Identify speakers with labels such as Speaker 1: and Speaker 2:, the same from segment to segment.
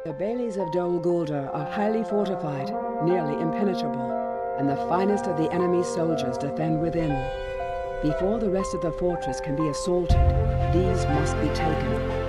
Speaker 1: The baileys of Dol Guldur are highly fortified, nearly impenetrable, and the finest of the enemy's soldiers defend within. Before the rest of the fortress can be assaulted, these must be taken.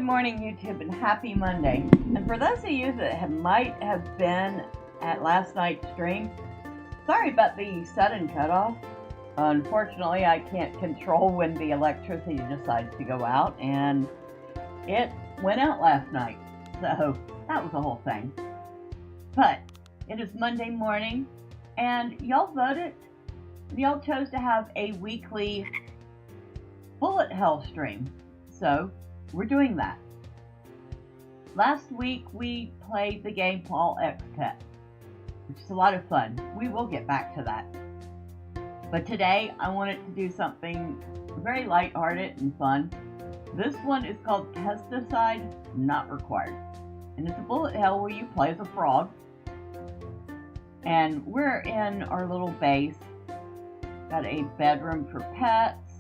Speaker 2: morning, YouTube, and happy Monday. And for those of you that might have been at last night's stream, sorry about the sudden cutoff. Unfortunately, I can't control when the electricity decides to go out, and it went out last night. So that was the whole thing. But it is Monday morning, and y'all voted. Y'all chose to have a weekly Bullethell stream. So we're doing that. Last week we played the game Paul X Pet, which is a lot of fun. We will get back to that. But today I wanted to do something very lighthearted and fun. This one is called Pesticide Not Required. And it's a Bullethell where you play as a frog. And we're in our little base. Got a bedroom for pets.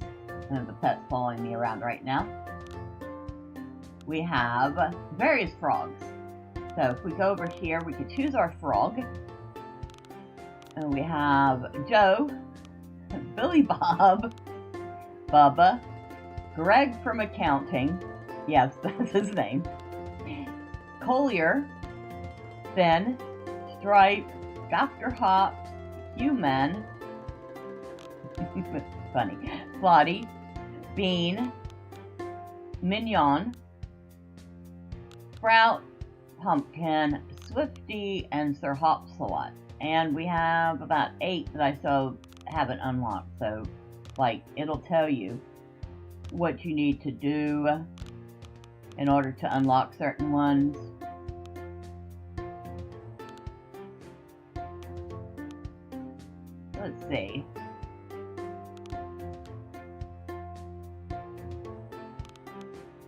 Speaker 2: And the pet's following me around right now. We have various frogs. So if we go over here, we can choose our frog. And we have Joe, Billy Bob, Bubba, Greg from accounting. Yes, that's his name. Collier, Finn, Stripe, Dr. Hops, Human, funny, Flotty, Bean, Mignon, Sprout, Pumpkin, Swifty, and Sir Hopsalot. And we have about 8 that I still haven't unlocked. So, like, it'll tell you what you need to do in order to unlock certain ones. Let's see.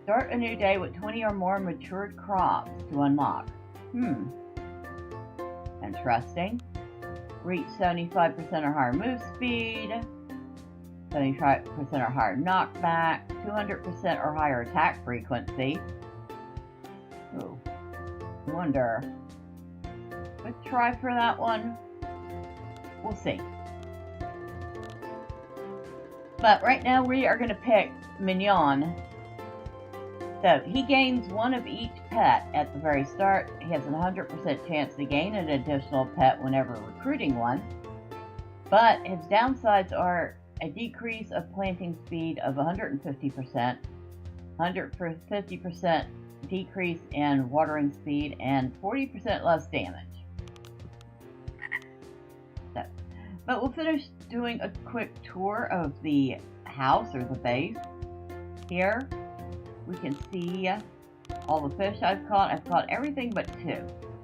Speaker 2: Start a new day with 20 or more matured crops to unlock. Interesting. Reach 75% or higher move speed, 75% or higher knockback, 200% or higher attack frequency. Ooh, I wonder. Let's try for that one. We'll see. But right now we are going to pick Mignon. So he gains one of each pet at the very start. He has a 100% chance to gain an additional pet whenever recruiting one. But his downsides are a decrease of planting speed of 150%, 150% decrease in watering speed, and 40% less damage. So, but we'll finish doing a quick tour of the house or the base. Here we can see all the fish I've caught. I've caught everything but 2.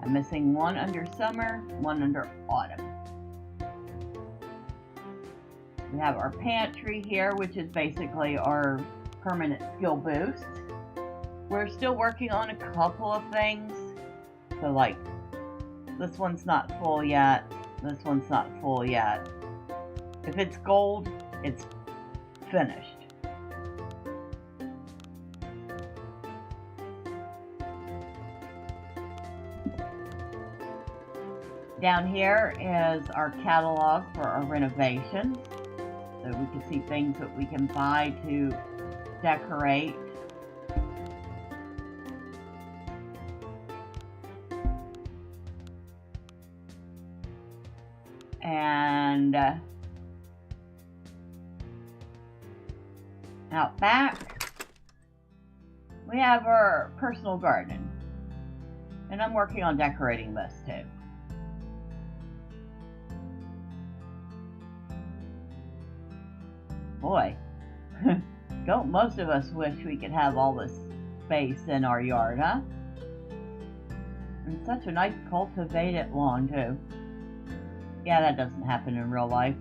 Speaker 2: I'm missing 1 under summer, 1 under autumn. We have our pantry here, which is basically our permanent skill boost. We're still working on a couple of things. So like, this one's not full yet. This one's not full yet. If it's gold, it's finished. Down here is our catalog for our renovations. So we can see things that we can buy to decorate. And out back, we have our personal garden. And I'm working on decorating this too. Boy, don't most of us wish we could have all this space in our yard, huh? And such a nice cultivated lawn, too. Yeah, that doesn't happen in real life.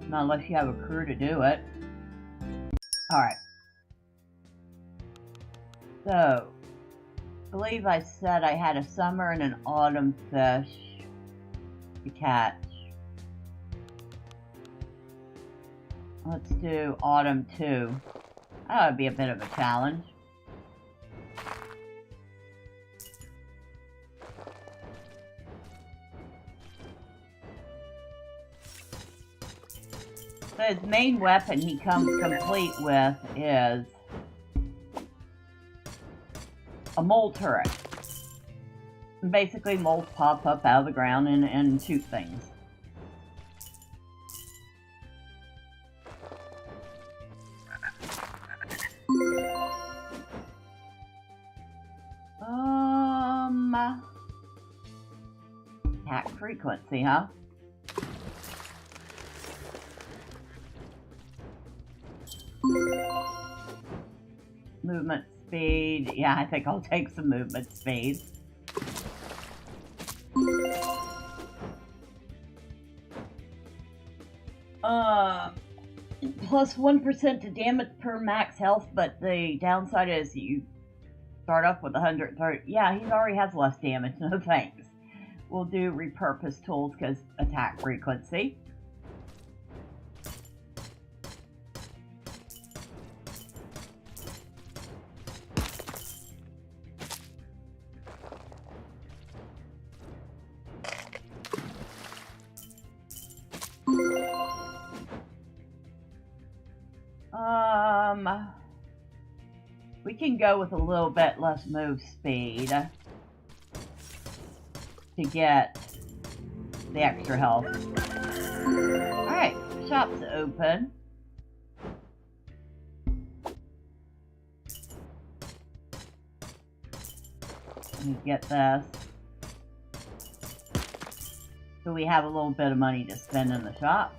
Speaker 2: Not unless you have a crew to do it. Alright. So, I believe I said I had a summer and an autumn fish to catch. Let's do autumn 2. That would be a bit of a challenge. So his main weapon he comes complete with is a mole turret. And basically, moles pop up out of the ground and shoot things. Attack frequency, huh? Movement speed. Yeah, I think I'll take some movement speed. Plus 1% to damage per max health, but the downside is you start off with 130. Yeah, he already has less damage. No thanks. We'll do repurpose tools because attack frequency. We can go with a little bit less move speed to get the extra health. Alright, shop's open. Let me get this. So we have a little bit of money to spend in the shop.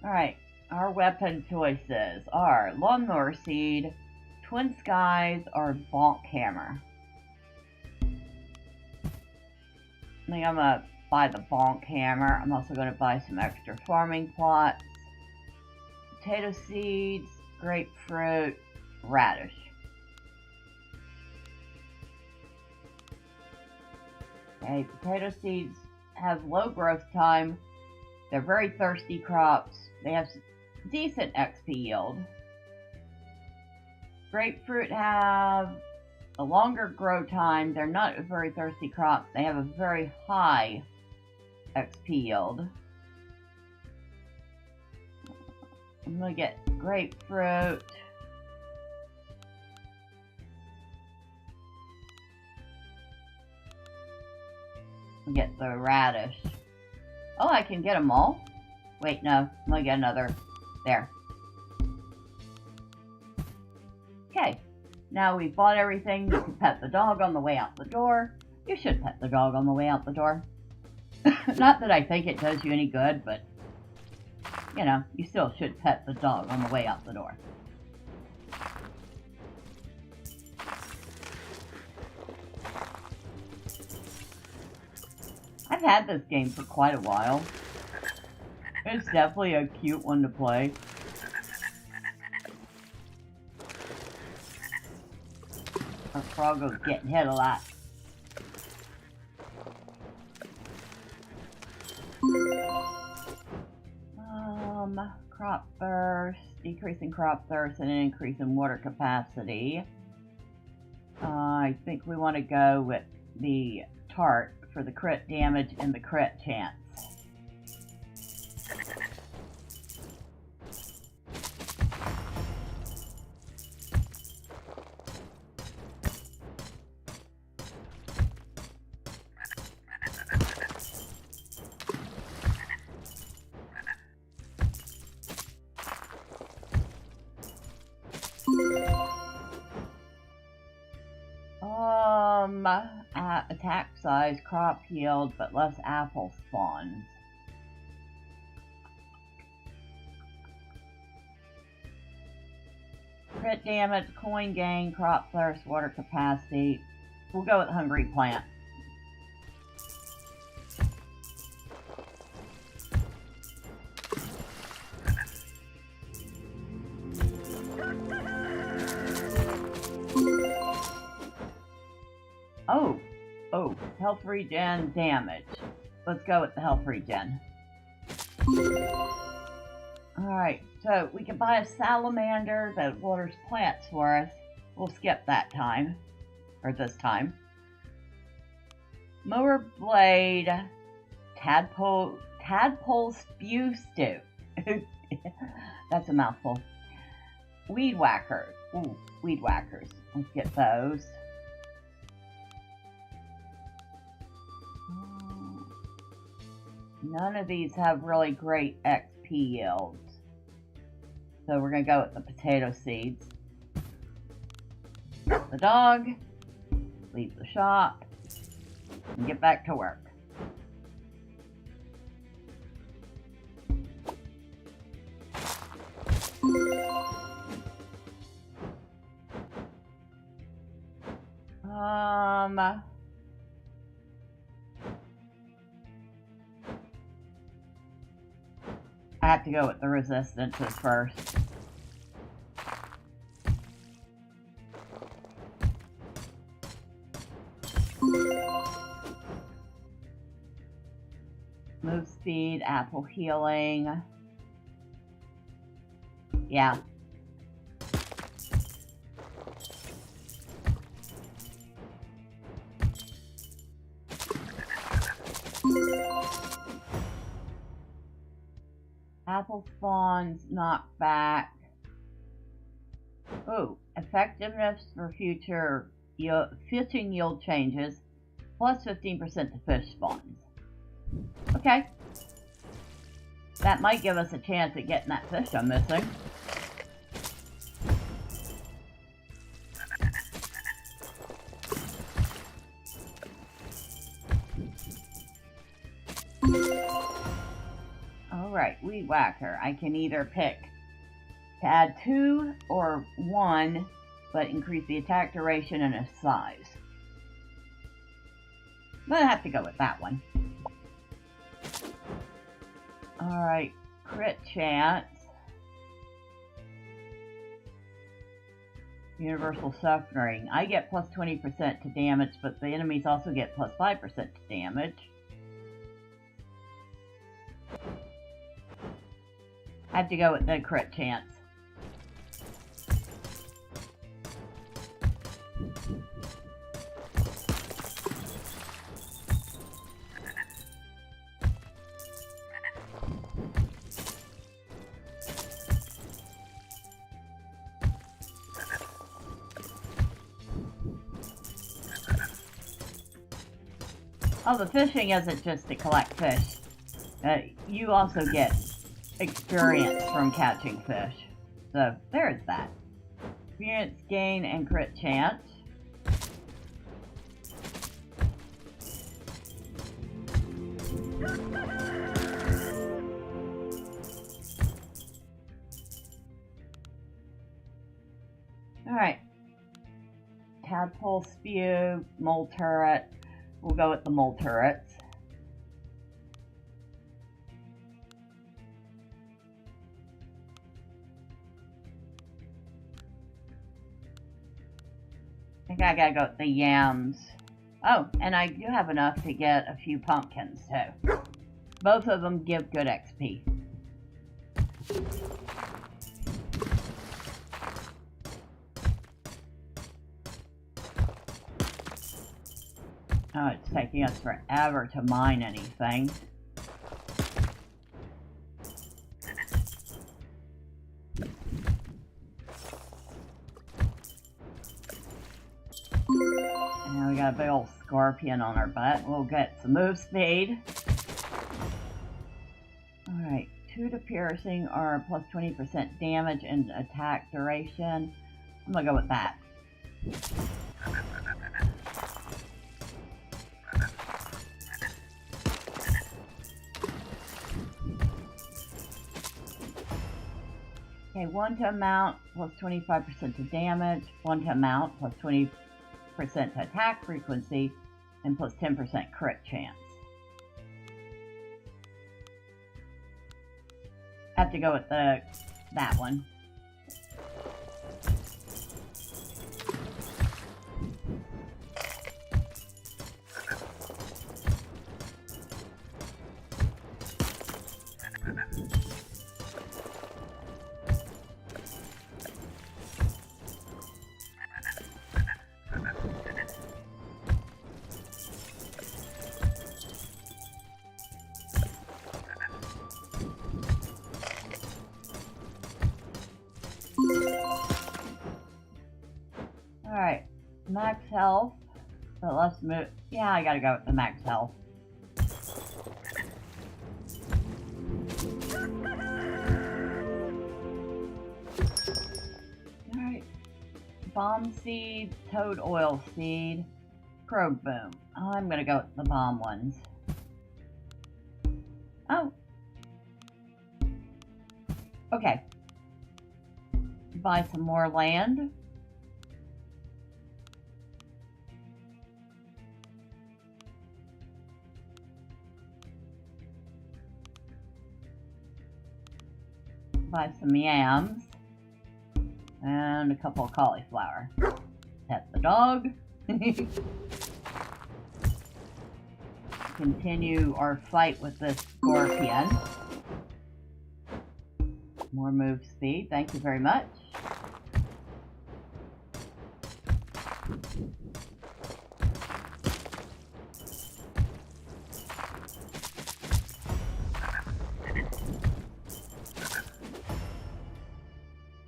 Speaker 2: Alright. Our weapon choices are Lawnmower Seed, Twin Skies, or Bonk Hammer. I think I'm going to buy the Bonk Hammer. I'm also going to buy some extra farming plots, potato seeds, grapefruit, radish. Okay, potato seeds have low growth time. They're very thirsty crops. They have decent XP yield. Grapefruit have a longer grow time. They're not a very thirsty crop. They have a very high XP yield. I'm going to get grapefruit. Get the radish. Oh, I can get them all? Wait, no. I'm going to get another. There. Okay. Now we've bought everything. You can pet the dog on the way out the door. You should pet the dog on the way out the door. Not that I think it does you any good, but, you know, you still should pet the dog on the way out the door. I've had this game for quite a while. It's definitely a cute one to play. Our Froggo's getting hit a lot. Crop burst, decreasing crop thirst and an increase in water capacity. I think we want to go with the tart for the crit damage and the crit chance. Attack size, crop yield, but less apple spawns. Crit damage, coin gain, crop thirst, water capacity. We'll go with hungry plant. Oh, health regen damage. Let's go with the health regen. Alright, so we can buy a salamander that waters plants for us. We'll skip that time. Or this time. Mower blade. Tadpole spew stew. That's a mouthful. Weed whacker. Ooh, weed whackers. Let's get those. None of these have really great XP yields. So we're going to go with the potato seeds. The dog. Leave the shop. And get back to work. I have to go with the resistances first. Move speed, apple healing. Yeah. Apple spawns, knockback. Ooh, effectiveness for fishing yield changes, plus 15% to fish spawns. Okay. That might give us a chance at getting that fish I'm missing. Alright, weed whacker. I can either pick to add 2 or 1, but increase the attack duration and its size. I'm gonna have to go with that one. Alright, crit chance. Universal suffering. I get plus 20% to damage, but the enemies also get plus 5% to damage. I have to go with the crit chance. Oh, the fishing isn't just to collect fish. You also get experience from catching fish. So, there's that. Experience gain and crit chance. Alright. Tadpole spew, mole turret. We'll go with the mole turrets. I think I gotta go with the yams. Oh, and I do have enough to get a few pumpkins too. Both of them give good XP. Oh, it's taking us forever to mine anything. And now we got a big old scorpion on our butt. We'll get some move speed. Alright, 2 to piercing are plus 20% damage and attack duration. I'm gonna go with that. Okay, 1 to mount plus 25% to damage, 1 to mount plus 20% to attack frequency, and plus 10% crit chance. I have to go with that one. Max health. But let's move. Yeah, I gotta go with the max health. Alright. Bomb seed, toad oil seed, probe boom. I'm gonna go with the bomb ones. Oh. Okay. Buy some more land. Buy some yams. And a couple of cauliflower. Pet the dog. Continue our fight with this scorpion. More move speed, thank you very much.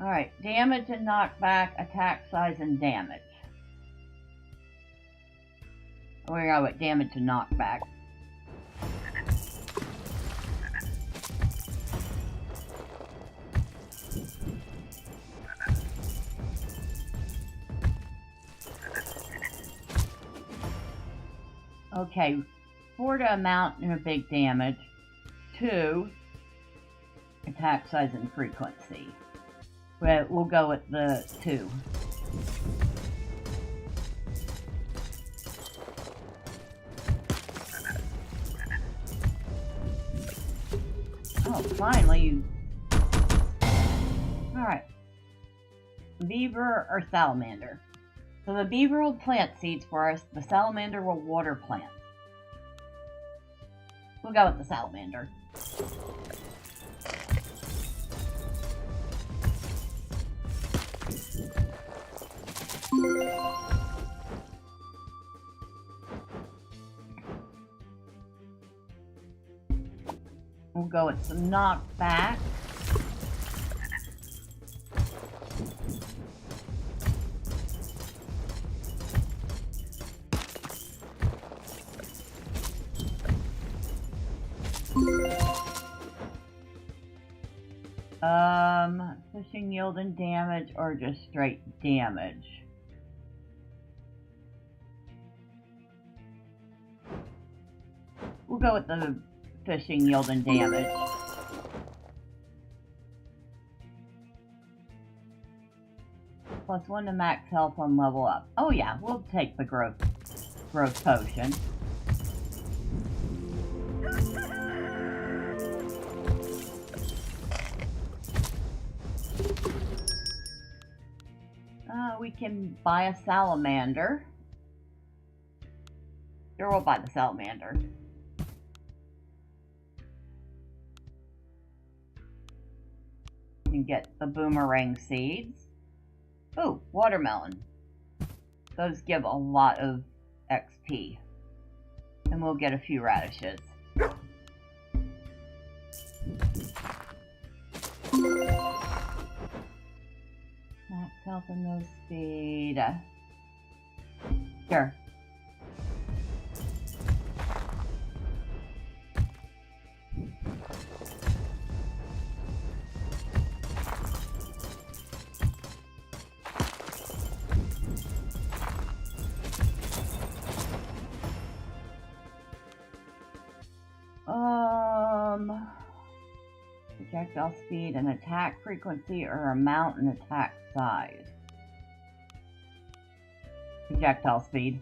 Speaker 2: Alright, damage and knockback, attack size and damage. We're going with damage and knockback. Okay, 4 to amount and a big damage. 2, attack size and frequency. But we'll go with the 2. Oh, finally you... Alright. Beaver or salamander? So the beaver will plant seeds for us, the salamander will water plants. We'll go with the salamander. We'll go with some knockback. Fishing yield and damage or just straight damage? We'll go with the fishing yield and damage. +1 to max health on level up. Oh yeah, we'll take the growth potion. We can buy a salamander. Sure, we'll buy the salamander. And get the boomerang seeds. Ooh, watermelon. Those give a lot of XP. And we'll get a few radishes. Max health and no speed. Sure. Projectile speed and attack frequency or amount and attack size. Projectile speed.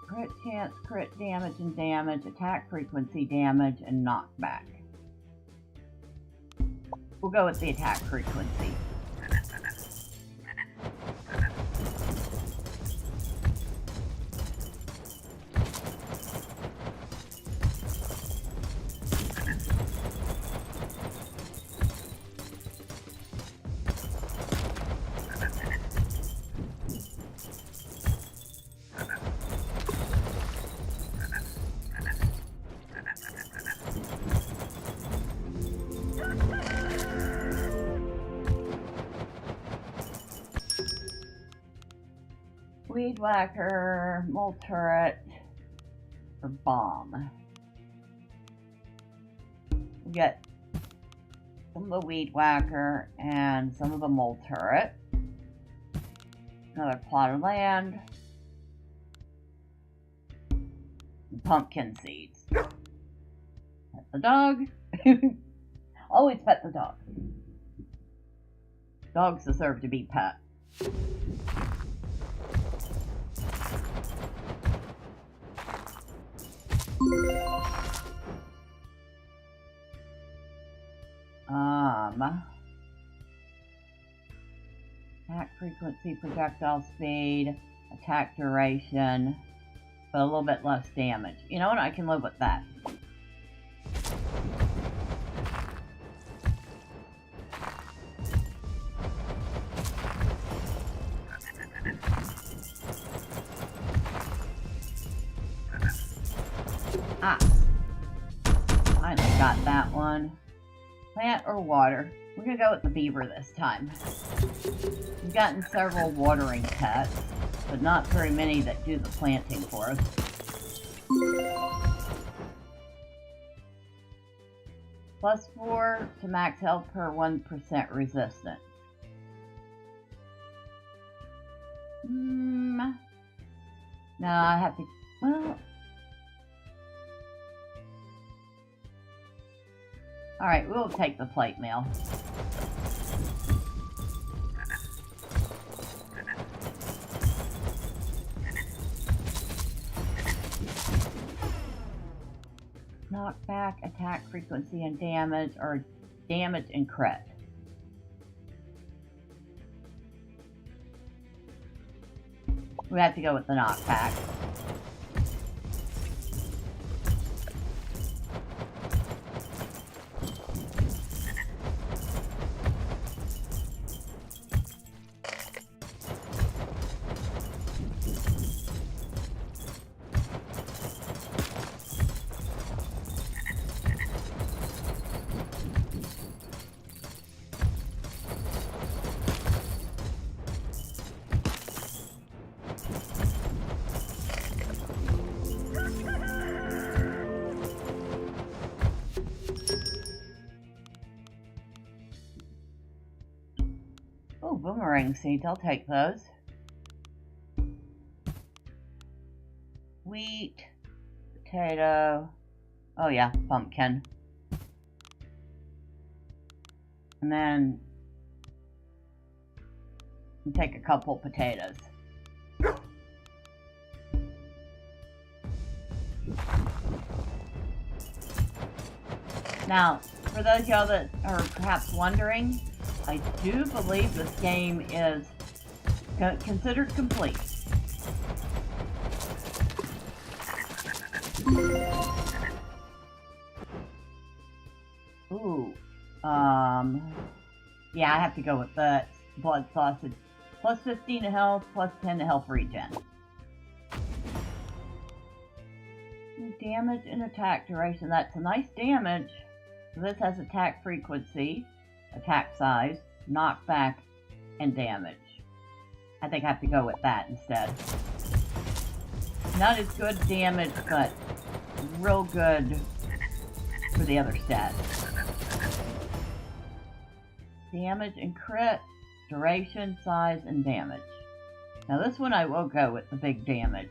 Speaker 2: Crit chance, crit damage and damage, attack frequency, damage, and knockback. We'll go with the attack frequency. Weed whacker, mole turret, or bomb. We get some of the weed whacker and some of the mole turret. Another plot of land. And pumpkin seeds. Pet the dog. Always pet the dog. Dogs deserve to be pet. Attack frequency, projectile speed, attack duration, but a little bit less damage. You know what? I can live with that. Ah! Finally got that one. Plant or water? We're gonna go with the beaver this time. We've gotten several watering pets, but not very many that do the planting for us. +4 to max health per 1% resistance. No, I have to... Well... Alright, we'll take the plate mail. Knockback, attack frequency and damage, or damage and crit. We have to go with the knockback. Oh, boomerang seeds, I'll take those. Wheat, potato, oh yeah, pumpkin. And then take a couple potatoes. Now, for those of y'all that are perhaps wondering, I do believe this game is considered complete. Ooh, yeah, I have to go with the blood sausage. +15 to health, +10 to health regen. Damage and attack duration, that's a nice damage. So this has attack frequency, attack size, knockback, and damage. I think I have to go with that instead. Not as good damage, but real good for the other stats. Damage and crit, duration, size, and damage. Now this one I will go with the big damage.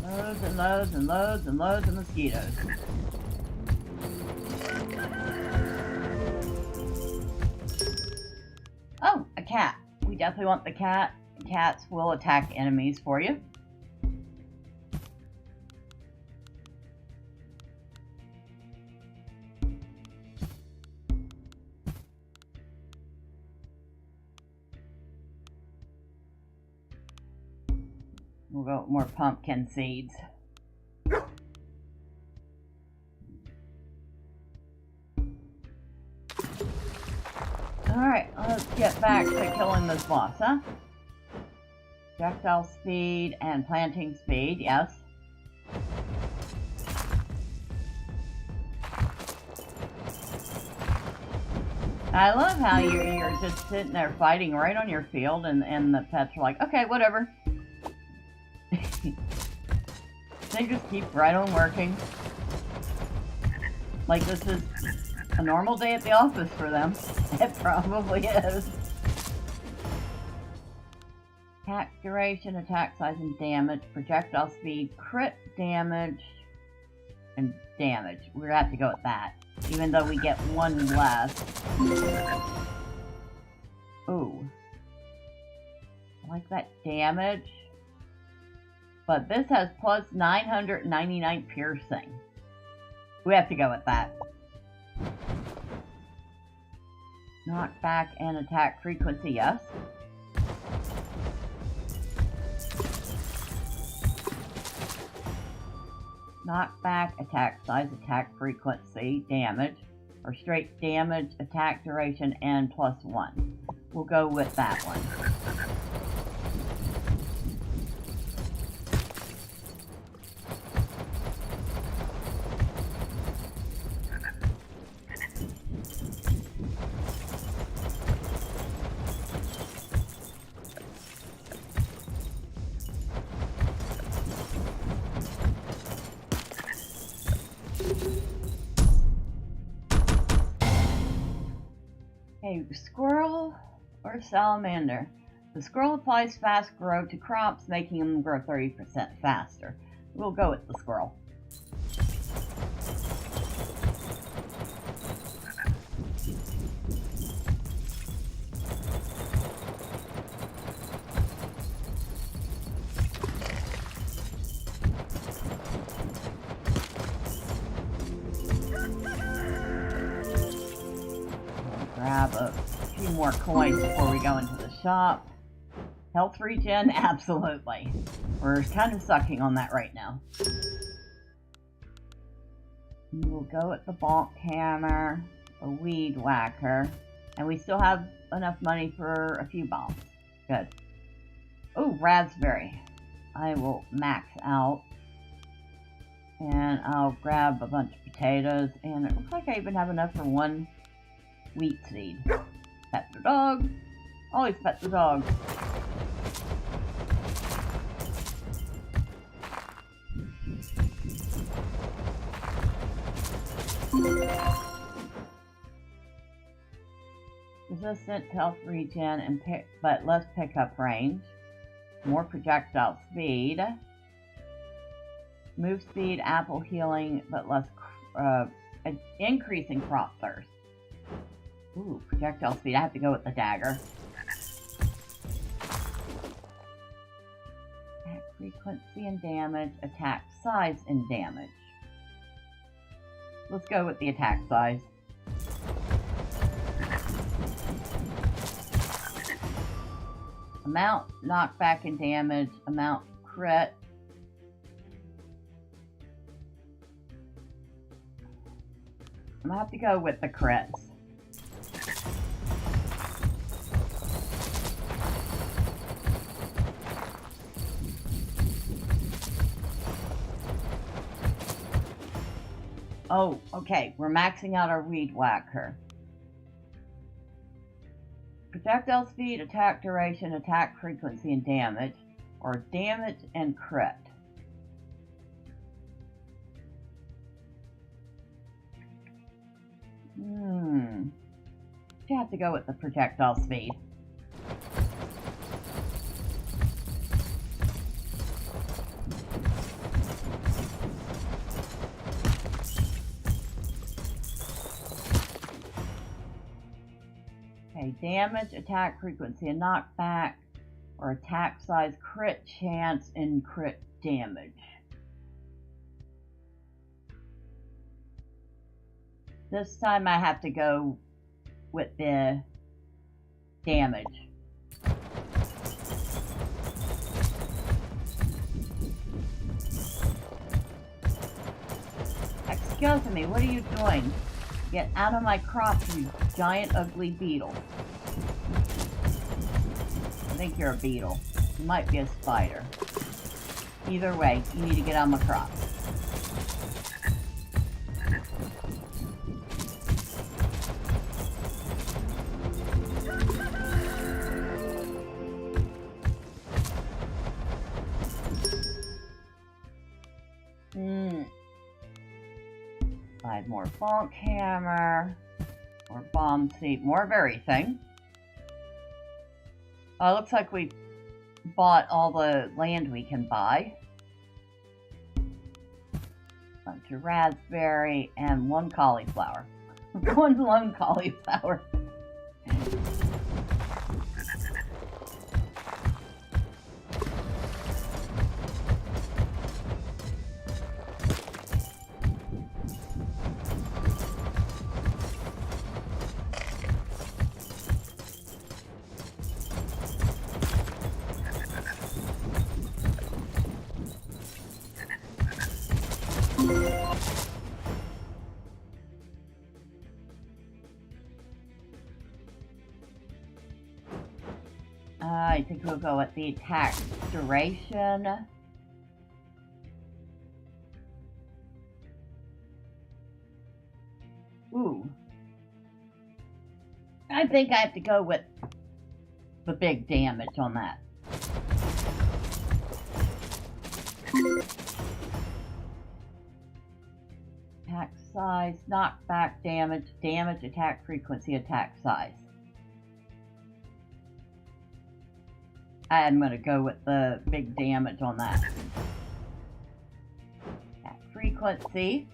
Speaker 2: Loads and loads and loads and loads of mosquitoes. Oh, a cat. We definitely want the cat. Cats will attack enemies for you. We'll go with more pumpkin seeds. Alright, let's get back to killing this boss, huh? Projectile speed and planting speed, yes. I love how you're just sitting there fighting right on your field and the pets are like, okay, whatever. They just keep right on working. Like this is a normal day at the office for them. It probably is. Attack duration, attack size, and damage. Projectile speed, crit damage, and damage. We're gonna have to go with that. Even though we get one less. Ooh. I like that damage. But this has plus 999 piercing. We have to go with that. Knockback and attack frequency, yes. Knockback, attack size, attack frequency, damage, or straight damage, attack duration, and +1. We'll go with that one. Squirrel or salamander? The squirrel applies fast grow to crops, making them grow 30% faster. We'll go with the squirrel. Grab a few more coins before we go into the shop. Health regen? Absolutely. We're kind of sucking on that right now. We'll go with the bonk hammer, a weed whacker, and we still have enough money for a few bombs. Good. Oh, raspberry. I will max out. And I'll grab a bunch of potatoes, and it looks like I even have enough for one wheat seed. Pet the dog. Always pet the dog. Resistant to health regen and but less pickup range. More projectile speed. Move speed, apple healing, but less increasing crop thirst. Ooh, projectile speed. I have to go with the dagger. Attack frequency and damage. Attack size and damage. Let's go with the attack size. Amount, knockback and damage. Amount, crit. I'm gonna have to go with the crits. Oh, okay, we're maxing out our weed whacker. Projectile speed, attack duration, attack frequency, and damage, or damage and crit. You have to go with the projectile speed. Okay, damage, attack frequency, and knockback, or attack size, crit chance, and crit damage. This time I have to go with the damage. Excuse me, what are you doing? Get out of my crop, you giant ugly beetle. I think you're a beetle. You might be a spider. Either way, you need to get out of my crop. More bonk hammer, more bomb seed, more of everything. Looks like we bought all the land we can buy. Bunch of raspberry and one cauliflower. One lone cauliflower. I think we'll go with the attack duration. Ooh. I think I have to go with the big damage on that. Attack size, knockback damage, damage, attack frequency, attack size. I'm going to go with the big damage on that. Attack frequency.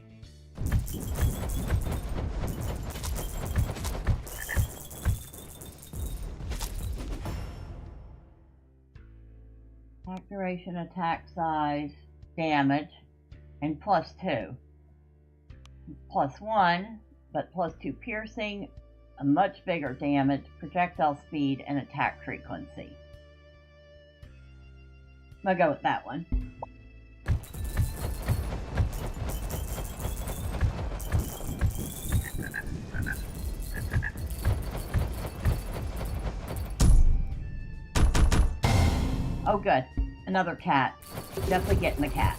Speaker 2: Attack duration, attack size, damage, and +2. +1, but +2 piercing, a much bigger damage, projectile speed, and attack frequency. I'll go with that one. Oh good, another cat. Definitely getting the cat.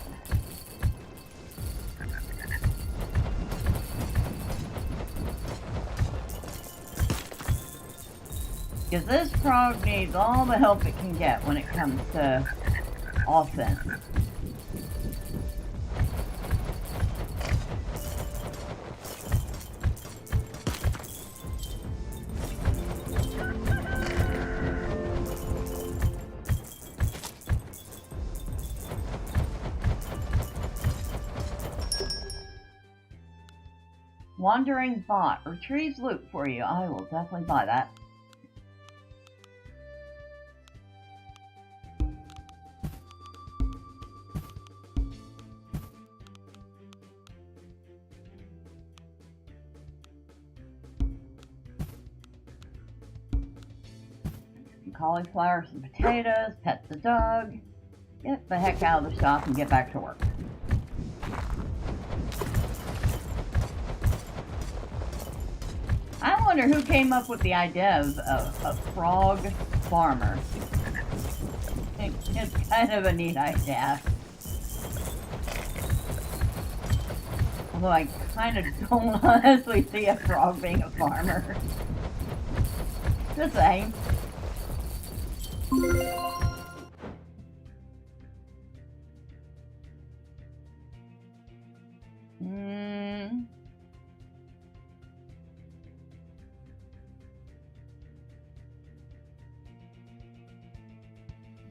Speaker 2: Because this frog needs all the help it can get when it comes to offense. Wandering bot retrieves loot for you. I will definitely buy that. Cauliflower, some potatoes, pet the dog, get the heck out of the shop and get back to work. I wonder who came up with the idea of a frog farmer. I think it's kind of a neat idea. Although I kind of don't honestly see a frog being a farmer. Just saying.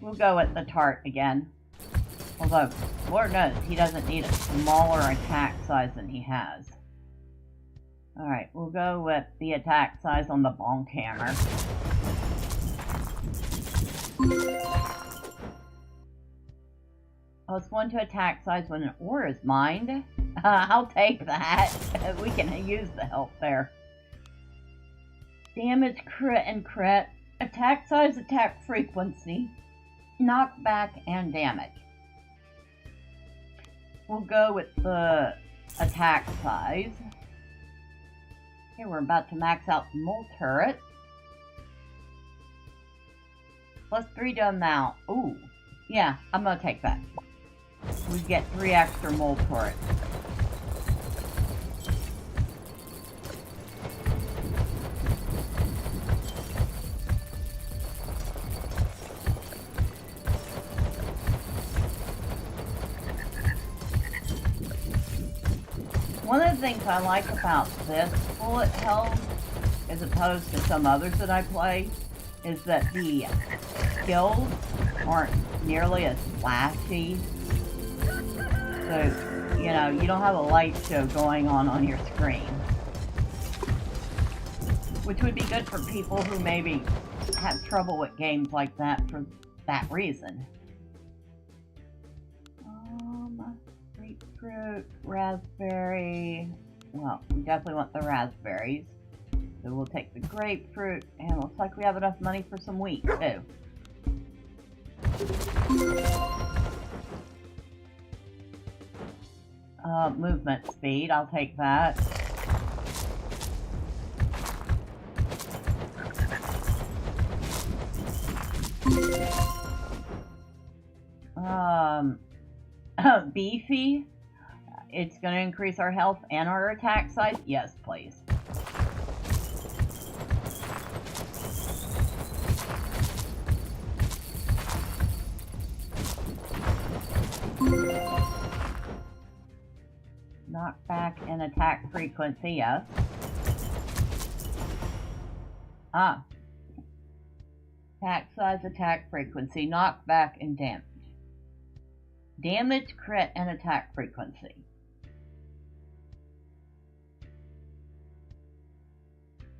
Speaker 2: We'll go with the tart again. Although, Lord knows, he doesn't need a smaller attack size than he has. Alright, we'll go with the attack size on the bonk hammer. +1 to attack size when an ore is mined. I'll take that. We can use the help there. Damage, crit, and crit. Attack size, attack frequency. Knockback, and damage. We'll go with the attack size. Okay, we're about to max out the mole turret. +3 to amount. Ooh, yeah, I'm gonna take that. We get 3 extra mole turrets. One of the things I like about this Bullethell, as opposed to some others that I play, is that the skills aren't nearly as flashy. So, you know, you don't have a light show going on your screen. Which would be good for people who maybe have trouble with games like that for that reason. Grapefruit, raspberry. Well, we definitely want the raspberries. So we'll take the grapefruit, and looks like we have enough money for some wheat, too. Movement speed, I'll take that. Beefy. It's going to increase our health and our attack size. Yes, please. Knockback and attack frequency, yes. Attack size, attack frequency, knockback, and damage. Damage, crit, and attack frequency.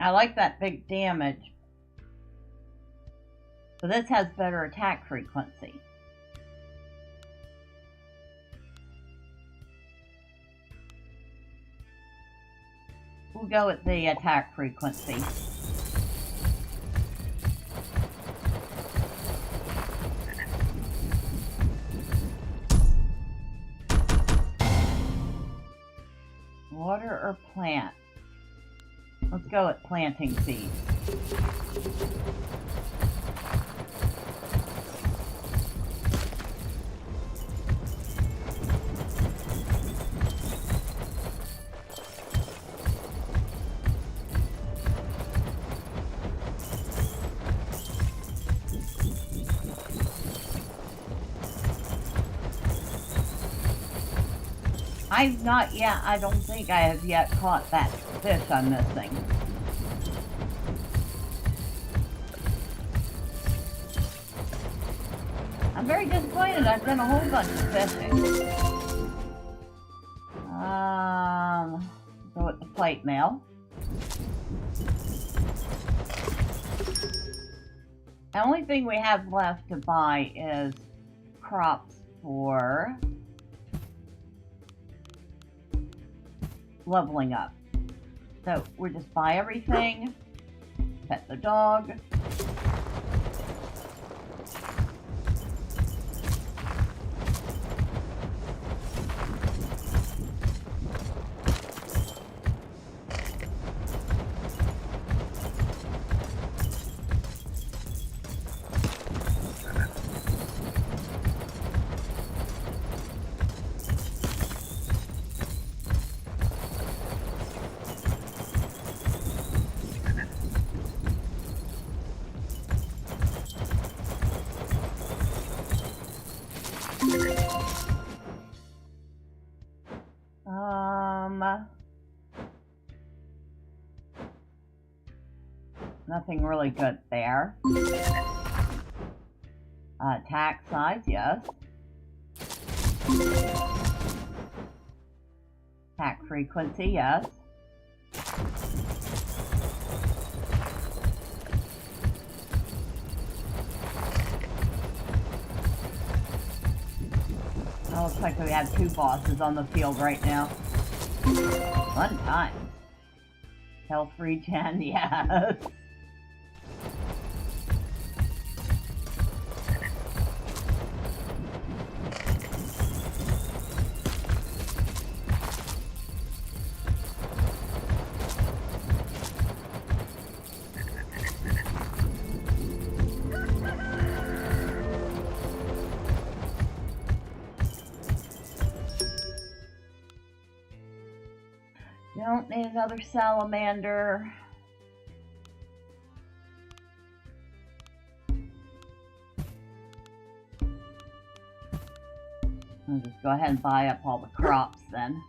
Speaker 2: I like that big damage, but this has better attack frequency. We'll go with the attack frequency. Water or plant? Let's go with planting seeds. I don't think I have yet caught that fish I'm missing. I'm very disappointed. I've done a whole bunch of fishing. Go with the plate mail. The only thing we have left to buy is crops for leveling up. So we're just buy everything, pet the dog. Nothing really good there. Attack size, yes. Attack frequency, yes. Oh, looks like we have 2 bosses on the field right now. Fun time. Health regen, yes. Don't need another salamander. I'll just go ahead and buy up all the crops then.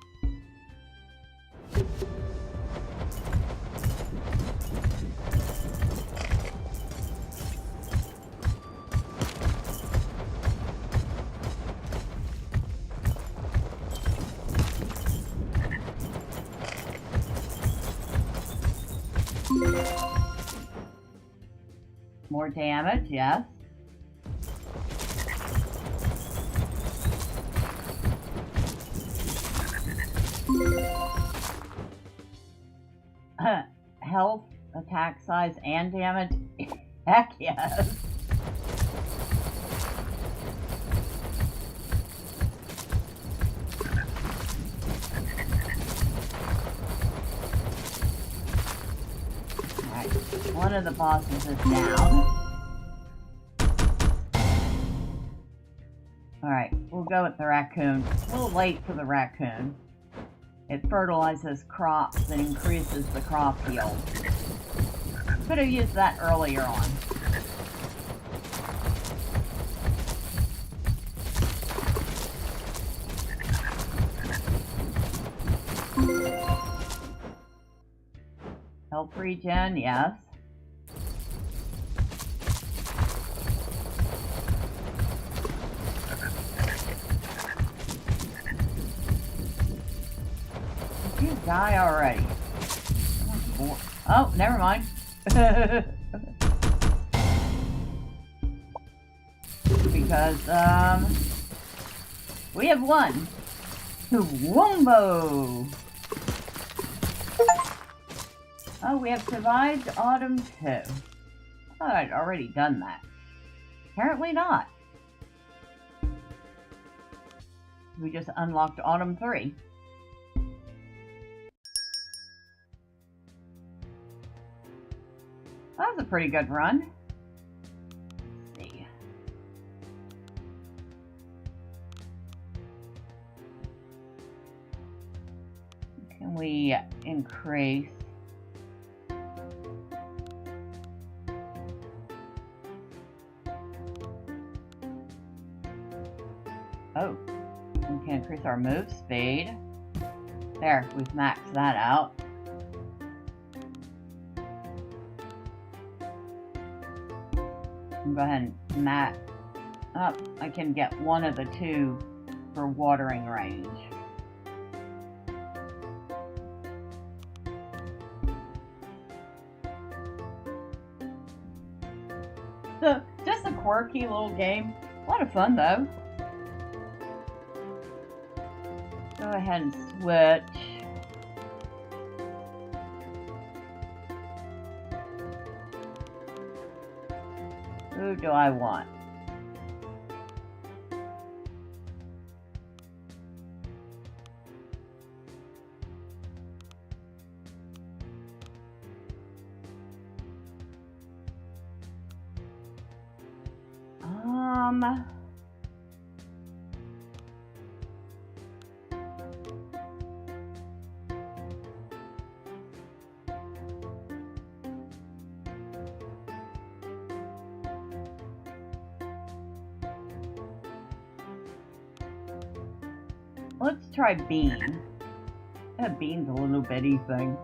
Speaker 2: More damage, yes. Health, attack size, and damage? Heck yes. Alright, one of the bosses is down. Alright, we'll go with the raccoon. A little late for the raccoon. It fertilizes crops and increases the crop yield. Could have used that earlier on. Health regen, yes. Did you die already? Oh, never mind. Because, we have won. Wombo! Oh, we have survived Autumn 2. I thought I'd already done that. Apparently not. We just unlocked Autumn 3. That was a pretty good run. Let's see. Can we increase? Oh, we can increase our move speed. There, we've maxed that out. Go ahead and mat up. I can get one of the two for watering range. So, just a quirky little game. A lot of fun though. Go ahead and switch. Who do I want? Let's try Bean. Bean's a little bitty thing.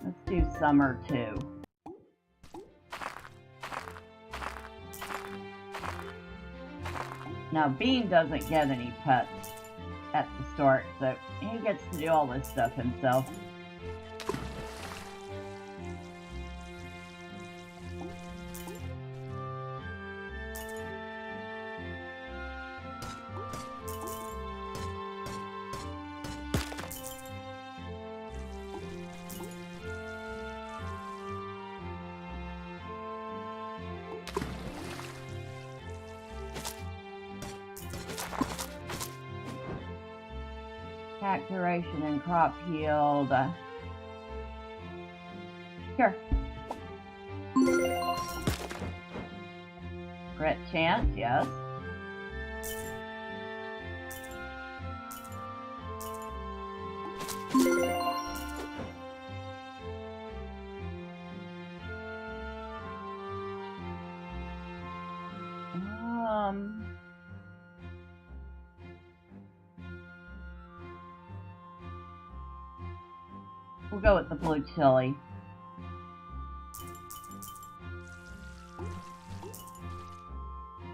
Speaker 2: Let's do Summer too. Now Bean doesn't get any pets at the start, so he gets to do all this stuff himself. Attack duration and crop yield. Here. Crit chance, yes. We'll go with the blue chili.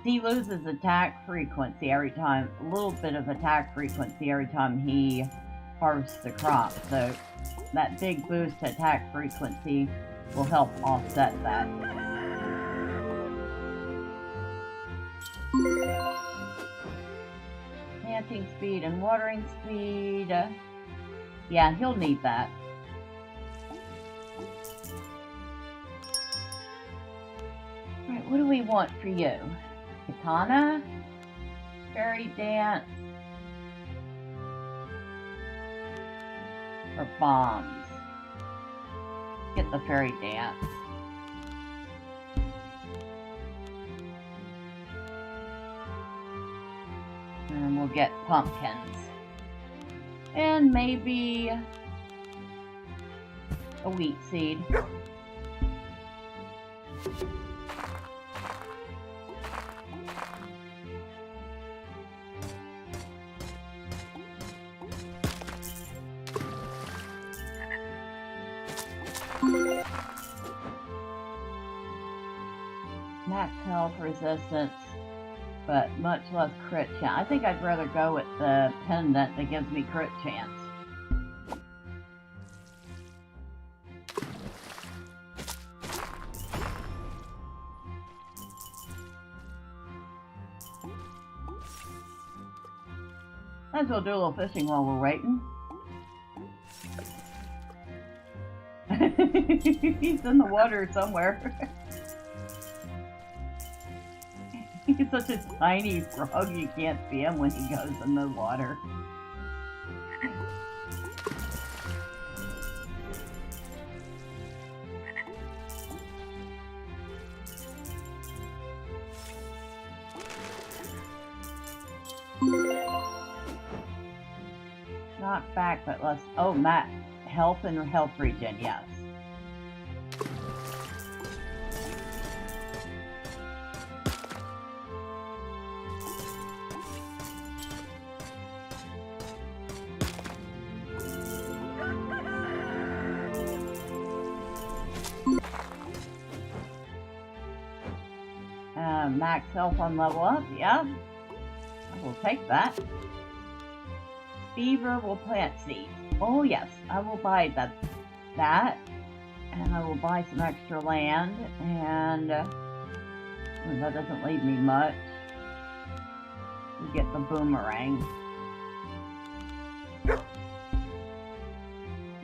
Speaker 2: He loses attack frequency every time, a little bit of attack frequency every time he harvests the crop. So that big boost to attack frequency will help offset that. Planting speed and watering speed. Yeah, he'll need that. Alright, what do we want for you? Katana? Fairy dance? Or bombs? Get the fairy dance. And we'll get pumpkins. And maybe a wheat seed. Max health resistance, but much less crit chance. I think I'd rather go with the pendant that gives me crit chance. Might as well do a little fishing while we're waiting. He's in the water somewhere. He's such a tiny frog, you can't see him when he goes in the water. Not back, but less. Oh, Matt. Health and health regen, yes. Max health on level up, yeah. I will take that. Beaver will plant seeds. Oh yes, I will buy that. And I will buy some extra land, and that doesn't leave me much. We get the boomerang.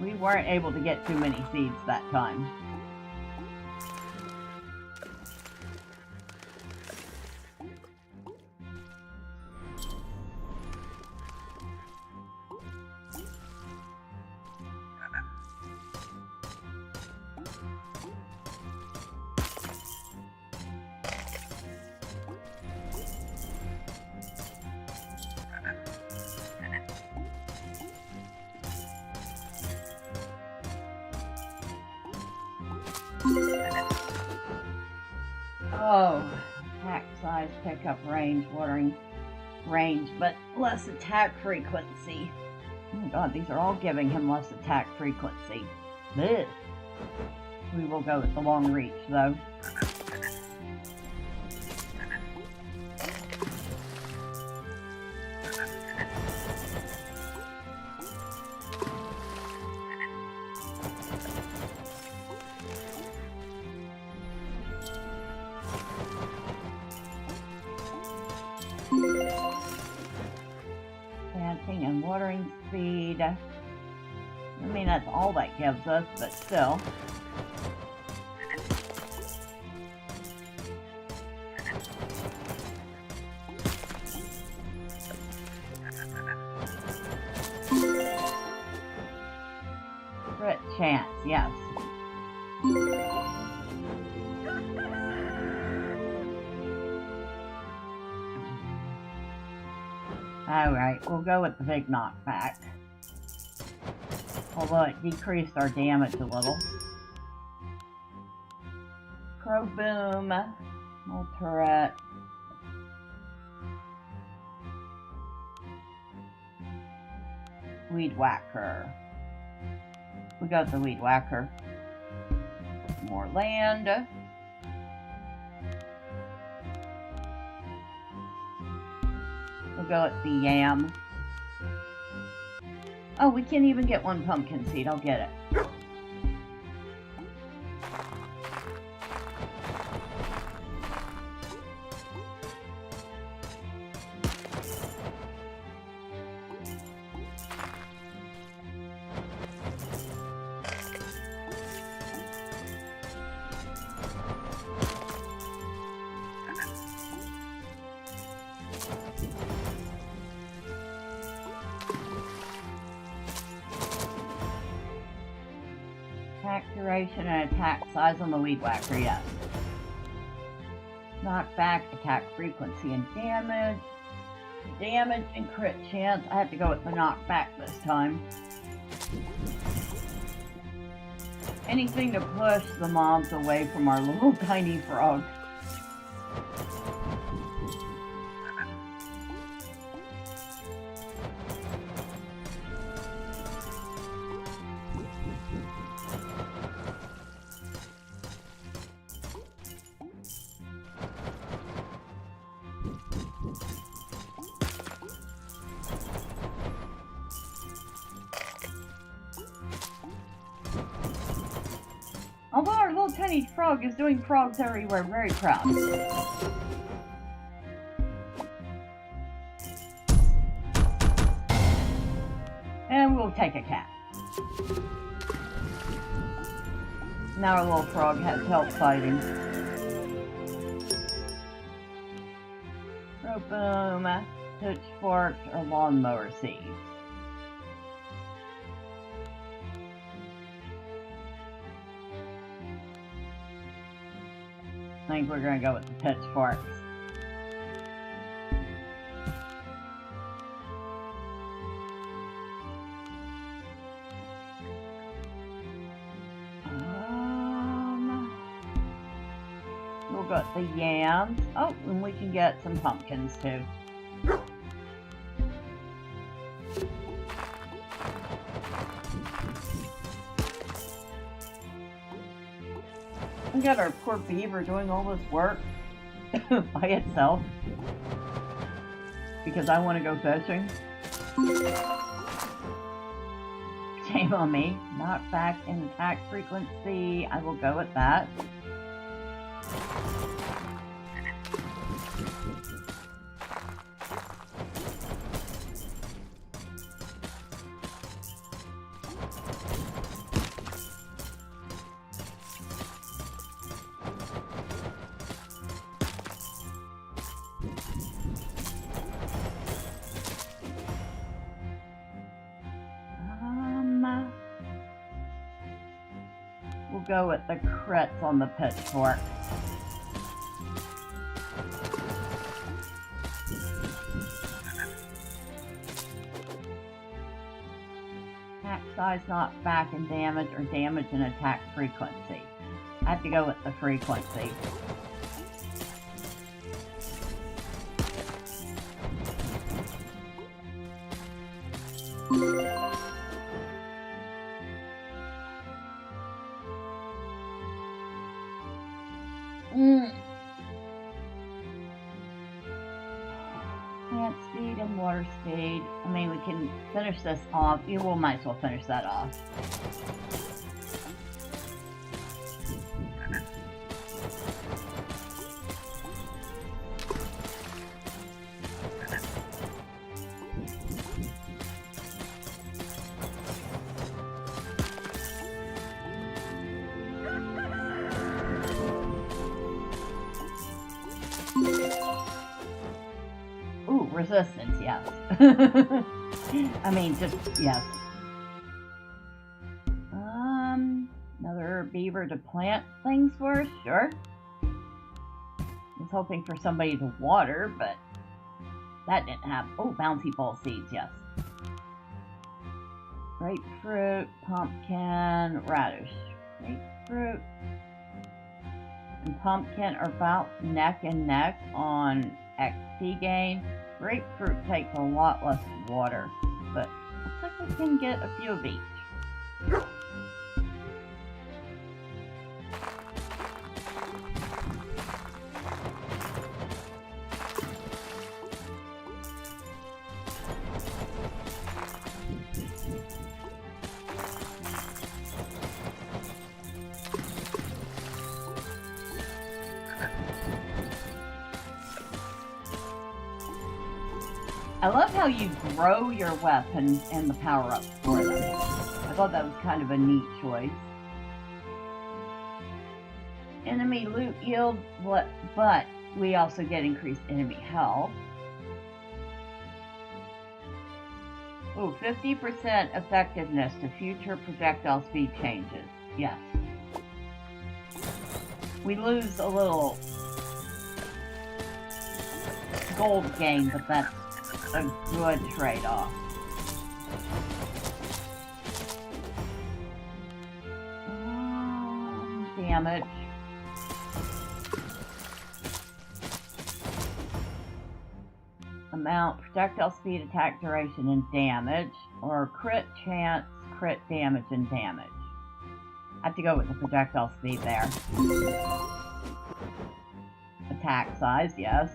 Speaker 2: We weren't able to get too many seeds that time. Oh, attack size, pickup range, watering range, but less attack frequency. Oh my god, these are all giving him less attack frequency. Ugh. We will go with the long reach, though. Planting and watering speed. I mean, that's all that gives us, but still. Crit chance, yes. Alright, we'll go with the big knockback. although it decreased our damage a little. Crow Boom, Mole Turret. Weed Whacker. We got the Weed Whacker. More land. We'll go with the Yam. Oh, we can't even get one pumpkin seed. I'll get it. Attack duration and attack size on the Weed Whacker, yes. Knockback, attack frequency and damage. Damage and crit chance. I have to go with the knockback this time. Anything to push the mobs away from our little tiny frog. Although our little tiny frog is doing frogs everywhere, very proud. And we'll take a cat. Now our little frog has help fighting. Rope boom, pitchforks, or lawnmower seeds. I think we're going to go with the pitchforks. We'll go with the yams. Oh, and we can get some pumpkins too. We got our poor beaver doing all this work by itself because I want to go fishing. Shame on me. Knockback and attack frequency. I will go with that. We'll go with the crits on the pitchfork. Attack size, not back and damage, or damage and attack frequency. I have to go with the frequency. Plant speed and water speed. I mean, we can finish this off. We might as well finish that off. Resistance, yes. I mean, just, yes. Another beaver to plant things for us, sure. I was hoping for somebody to water, but that didn't happen. Oh, bouncy ball seeds, yes. grapefruit, pumpkin, radish. Grapefruit and pumpkin are about neck and neck on XP gain. Grapefruit takes a lot less water, but looks like we can get a few of each. I love how you grow your weapons and the power-ups for them. I thought that was kind of a neat choice. Enemy loot yield, but we also get increased enemy health. Ooh, 50% effectiveness to future projectile speed changes. Yes. We lose a little gold gain, but that's a good trade-off. Damage. Amount, projectile speed, attack duration, and damage, or crit chance, crit damage, and damage. I have to go with the projectile speed there. Attack size, yes.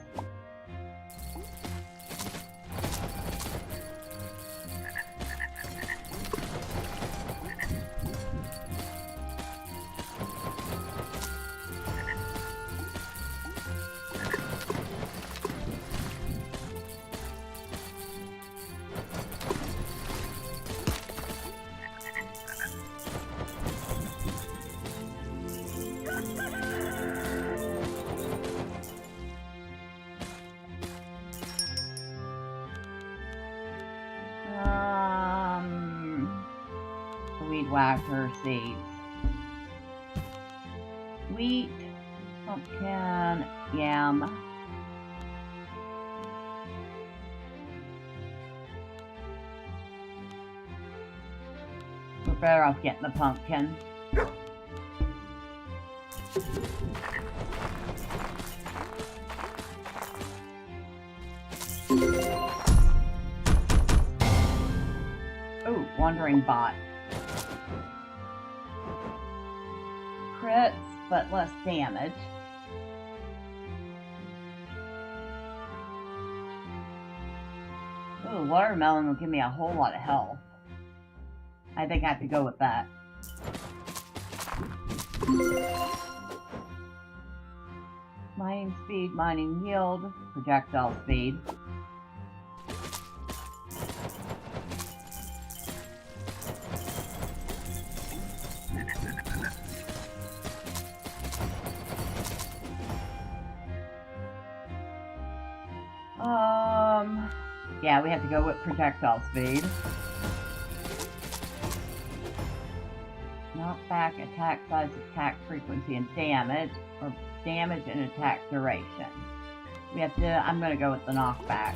Speaker 2: Weed whacker seeds. Wheat, pumpkin, yam. We're better off getting the pumpkin. Ooh, wandering bot. Crits, but less damage. Ooh, watermelon will give me a whole lot of health. I think I have to go with that. Mining speed, mining yield, projectile speed. Yeah, we have to go with projectile speed. Knockback, attack size, attack frequency, and damage, or damage and attack duration. We have to, I'm gonna go with the knockback.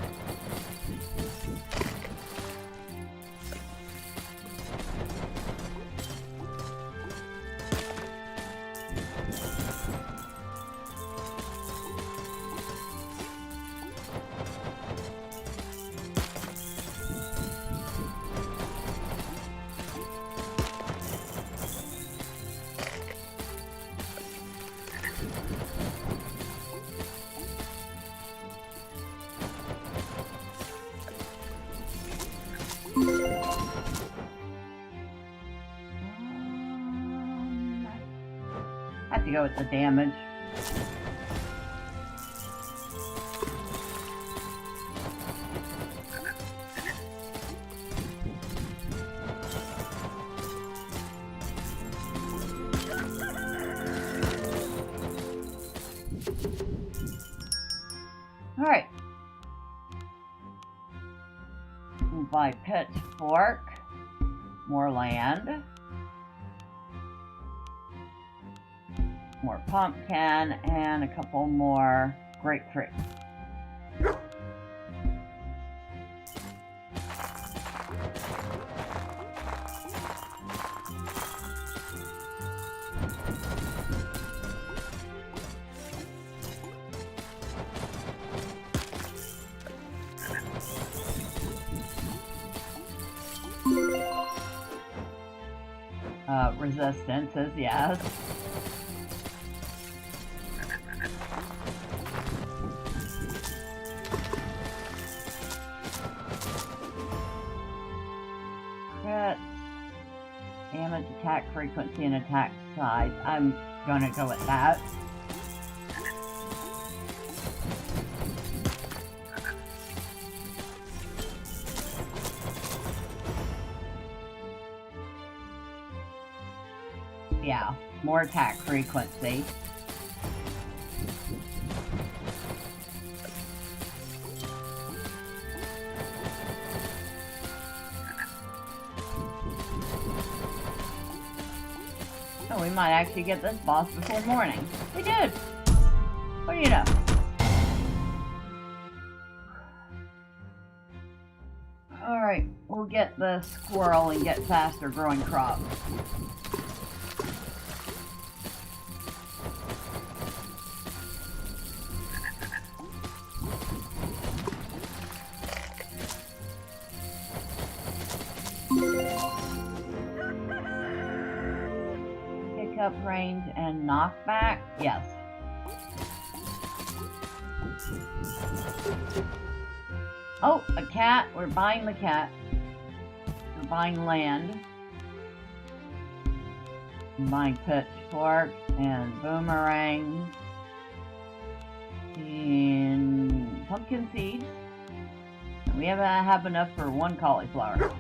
Speaker 2: I have to go with the damage. Alright. We'll buy pitchfork, more land, more pumpkin, and a couple more grapefruit. resistances, yes. Crit, damage, attack frequency, and attack size. I'm gonna go with that. Yeah, more attack frequency. Oh, we might actually get this boss before morning. We did! What do you know? Alright, we'll get the squirrel and get faster growing crops. Up range and knockback? Yes. Oh, a cat. We're buying the cat. We're buying land. I'm buying pitchfork and boomerang. And pumpkin seeds. We have enough for one cauliflower.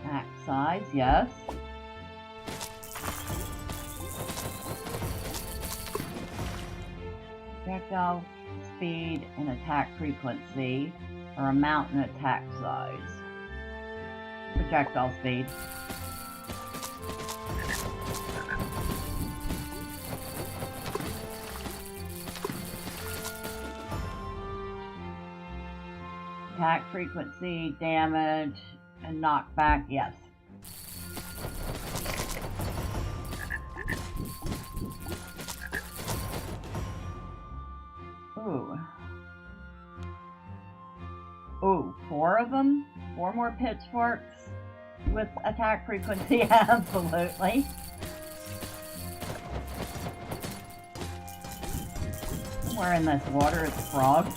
Speaker 2: Max size, yes. Projectile speed and attack frequency, or amount and attack size. Projectile speed. Attack frequency, damage, and knockback, yes. Ooh. Ooh, 4 of them? 4 more pitchforks with attack frequency, absolutely. Somewhere in this water is a frog.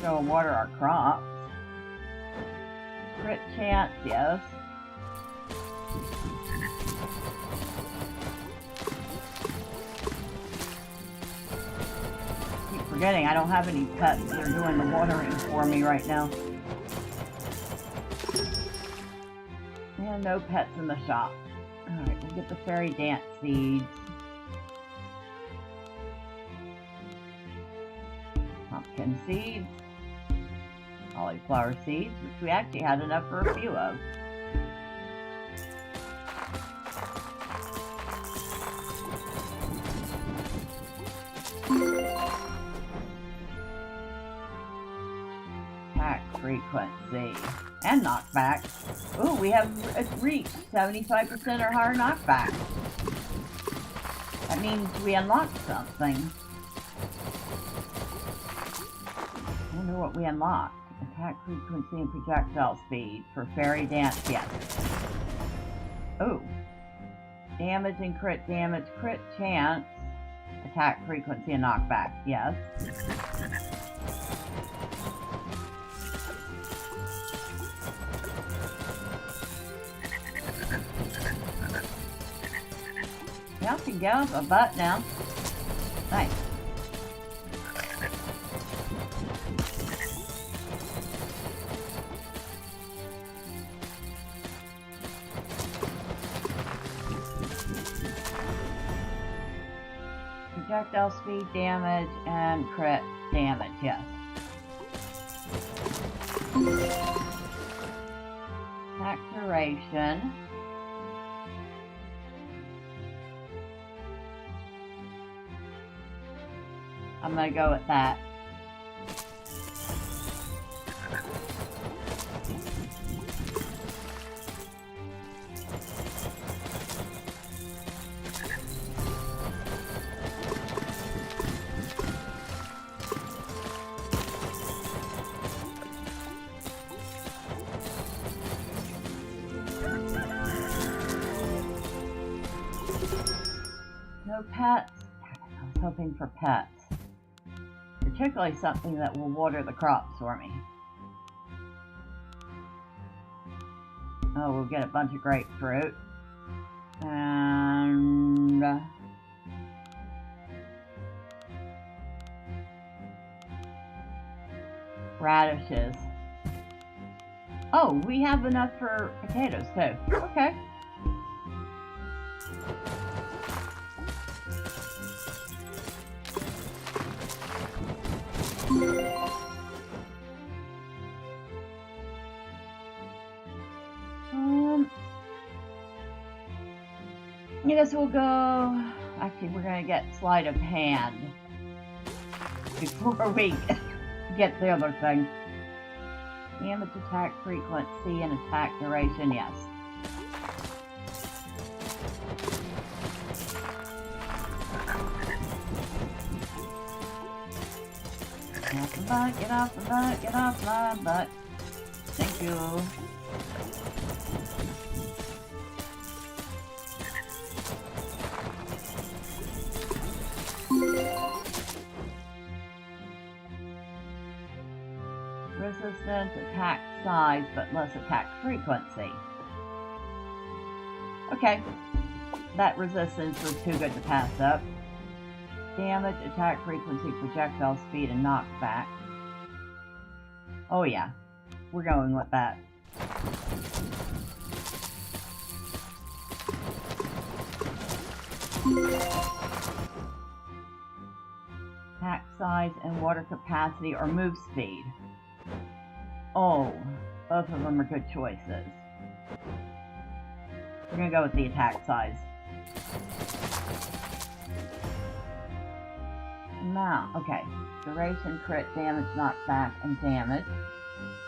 Speaker 2: Go water our crops. Crit chance, yes. Keep forgetting I don't have any pets that are doing the watering for me right now. And no pets in the shop. Alright, we'll get the fairy dance seeds. Pumpkin seeds. Cauliflower seeds, which we actually had enough for a few of. Attack frequency and knockback. Ooh, we have reached 75% or higher knockback. That means we unlocked something. I wonder what we unlocked. Attack frequency and projectile speed for fairy dance, yes. Oh. Damage and crit damage, crit chance, attack frequency and knockback, yes. Y'all can get off a butt now. Nice. projectile speed damage and crit damage, yes. Attack duration. I'm gonna go with that. No pets. I was hoping for pets. Particularly something that will water the crops for me. Oh, we'll get a bunch of grapefruit. And... radishes. Oh, we have enough for potatoes too. Okay. I guess we'll go... Actually, we're going to get sleight of hand before we get the other thing. Damage, attack frequency, and attack duration, yes. Get off the butt, get off the butt, get off my butt. Thank you. Resistance, attack size, but less attack frequency. Okay. That resistance was too good to pass up. Damage, attack frequency, projectile speed, and knockback. Oh yeah. We're going with that. Attack size and water capacity or move speed. Oh, both of them are good choices. We're gonna go with the attack size. Now, okay. Duration, crit, damage, knockback, and damage.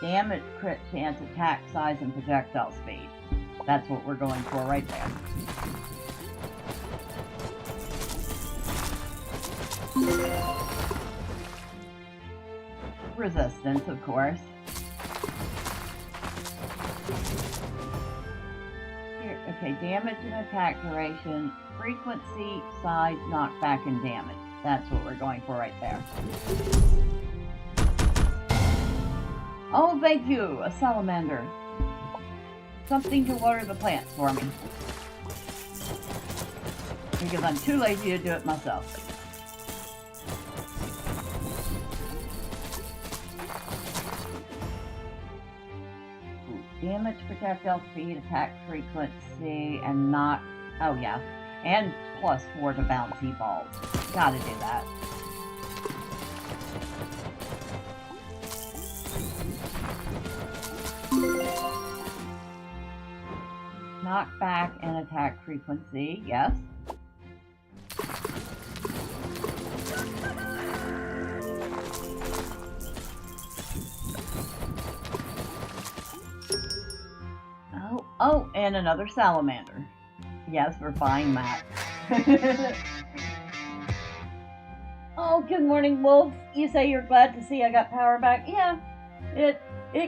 Speaker 2: Damage, crit, chance, attack size, and projectile speed. That's what we're going for right there. Resistance, of course. Here, okay, damage and attack duration, frequency, size, knockback, and damage. That's what we're going for right there. Oh, thank you, a salamander. Something to water the plants for me. Because I'm too lazy to do it myself. Damage, projectile speed, attack frequency, and knock... Oh, yeah. And +4 to bouncy balls. Gotta do that. Knockback and attack frequency, yes. Oh, and another salamander. Yes, we're buying that. Oh, good morning, Wolf. You say you're glad to see I got power back? Yeah, it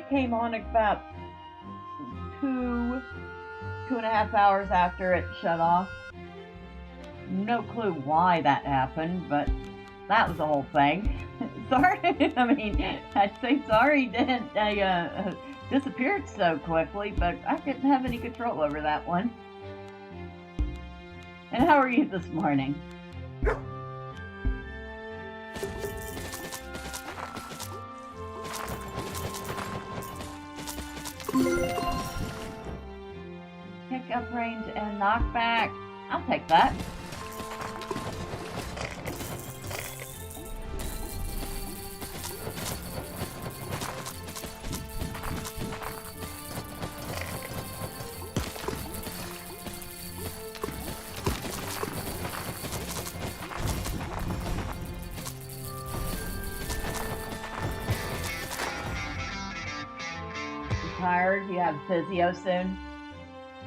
Speaker 2: came on about 2.5 hours after it shut off. No clue why that happened, but that was the whole thing. Sorry, I mean, I'd say sorry didn't disappeared so quickly, but I didn't have any control over that one. And how are you this morning? Pick up range and knockback. I'll take that. tired? You have physio soon?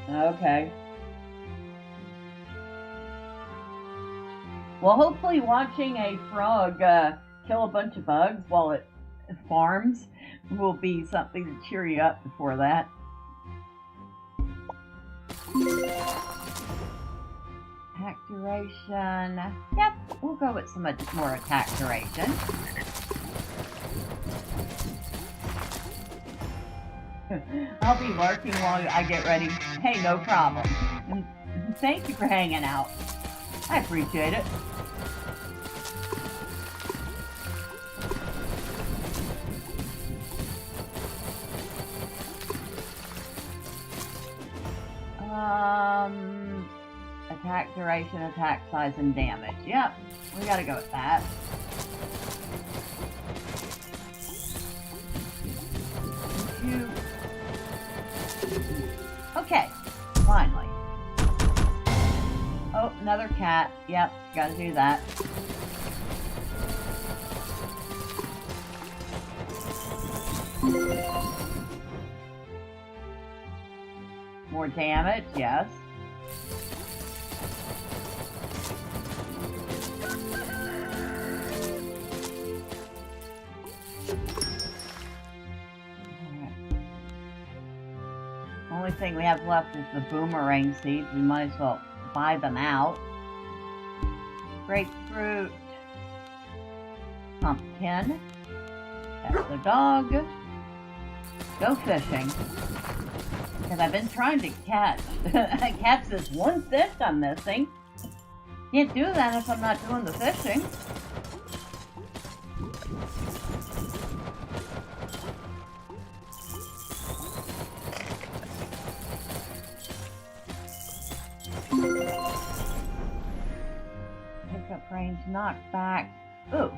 Speaker 2: Okay. Well, hopefully watching a frog kill a bunch of bugs while it farms will be something to cheer you up before that. Attack duration. Yep, we'll go with some more attack duration. I'll be lurking while I get ready. Hey, no problem. And thank you for hanging out. I appreciate it. Attack duration, attack size, and damage. Yep, we gotta go with that. Okay, finally. Oh, another cat. Yep, gotta do that. More damage, yes. Only thing we have left is the boomerang seeds. We might as well buy them out. Grapefruit. Pumpkin. That's the dog. Go fishing. Because I've been trying to catch this one fish I'm missing. Can't do that if I'm not doing the fishing. Pickup range, knockback. Ooh.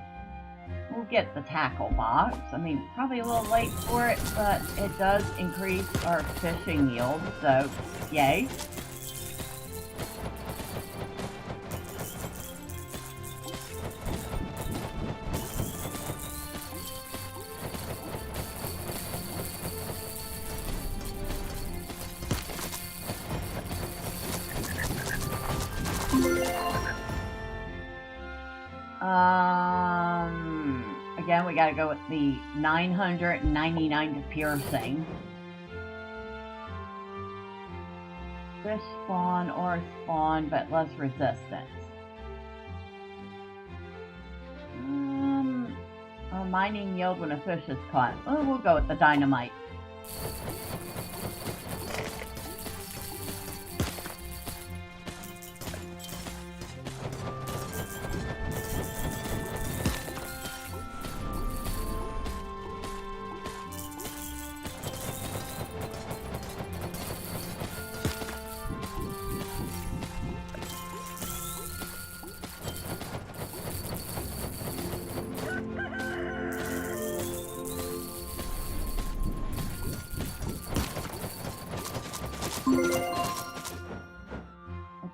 Speaker 2: We'll get the tackle box. I mean, probably a little late for it, but it does increase our fishing yield, so yay. Again, we gotta go with the 999 to piercing. Fish spawn or spawn, but less resistance. Mining yield when a fish is caught. Oh, we'll go with the dynamite.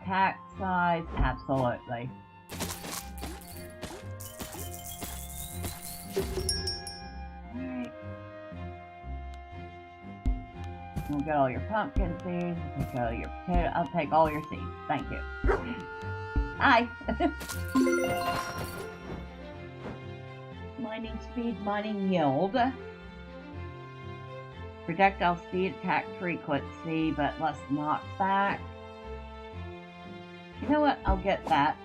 Speaker 2: Attack size, absolutely. Alright. We'll get all your pumpkin seeds, we'll take all your potato, I'll take all your seeds, thank you. Hi! Mining speed, mining yield. Projectile speed, attack frequency, but less knockback. You know what? I'll get that.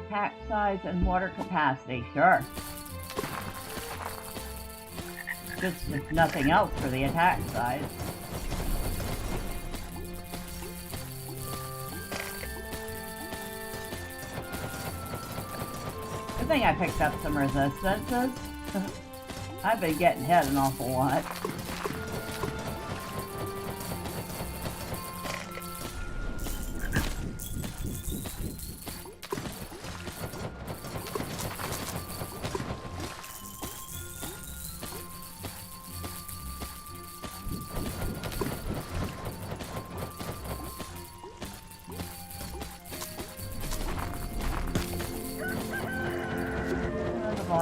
Speaker 2: Attack size and water capacity, sure. Just if nothing else for the attack size. Good thing I picked up some resistances. I've been getting hit an awful lot.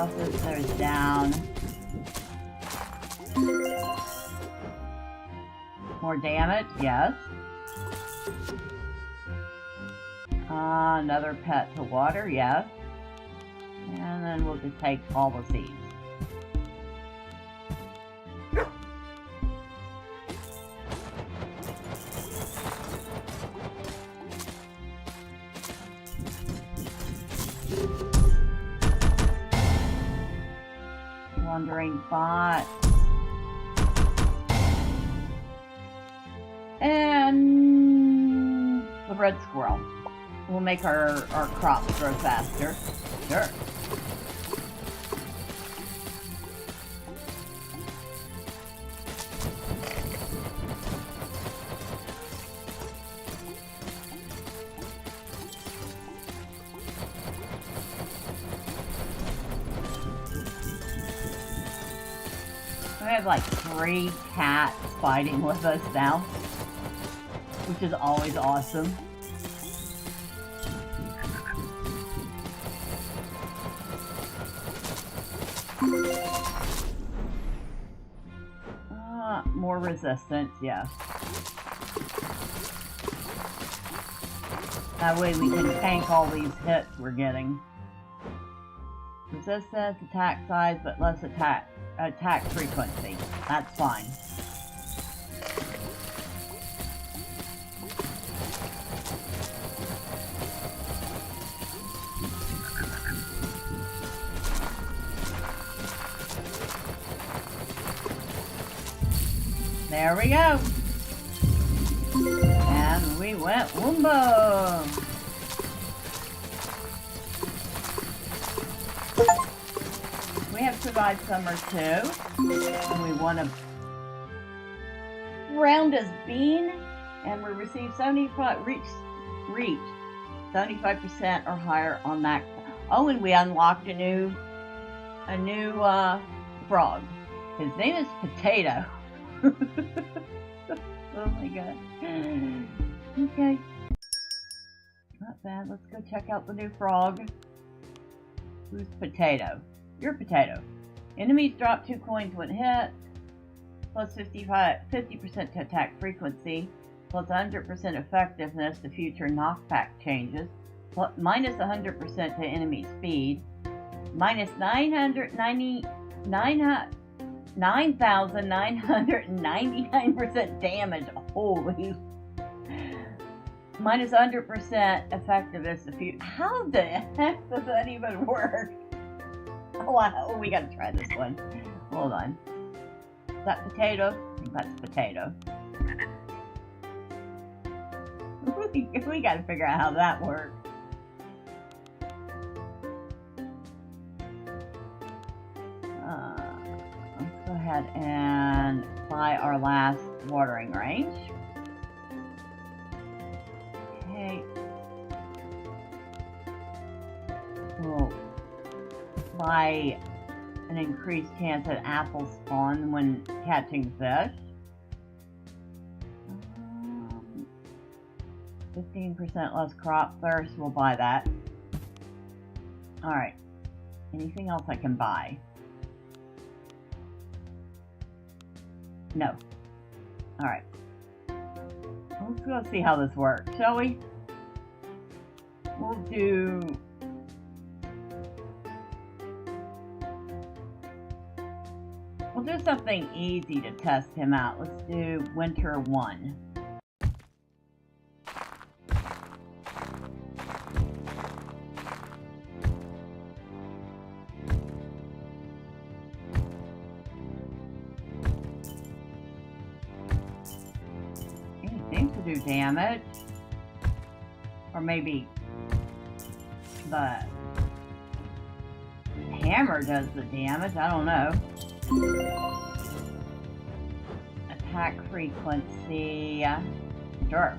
Speaker 2: process goes down. More damage, yes. Another pet to water, yes. And then we'll just take all the seeds. Wandering bot. And the red squirrel. We'll make our crops grow faster. Sure. We have like 3 cats fighting with us now, which is always awesome. More resistance, yes. That way we can tank all these hits we're getting. Resistance, attack size, but less attack frequency. That's fine. There we go. And we went Woombo. We have survived summer too. And we won a round as bean. And we received 75, reached 75% or higher on that. Oh, and we unlocked a new frog. His name is Potato. Oh my god. Okay. Not bad. Let's go check out the new frog. Who's Potato? You're Potato. Enemies drop 2 coins when hit. Plus 50% to attack frequency. Plus 100% effectiveness to future knockback changes. Plus, minus 100% to enemy speed. Minus 9,999% damage. Holy. Minus 100% effectiveness to future. How the heck does that even work? Oh, we gotta try this one. Hold on. Is that Potato? I think that's Potato. We gotta figure out how that works. Let's go ahead and apply our last watering range. Okay. We'll apply an increased chance at apple spawn when catching fish. 15% less crop thirst, we'll buy that. Alright. Anything else I can buy? No. Alright. Let's go see how this works, shall we? We'll do... We'll do something easy to test him out. Let's do Winter 1. Do damage, or maybe the hammer does the damage, I don't know. Attack frequency, sure.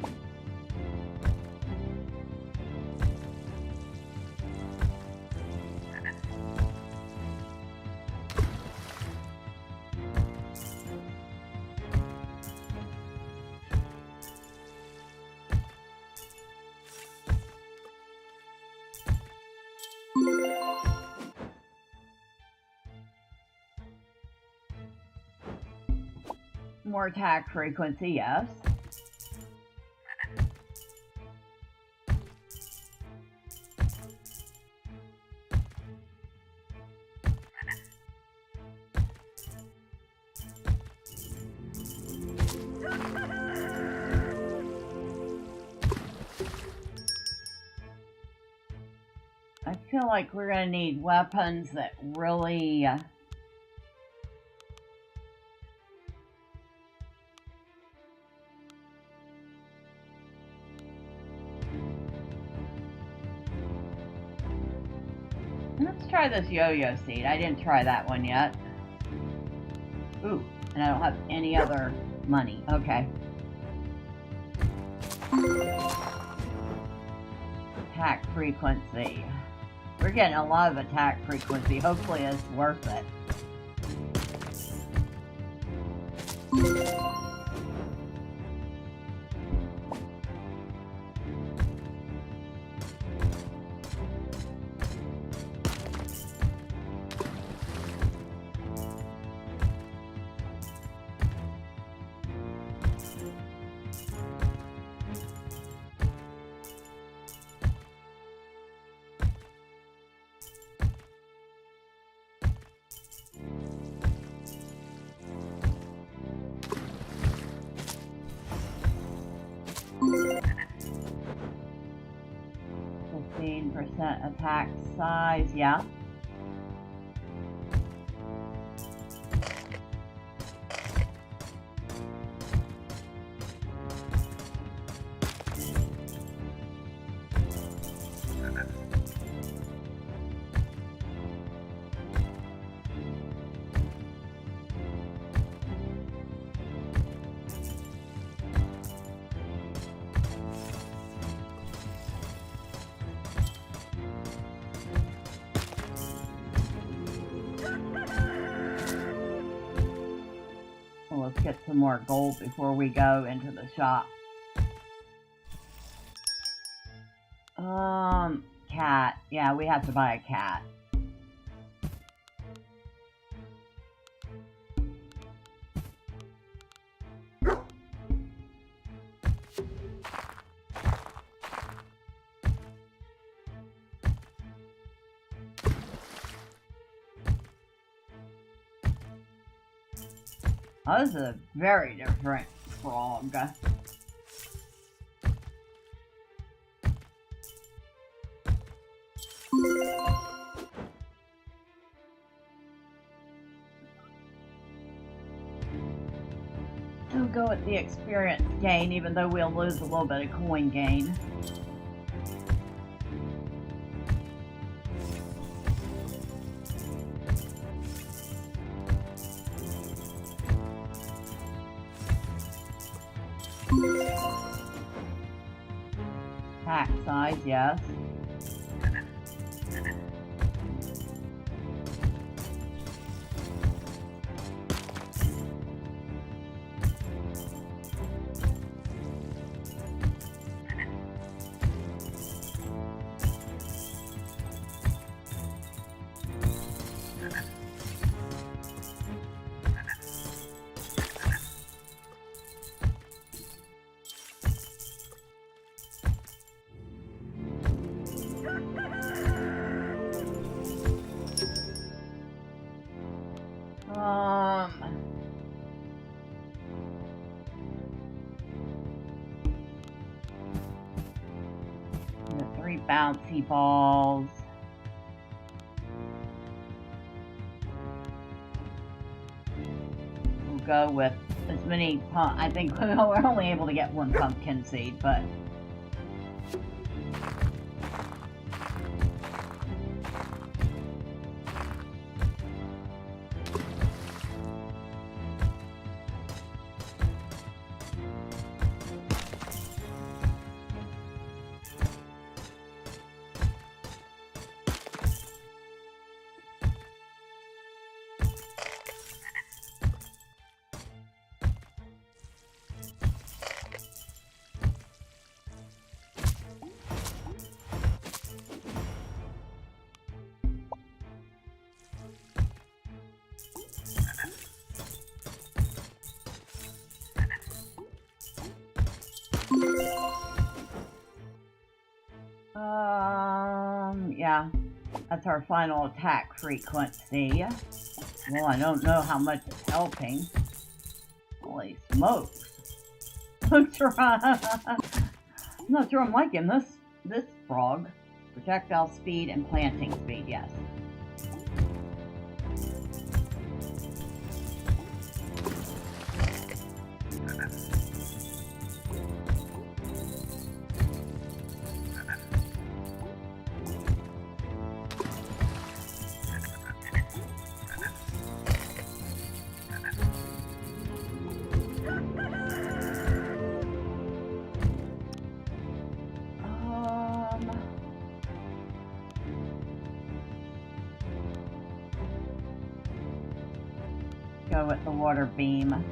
Speaker 2: More attack frequency, yes. I feel like we're going to need weapons that really... Let's try this yo-yo seed. I didn't try that one yet. Ooh, and I don't have any other money. Okay. Attack frequency. We're getting a lot of attack frequency. Hopefully it's worth it. Attack size, yeah. Let's get some more gold before we go into the shop. Cat. Yeah, we have to buy a cat. Oh, this is a very different frog. We'll go with the experience gain, even though we'll lose a little bit of coin gain. Pack size, yes. The 3 bouncy balls. We'll go with as many I think we're only able to get 1 pumpkin seed, but That's our final attack frequency. Well, I don't know how much it's helping. Holy smokes. I'm not sure I'm liking this frog. Projectile speed and planting speed, yes. Go with the water beam.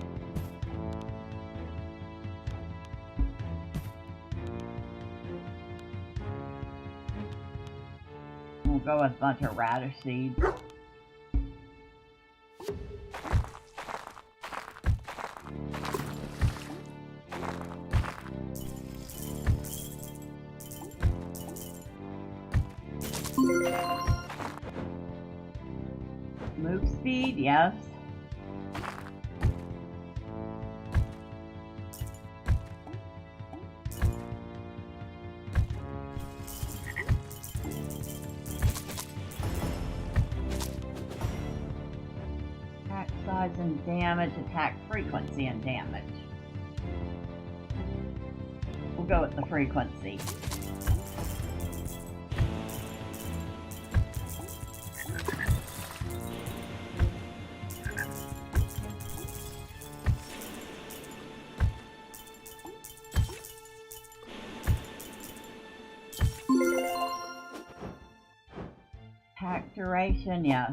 Speaker 2: We'll go with a bunch of radish seeds. Move speed, yes. Attack size and damage, attack frequency and damage. We'll go with the frequency. Attack duration, yes.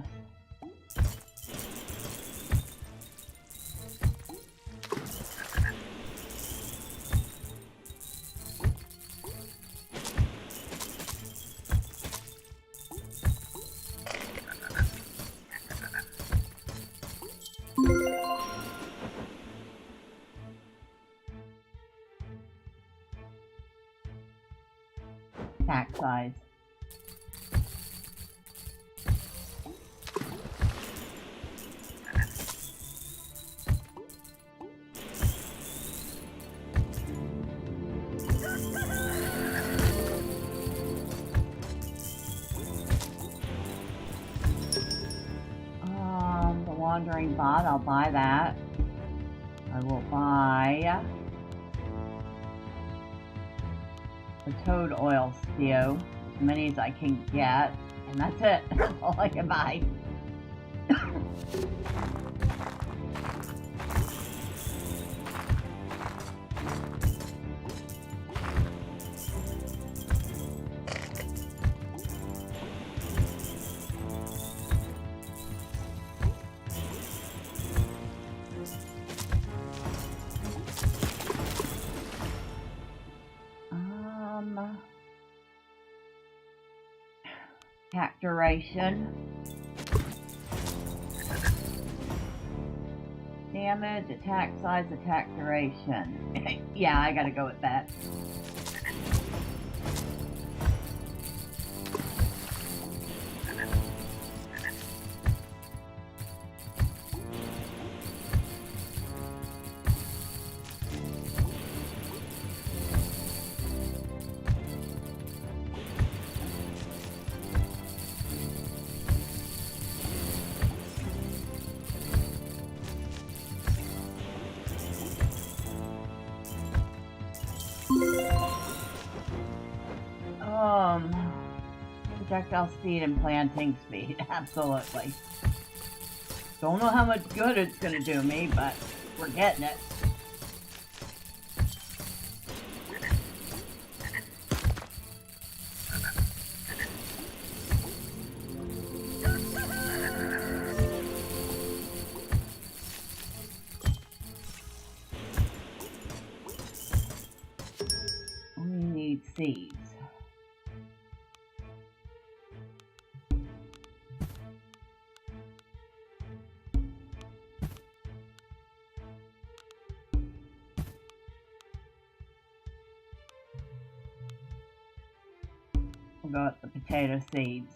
Speaker 2: Attack size. The wandering bot, I'll buy that. I will buy the toad oil stew, as many as I can get, and that's it. That's all I can buy. Attack duration. Damage, attack size, attack duration. Yeah, I gotta go with that. Projectile speed and planting speed, absolutely. Don't know how much good it's gonna do me, but we're getting it. We need seeds. We'll go with the potato seeds.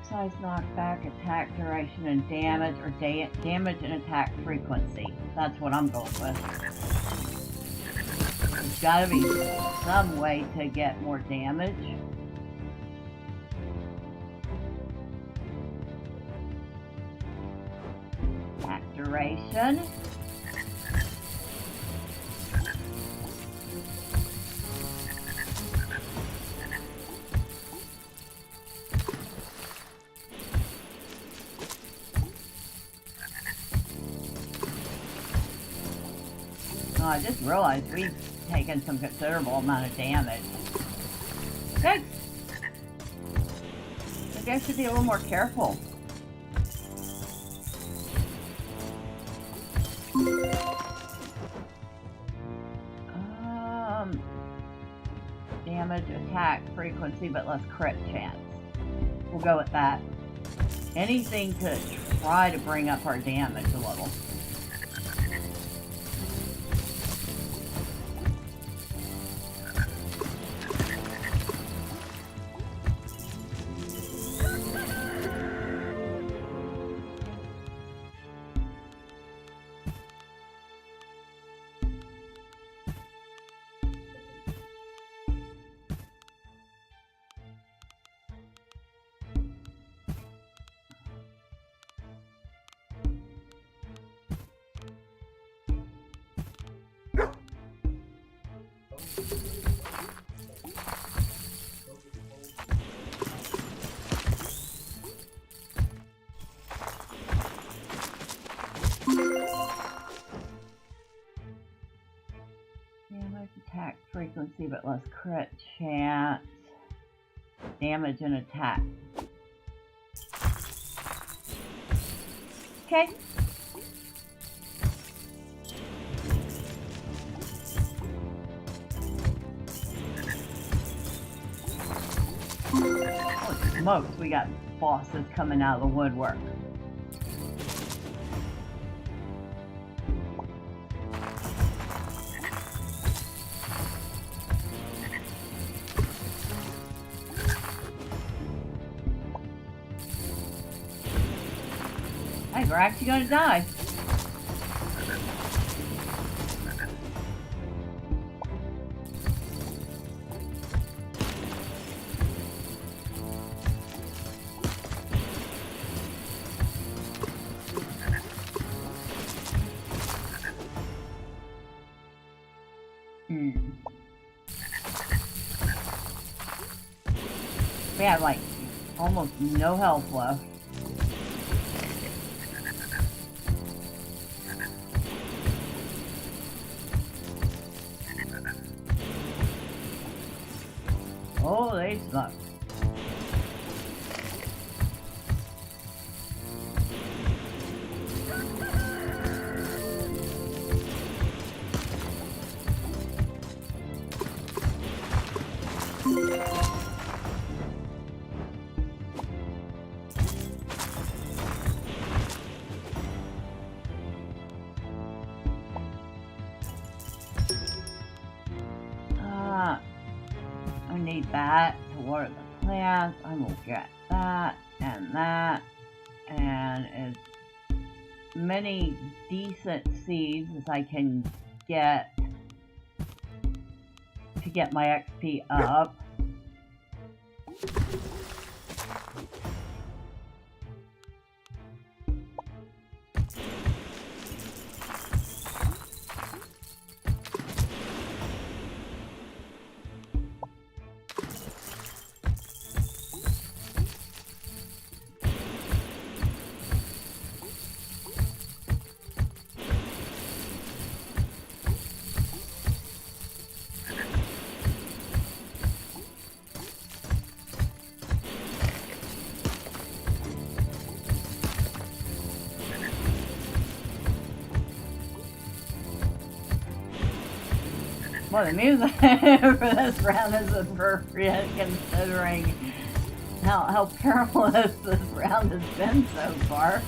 Speaker 2: Attack size, knockback, attack duration, and damage, or damage and attack frequency. That's what I'm going with. There's gotta be some way to get more damage. Attack duration. Oh, I just realized we've taken some considerable amount of damage. Okay. Maybe I should be a little more careful. Damage, attack, frequency, but less crit chance. We'll go with that. Anything to try to bring up our damage a little. Damage, attack, frequency, but less crit chance. Damage and attack. Okay. Holy smokes, we got bosses coming out of the woodwork. Hey, we're actually gonna die. We have like almost no health left. Oh, they suck. I need that to water the plants. I will get that, and as many decent seeds as I can get to get my XP up. Well, the music for this round is appropriate considering how perilous this round has been so far.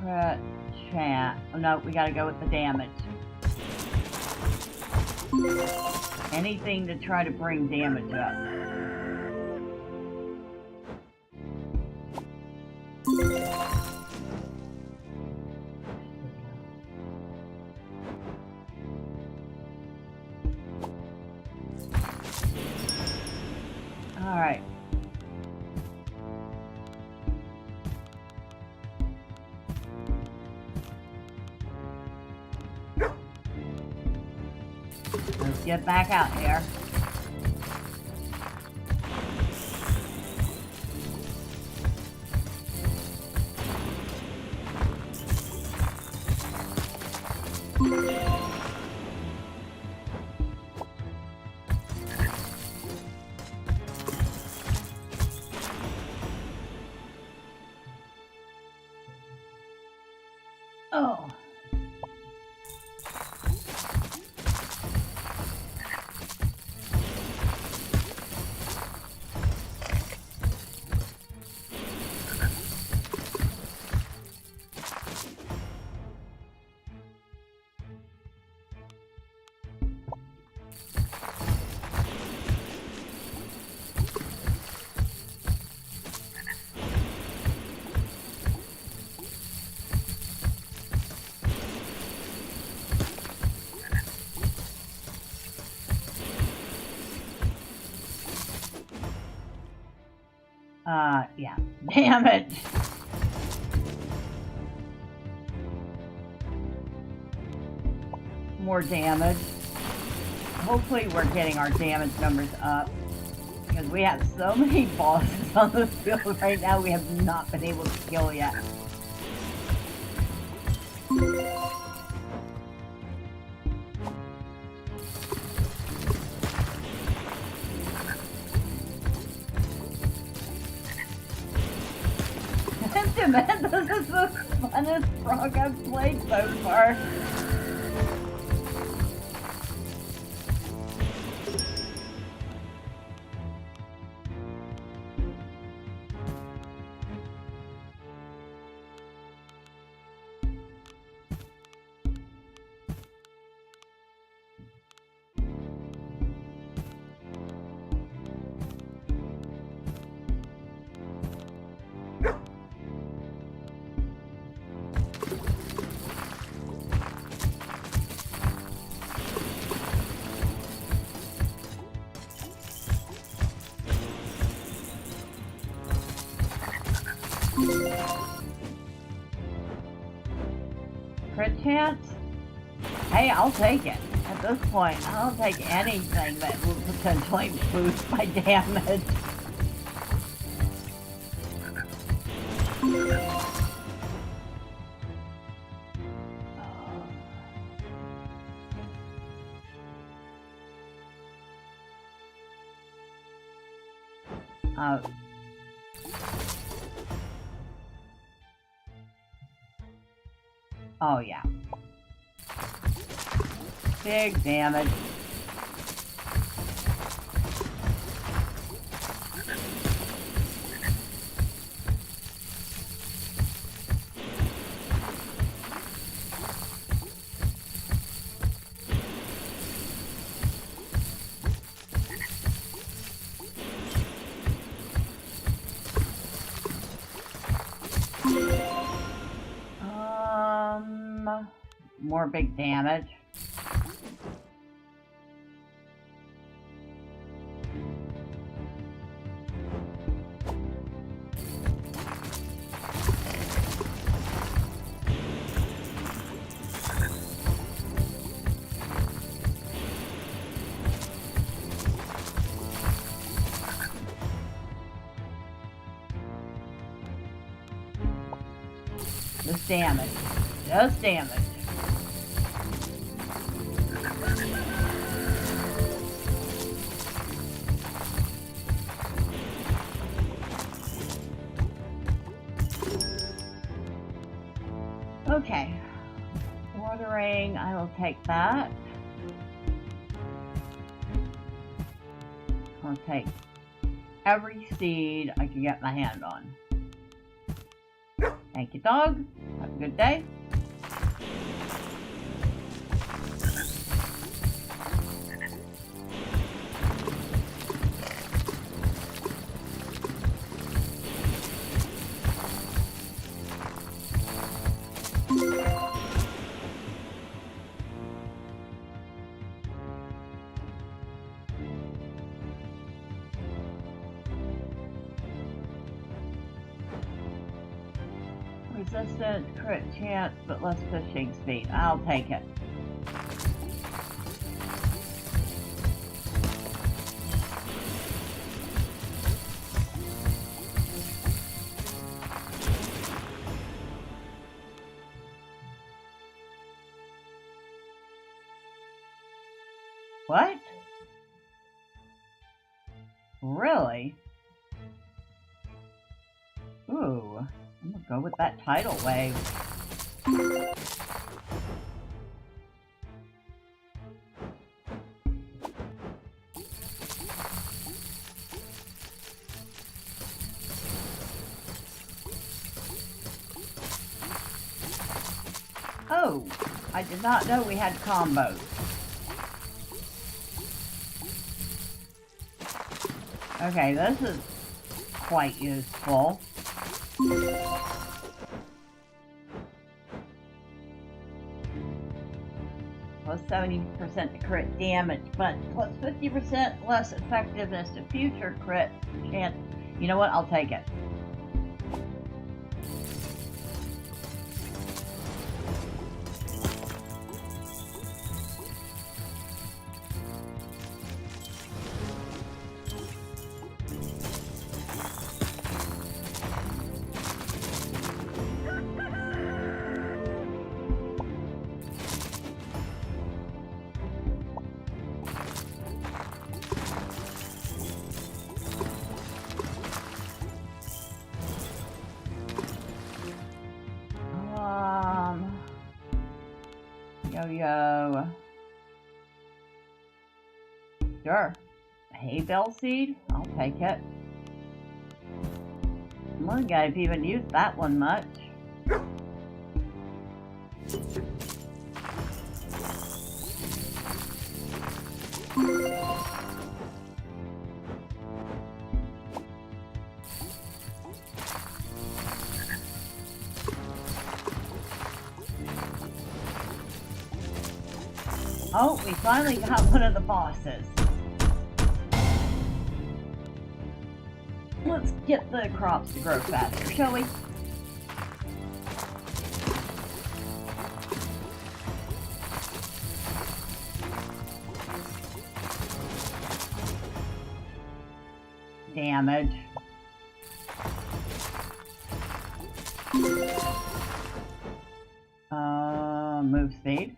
Speaker 2: crit chat. Oh no, we gotta go with the damage. Anything to try to bring damage up. Alright. Let's get back out here. Oh. Yeah. Damn it. More damage. Hopefully we're getting our damage numbers up. Because we have so many bosses on the field right now we have not been able to kill yet. Man, this is the funnest frog I've played so far. Crit chance? Hey, I'll take it. At this point, I'll take anything that will potentially boost my damage. Oh yeah. Big damage. More big damage. Just damage. Just damage. Okay, watering, I will take that. I'll take every seed I can get my hand on. Thank you, dog. Have a Good day. Resistant crit chance, but less fishing speed. I'll take it. What? Really? Ooh. I'm gonna go with that tidal wave. Oh, I did not know we had combos. Okay, this is quite useful. Plus 70% to crit damage, but plus 50% less effectiveness to future crit chance. You know what? I'll take it. Yo-yo. Sure. Hay bale seed? I'll take it. I'm wondering if you even used that one much. Oh, we finally got one of the bosses. Let's get the crops to grow faster, shall we? Damage. Move speed.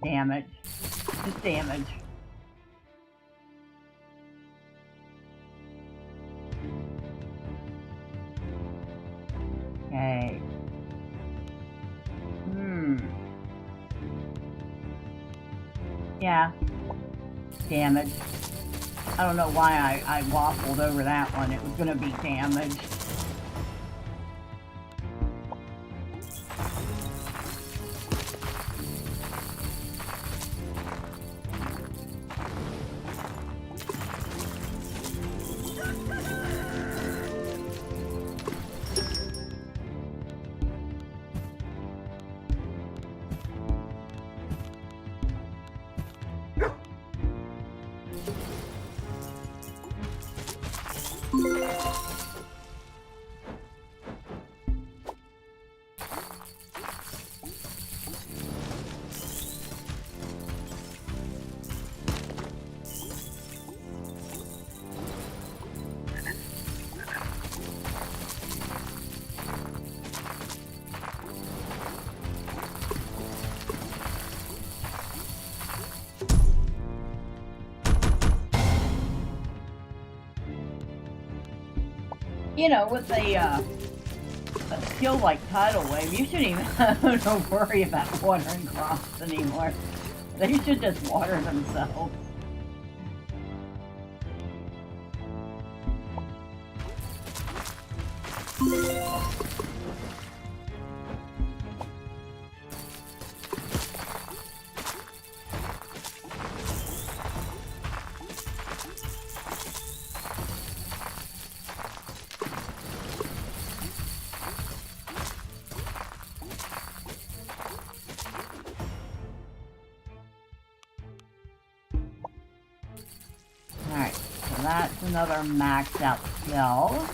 Speaker 2: Damage. Just damage. Okay. Yeah. Damage. I don't know why I waffled over that one. It was gonna be damage. You know, with a skill like Tidal Wave, you shouldn't even have to worry about watering crops anymore. They should just water themselves. Alright, so that's another maxed out skill.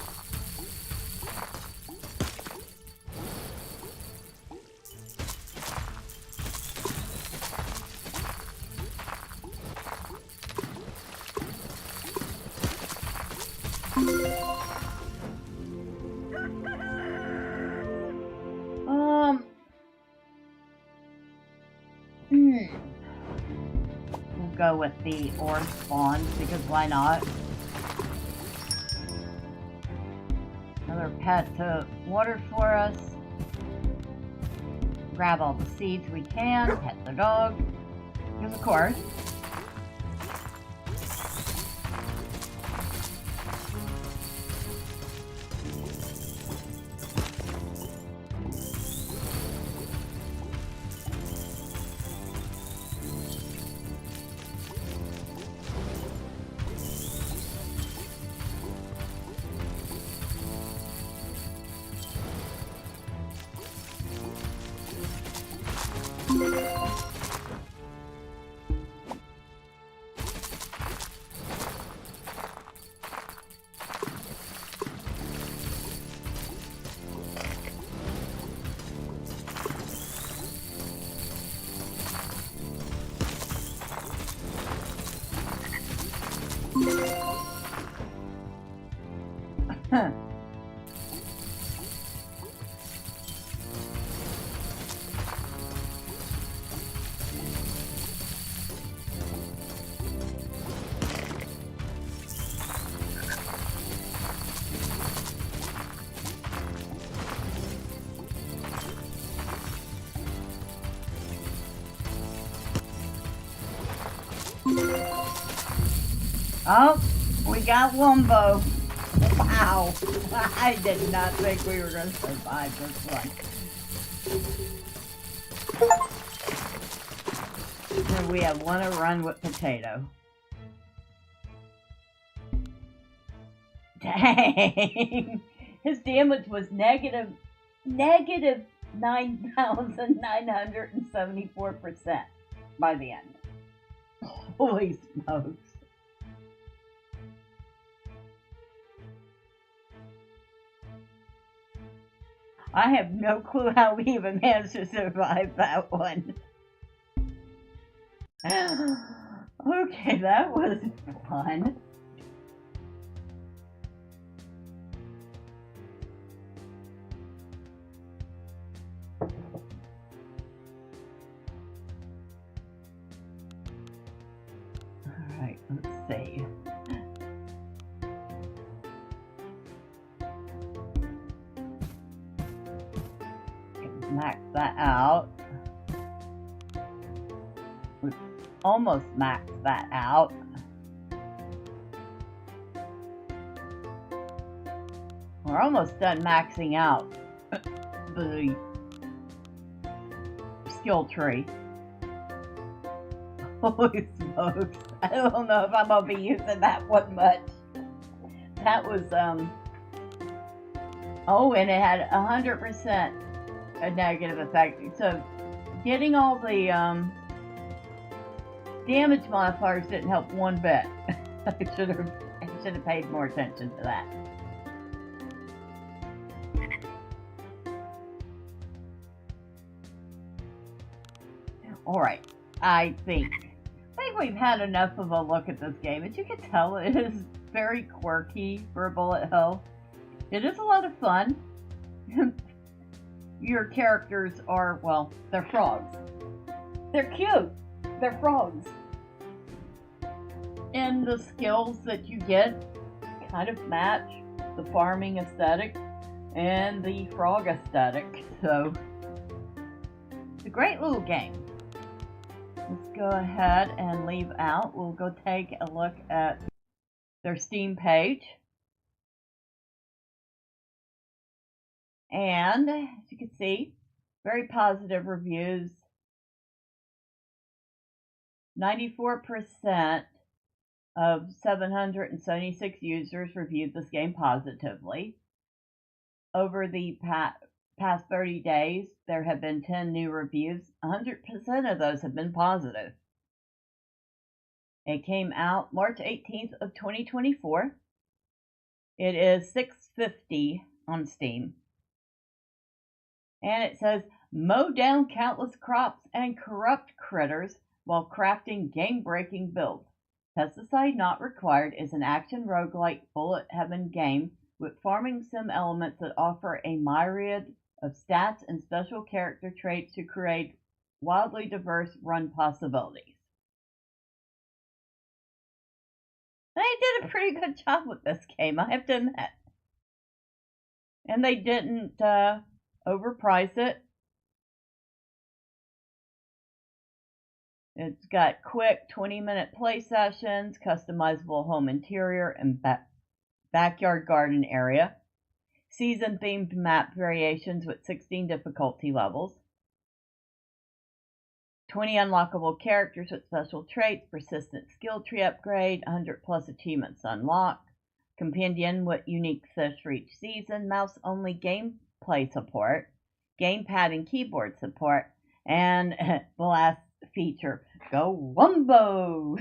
Speaker 2: We'll go with the ore spawns because why not? Another pet to water for us. Grab all the seeds we can, pet the dog. Because of course. Oh, we got Wumbo. Wow. I did not think we were going to survive this one. And we have one to run with Potato. Dang. His damage was negative 9,974% by the end. Holy smokes. I have no clue how we even managed to survive that one. Okay, that was fun. Alright, let's see. Max that out. We've almost maxed that out. We're almost done maxing out the skill tree. Holy smokes. I don't know if I'm gonna be using that one much. That was, oh, and it had 100% a negative effect. So getting all the damage modifiers didn't help one bit. I should have paid more attention to that. All right, I think we've had enough of a look at this game. As you can tell, it is very quirky for a Bullethell. It is a lot of fun. Your characters are, well, they're frogs. They're cute. They're frogs. And the skills that you get kind of match the farming aesthetic and the frog aesthetic. So it's a great little game. Let's go ahead and leave out. We'll go take a look at their Steam page. And as you can see, very positive reviews. 94% of 776 users reviewed this game positively. Over the past 30 days, there have been 10 new reviews. 100% of those have been positive. It came out March 18th of 2024. It is $6.50 on Steam. And it says, mow down countless crops and corrupt critters while crafting game-breaking builds. Pesticide Not Required is an action roguelike bullet heaven game with farming sim elements that offer a myriad of stats and special character traits to create wildly diverse run possibilities. They did a pretty good job with this game, I have to admit. And they didn't overprice it. It's got quick 20-minute play sessions, customizable home interior and backyard garden area, season-themed map variations with 16 difficulty levels, 20 unlockable characters with special traits, persistent skill tree upgrade, 100 plus achievements unlocked, companion with unique fish for each season, mouse-only gameplay support, gamepad and keyboard support, and the last feature, go Wumbo!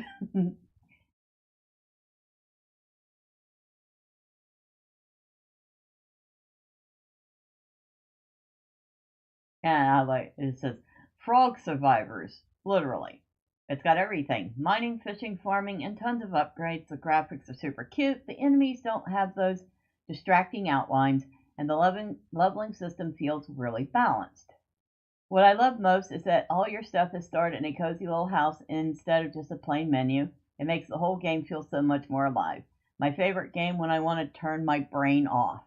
Speaker 2: And I like it says frog survivors, literally. It's got everything. Mining, fishing, farming, and tons of upgrades. The graphics are super cute. The enemies don't have those distracting outlines, and the leveling system feels really balanced. What I love most is that all your stuff is stored in a cozy little house instead of just a plain menu. It makes the whole game feel so much more alive. My favorite game when I want to turn my brain off.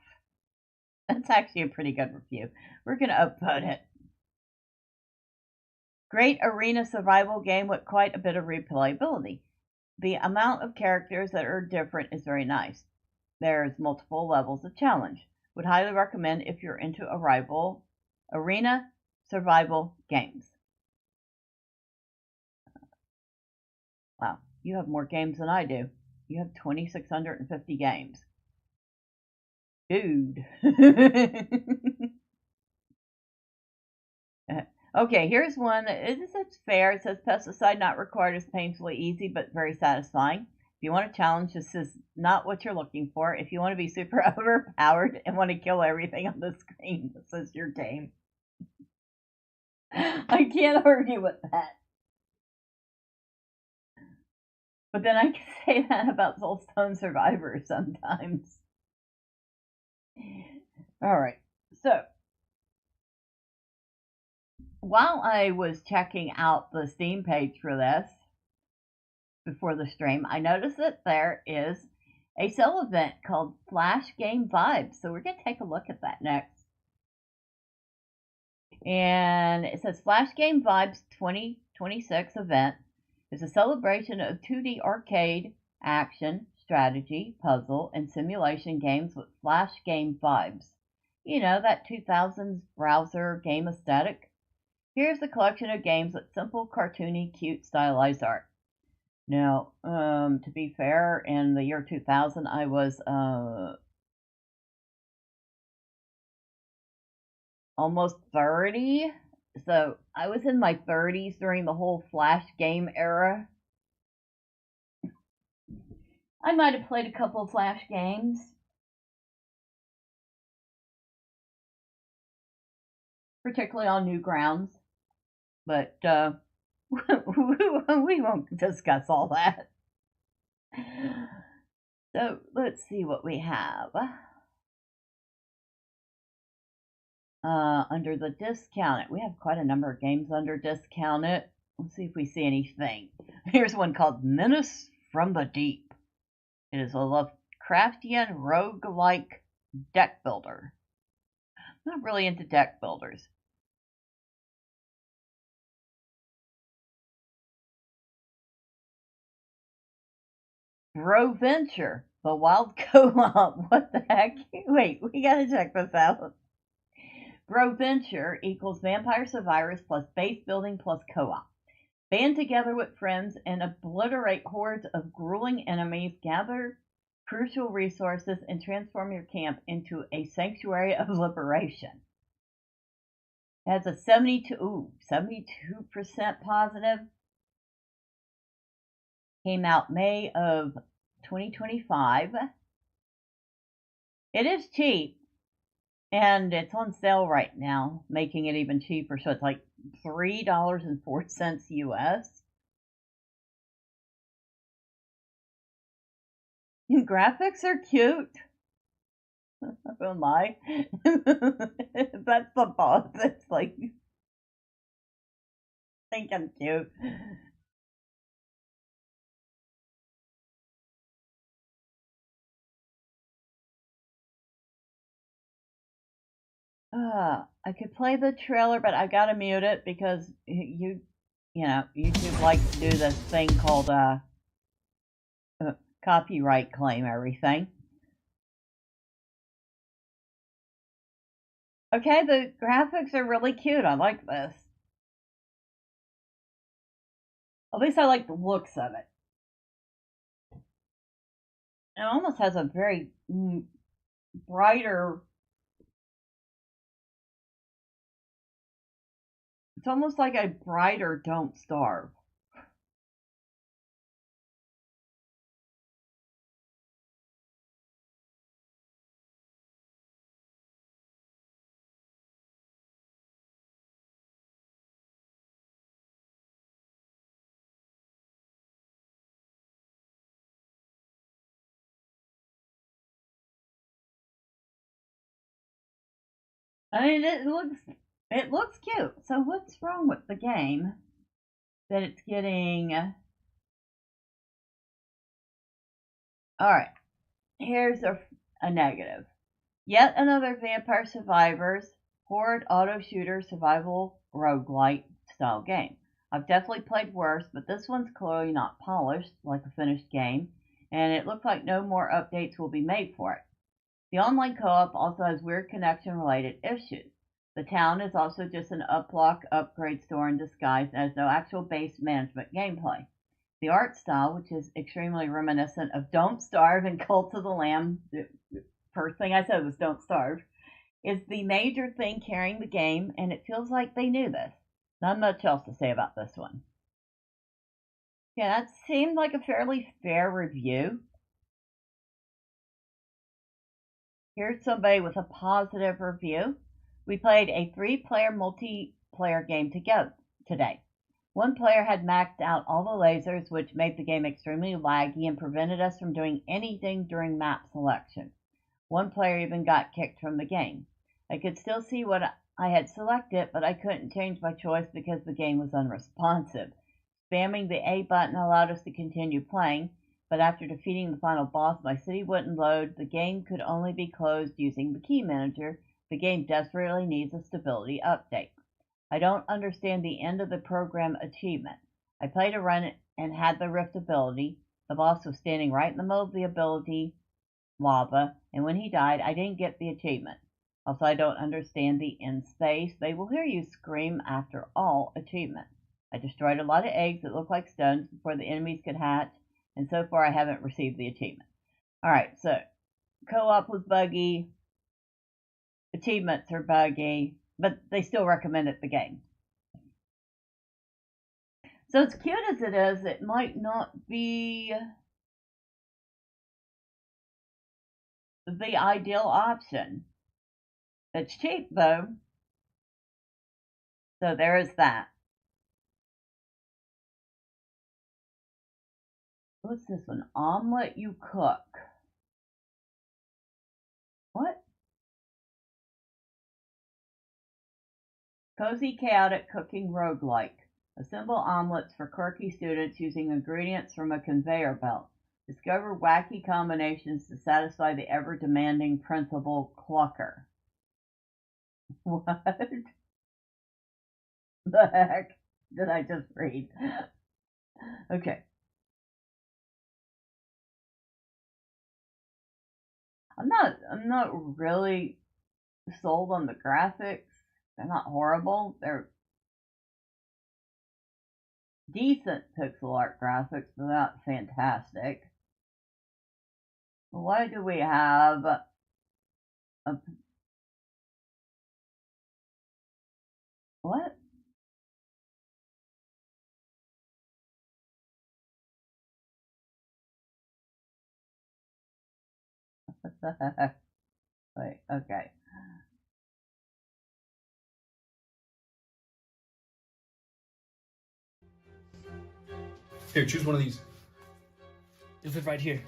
Speaker 2: That's actually a pretty good review. We're going to upvote it. Great arena survival game with quite a bit of replayability. The amount of characters that are different is very nice. There's multiple levels of challenge. Would highly recommend if you're into arena survival games. Wow, you have more games than I do. You have 2,650 games. Dude. Okay, here's one. This is fair. It says Pesticide Not Required is painfully easy but very satisfying. If you want a challenge, this is not what you're looking for. If you want to be super overpowered and want to kill everything on the screen, this is your game. I can't argue with that. But then I can say that about Soulstone Survivors sometimes. Alright, so while I was checking out the Steam page for this before the stream, I noticed that there is a sale event called Flash Game Vibes. So we're going to take a look at that next. And it says Flash Game Vibes 2026 event is a celebration of 2D arcade, action, strategy, puzzle, and simulation games with Flash Game vibes. You know, that 2000s browser game aesthetic. Here's a collection of games with simple, cartoony, cute, stylized art. Now, to be fair, in the year 2000, I was almost 30. So I was in my 30s during the whole Flash game era. I might have played a couple of Flash games. Particularly on Newgrounds. But we won't discuss all that. So let's see what we have. Under the discounted, we have quite a number of games under discounted. Let's see if we see anything. Here's one called Menace from the Deep. It is a Craftian roguelike deck builder. I'm not really into deck builders. Broventure, the wild co-op. What the heck? Wait, we gotta check this out. Broventure equals Vampire Survivors plus base building plus co-op. Band together with friends and obliterate hordes of grueling enemies, gather crucial resources, and transform your camp into a sanctuary of liberation. It has a 72% positive. Came out May of 2025. It is cheap, and it's on sale right now, making it even cheaper. So it's like $3.04 US. Graphics are cute. Who am I? That's the boss. It's like, I think I'm cute. I could play the trailer, but I gotta mute it because YouTube likes to do this thing called copyright claim everything. Okay, the graphics are really cute. I like this. At least I like the looks of it. It almost has a very brighter. It's almost like a brighter Don't Starve. I mean, it looks cute. So what's wrong with the game that it's getting? All right, here's a negative. Yet another Vampire Survivors horde auto shooter survival roguelite style game. I've definitely played worse, but this one's clearly not polished like a finished game, and it looks like no more updates will be made for it. The online co-op also has weird connection-related issues. The town is also just an uplock upgrade store in disguise and has no actual base management gameplay. The art style, which is extremely reminiscent of Don't Starve and Cult of the Lamb, the first thing I said was Don't Starve, is the major thing carrying the game, and it feels like they knew this. Not much else to say about this one. Yeah, that seemed like a fairly fair review. Here's somebody with a positive review. We played a 3-player multiplayer game together today. One player had maxed out all the lasers, which made the game extremely laggy and prevented us from doing anything during map selection. One player even got kicked from the game. I could still see what I had selected, but I couldn't change my choice because the game was unresponsive. Spamming the A button allowed us to continue playing, but after defeating the final boss, my city wouldn't load. The game could only be closed using the key manager. The game desperately needs a stability update. I don't understand the end of the program achievement. I played a run and had the rift ability. The boss was standing right in the middle of the ability lava, and when he died, I didn't get the achievement. Also, I don't understand the end space. They will hear you scream after all achievement. I destroyed a lot of eggs that look like stones before the enemies could hatch, and so far I haven't received the achievement. Alright, so co-op was buggy, achievements are buggy, but they still recommended the game. So as cute as it is, it might not be the ideal option. It's cheap though, so there is that. What's this one? Omelet you cook. What? Cozy chaotic cooking roguelike. Assemble omelets for quirky students using ingredients from a conveyor belt. Discover wacky combinations to satisfy the ever-demanding principal clucker. What the heck did I just read? Okay. I'm not really sold on the graphics. They're not horrible. They're decent pixel art graphics, but not fantastic. Why do we have a what? What the heck? Wait, okay.
Speaker 3: Here, choose one of these.
Speaker 4: It'll fit right here.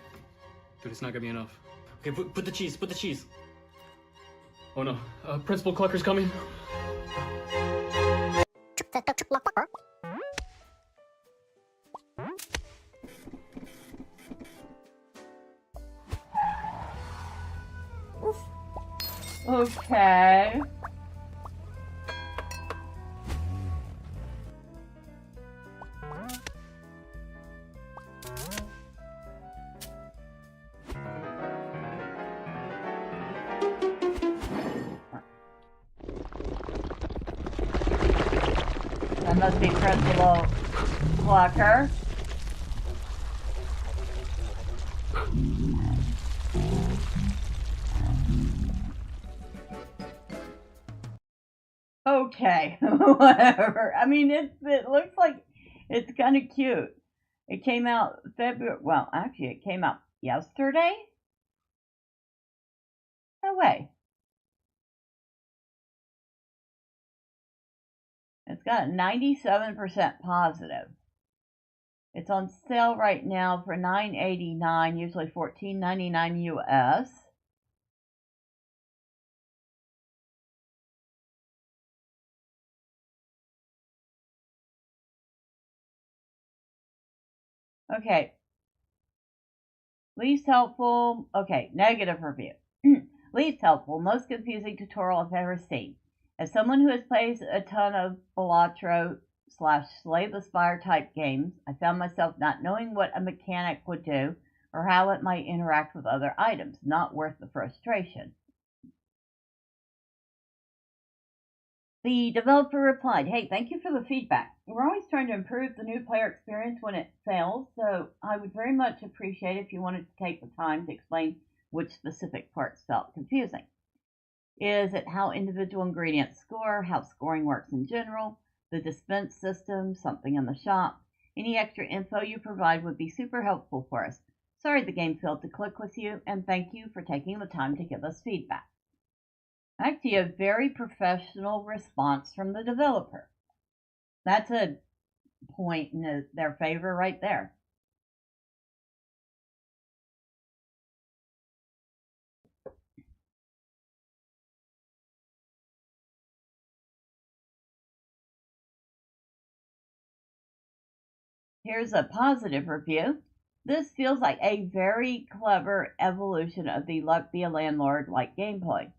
Speaker 3: Dude, it's not gonna be enough.
Speaker 4: Okay, put the cheese, put the cheese.
Speaker 3: Oh no, Principal Clucker's coming.
Speaker 2: Okay. That must be Principal Clucker. Okay, whatever. I mean, it looks like it's kind of cute. It came out February. Well, actually, it came out yesterday. No way. It's got 97% positive. It's on sale right now for $9.89, usually $14.99 US. Okay. Least helpful. Okay, negative review. Least helpful, most confusing tutorial I've ever seen. As someone who has played a ton of Balatro / Slay the Spire type games, I found myself not knowing what a mechanic would do or how it might interact with other items. Not worth the frustration. The developer replied, "Hey, thank you for the feedback. We're always trying to improve the new player experience when it fails, so I would very much appreciate if you wanted to take the time to explain which specific parts felt confusing. Is it how individual ingredients score, how scoring works in general, the dispense system, something in the shop? Any extra info you provide would be super helpful for us. Sorry the game failed to click with you, and thank you for taking the time to give us feedback." Actually, a very professional response from the developer. That's a point in their favor right there. Here's a positive review. This feels like a very clever evolution of the Luck Be a Landlord-like gameplay.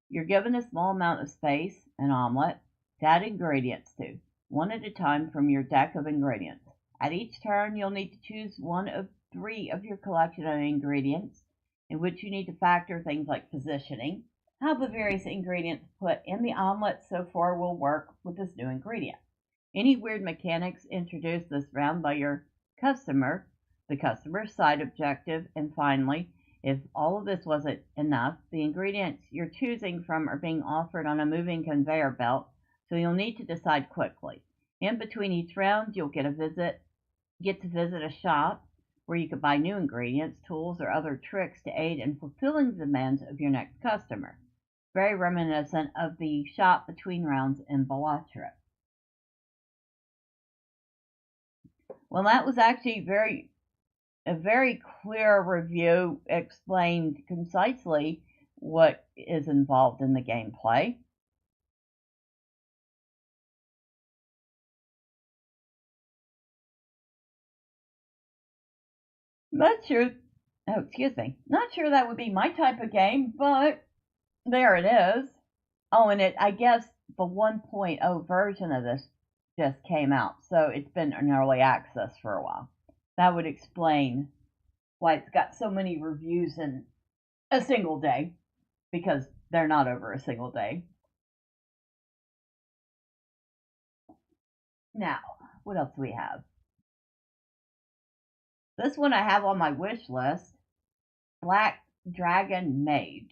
Speaker 2: You're given a small amount of space, an omelet, to add ingredients to, one at a time from your deck of ingredients. At each turn, you'll need to choose one of 3 of your collection of ingredients, in which you need to factor things like positioning, how the various ingredients put in the omelet so far will work with this new ingredient. Any weird mechanics introduced this round by your customer, the customer's side objective, and finally, if all of this wasn't enough, the ingredients you're choosing from are being offered on a moving conveyor belt, so you'll need to decide quickly. In between each round, you'll get to visit a shop where you could buy new ingredients, tools, or other tricks to aid in fulfilling the demands of your next customer. Very reminiscent of the shop between rounds in Balatro. Well, that was actually a very clear review, explained concisely what is involved in the gameplay. Not sure. Oh, excuse me. Not sure that would be my type of game, but there it is. Oh, and I guess the 1.0 version of this just came out, so it's been in early access for a while. That would explain why it's got so many reviews in a single day, because they're not over a single day. Now, what else do we have? This one I have on my wish list, Black Dragon Mage.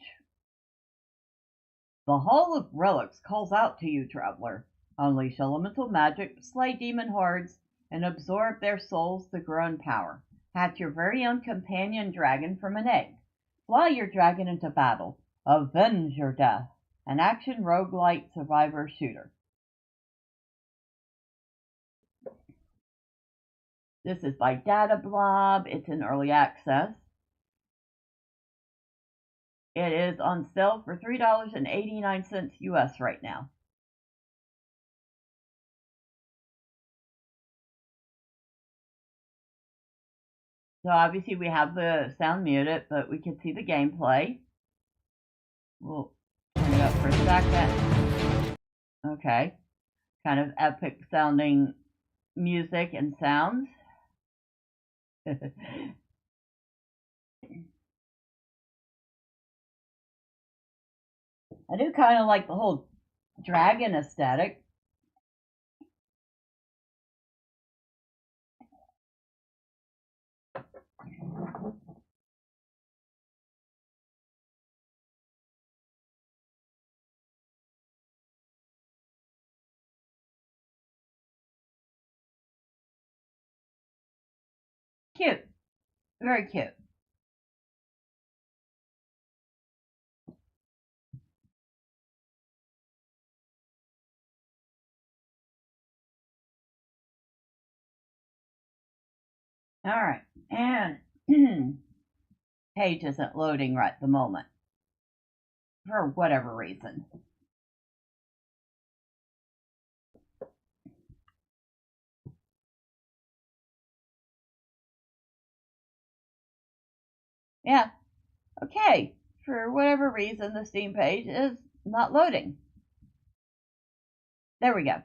Speaker 2: The Hall of Relics calls out to you, traveler. Unleash elemental magic, slay demon hordes, and absorb their souls to grow in power. Hatch your very own companion dragon from an egg. Fly your dragon into battle. Avenge your death. An action roguelite survivor shooter. This is by Data Blob. It's in early access. It is on sale for $3.89 US right now. So obviously we have the sound muted, but we can see the gameplay. We'll turn it up for a second. Okay. Kind of epic sounding music and sounds. I do kind of like the whole dragon aesthetic. Cute. Very cute. All right. And page isn't loading right at the moment for whatever reason. Yeah. Okay. For whatever reason, the Steam page is not loading. There we go.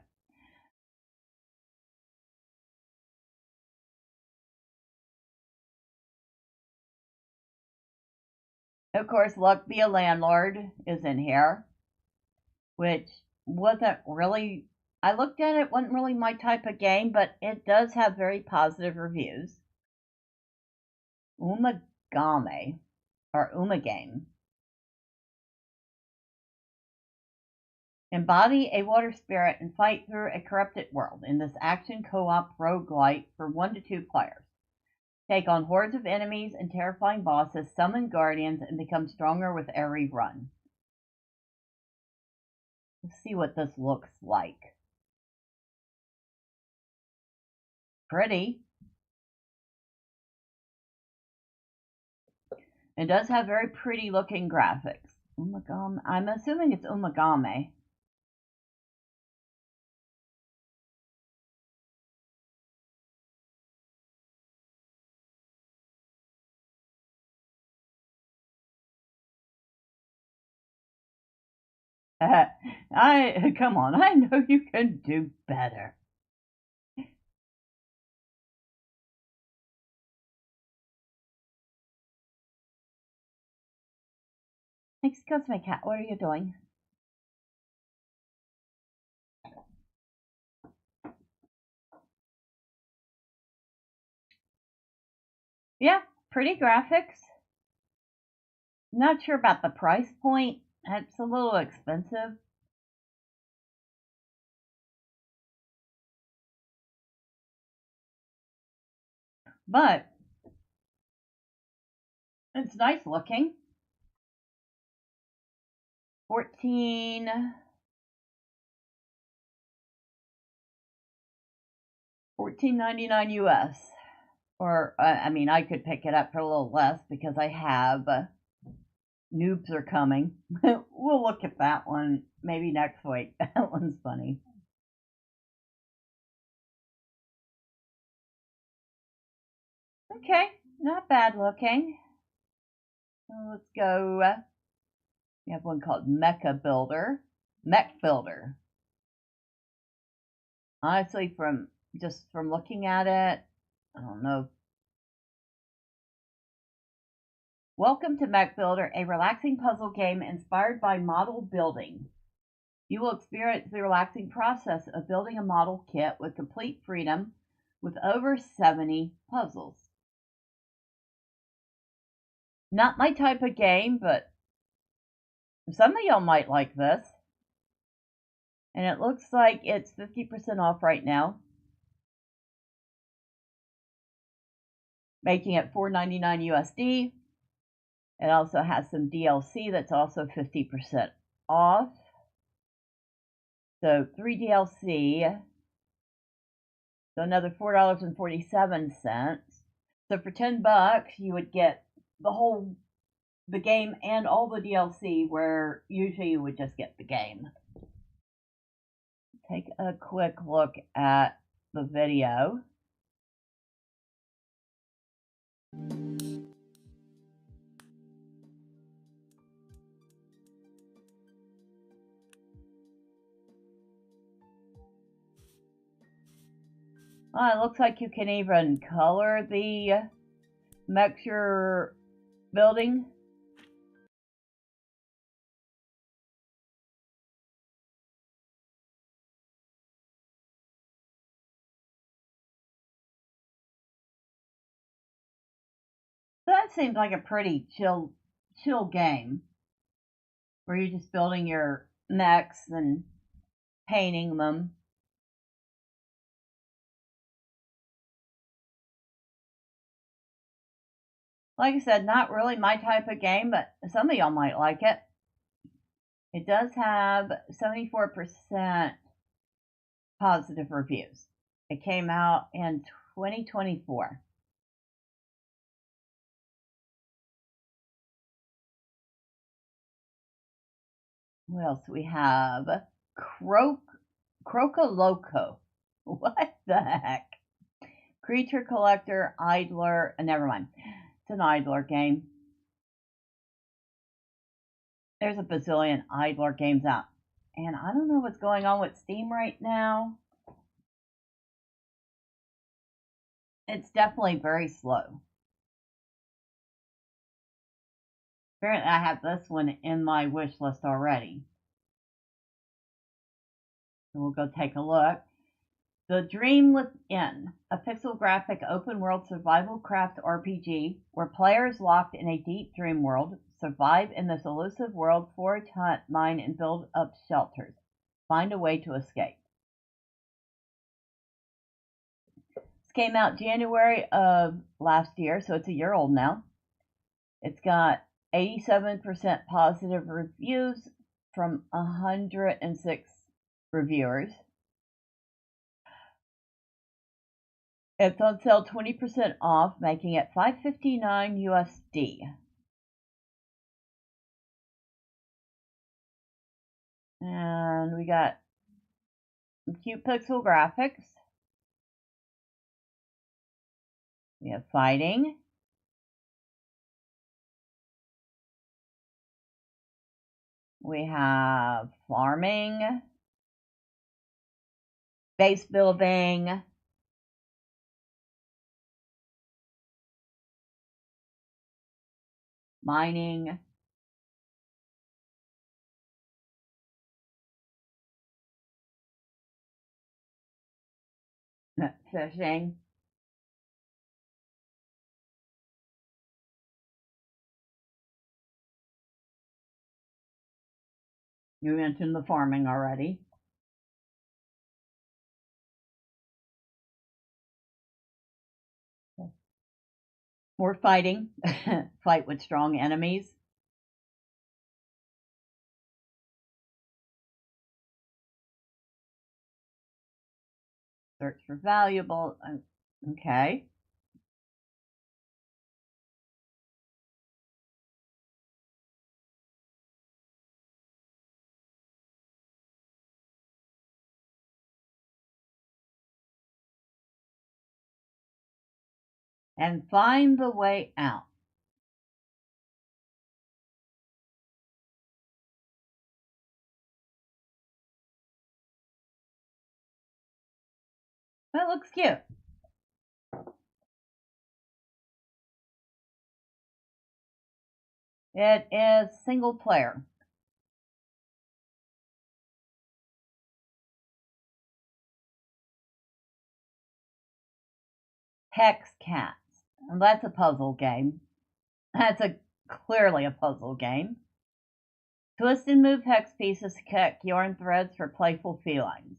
Speaker 2: Of course, Luck Be a Landlord is in here, which wasn't really, I looked at it, wasn't really my type of game, but it does have very positive reviews. Umagame, or Umagame. Embody a water spirit and fight through a corrupted world in this action co-op roguelite for 1 to 2 players. Take on hordes of enemies and terrifying bosses, summon guardians, and become stronger with every run. Let's see what this looks like. Pretty. It does have very pretty looking graphics. Umagame. I'm assuming it's Umagame. Come on, I know you can do better. Excuse me, cat, what are you doing? Yeah, pretty graphics. Not sure about the price point. It's a little expensive. But it's nice looking. $14.99 US. Or, I mean, I could pick it up for a little less because I have Noobs Are Coming. We'll look at that one maybe next week. That one's funny. Okay, Not bad looking. So let's go. We have one called Mech Builder. Honestly, from looking at it, I don't know. Welcome to Mech Builder, a relaxing puzzle game inspired by model building. You will experience the relaxing process of building a model kit with complete freedom with over 70 puzzles. Not my type of game, but some of y'all might like this. And it looks like it's 50% off right now, making it $4.99 USD. It also has some DLC that's also 50% off. So 3 DLC, so another $4.47. So for $10, you would get the game and all the DLC, where usually you would just get the game. Take a quick look at the video. Oh, it looks like you can even color the mechs you're building. So that seems like a pretty chill game, where you're just building your mechs and painting them. Like I said, not really my type of game, but some of y'all might like it. It does have 74% positive reviews. It came out in 2024. What else do we have? Croco Loco. What the heck? Creature Collector, Idler, never mind. It's an Idler game. There's a bazillion Idler games out. And I don't know what's going on with Steam right now. It's definitely very slow. Apparently I have this one in my wish list already. So we'll go take a look. The Dream Within, a pixel graphic open world survival craft RPG where players locked in a deep dream world survive in this elusive world, forage, hunt, mine, and build up shelters. Find a way to escape. This came out January of last year, so it's a year old now. It's got 87% positive reviews from 106 reviewers. It's on sale 20% off, making it $5.59 USD. And we got cute pixel graphics. We have fighting. We have farming, base building, mining, fishing. You mentioned the farming already. More fighting. Fight with strong enemies. Search for valuable. Okay. and find the way out. That looks cute. It is single player. Hex Cats. And that's a puzzle game. That's clearly a puzzle game. Twist and move hex pieces to connect yarn threads for playful felines.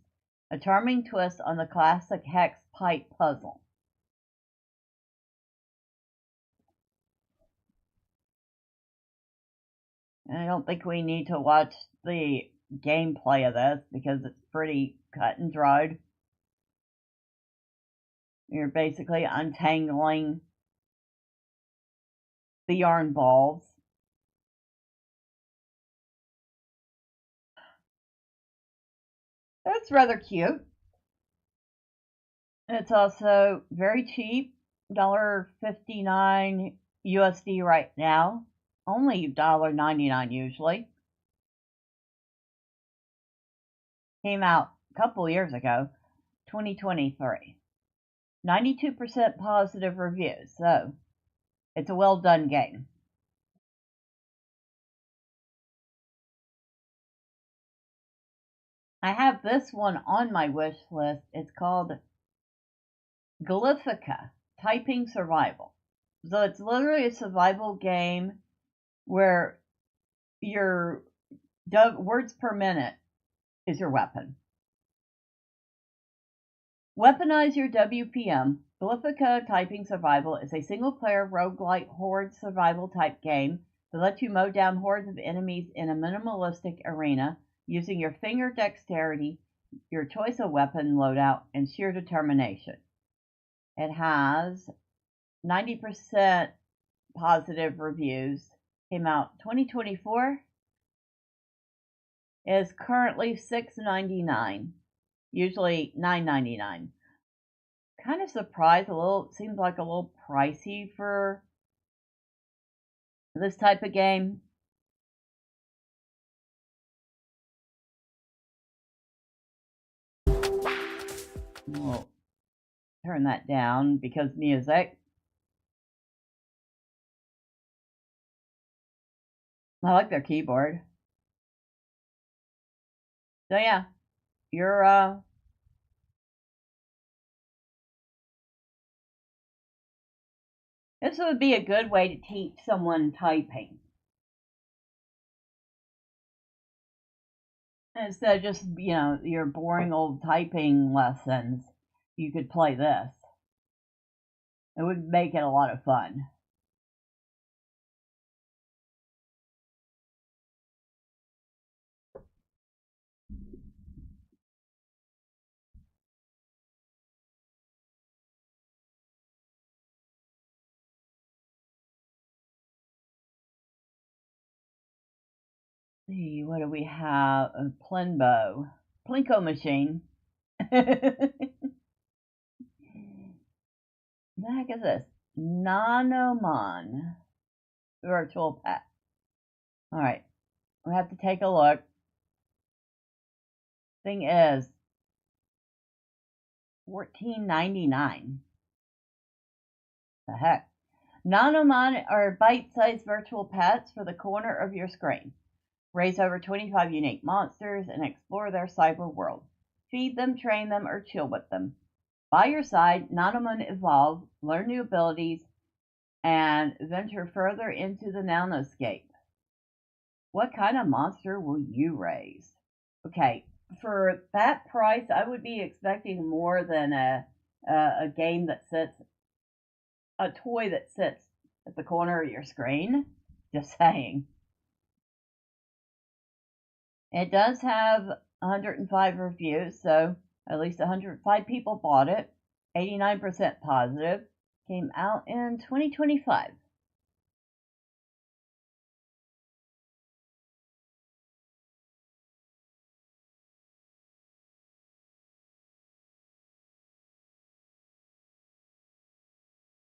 Speaker 2: A charming twist on the classic hex pipe puzzle. And I don't think we need to watch the gameplay of this because it's pretty cut and dried. You're basically untangling the yarn balls. It's rather cute. It's also very cheap, $1.59 USD right now. Only $1.99 usually. Came out a couple years ago, 2023. 92% positive reviews, so it's a well done game. I have this one on my wish list. It's called Glyphica, Typing Survival. So it's literally a survival game where your words per minute is your weapon. Weaponize your WPM. Bullethell Typing Survival is a single-player roguelike horde survival type game that lets you mow down hordes of enemies in a minimalistic arena using your finger dexterity, your choice of weapon loadout, and sheer determination. It has 90% positive reviews. Came out 2024. Is currently $6.99. Usually $9.99. Kind of surprised, seems like a little pricey for this type of game. We'll turn that down because music. I like their keyboard. So yeah, you're this would be a good way to teach someone typing. Instead of just, your boring old typing lessons, you could play this. It would make it a lot of fun. See, what do we have? A Plinko machine. The heck is this? Nanomon virtual pet. All right, we have to take a look. Thing is $14.99. The heck? Nanomon are bite-sized virtual pets for the corner of your screen. Raise over 25 unique monsters and explore their cyber world. Feed them, train them, or chill with them. By your side, Nanomon evolve, learn new abilities, and venture further into the nanoscape. What kind of monster will you raise? Okay, for that price, I would be expecting more than a game that sits, a toy that sits at the corner of your screen. Just saying. It does have 105 reviews, so at least 105 people bought it. 89% positive. Came out in 2025.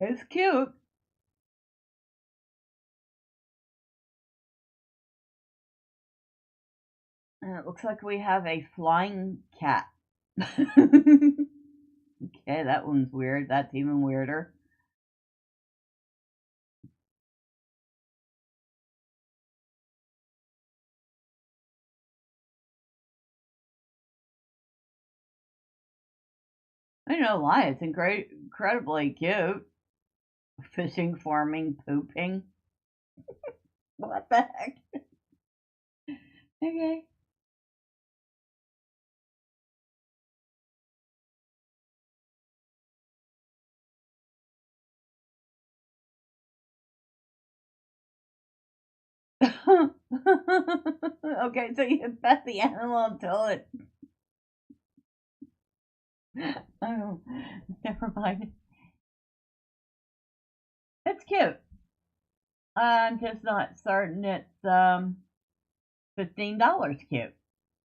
Speaker 2: It's cute. And it looks like we have a flying cat. Okay, that one's weird. That's even weirder. I don't know why. It's incredibly cute. Fishing, farming, pooping. What the heck? Okay. Okay, so you pet the animal until it. Oh, never mind. It's cute. I'm just not certain it's $15 cute,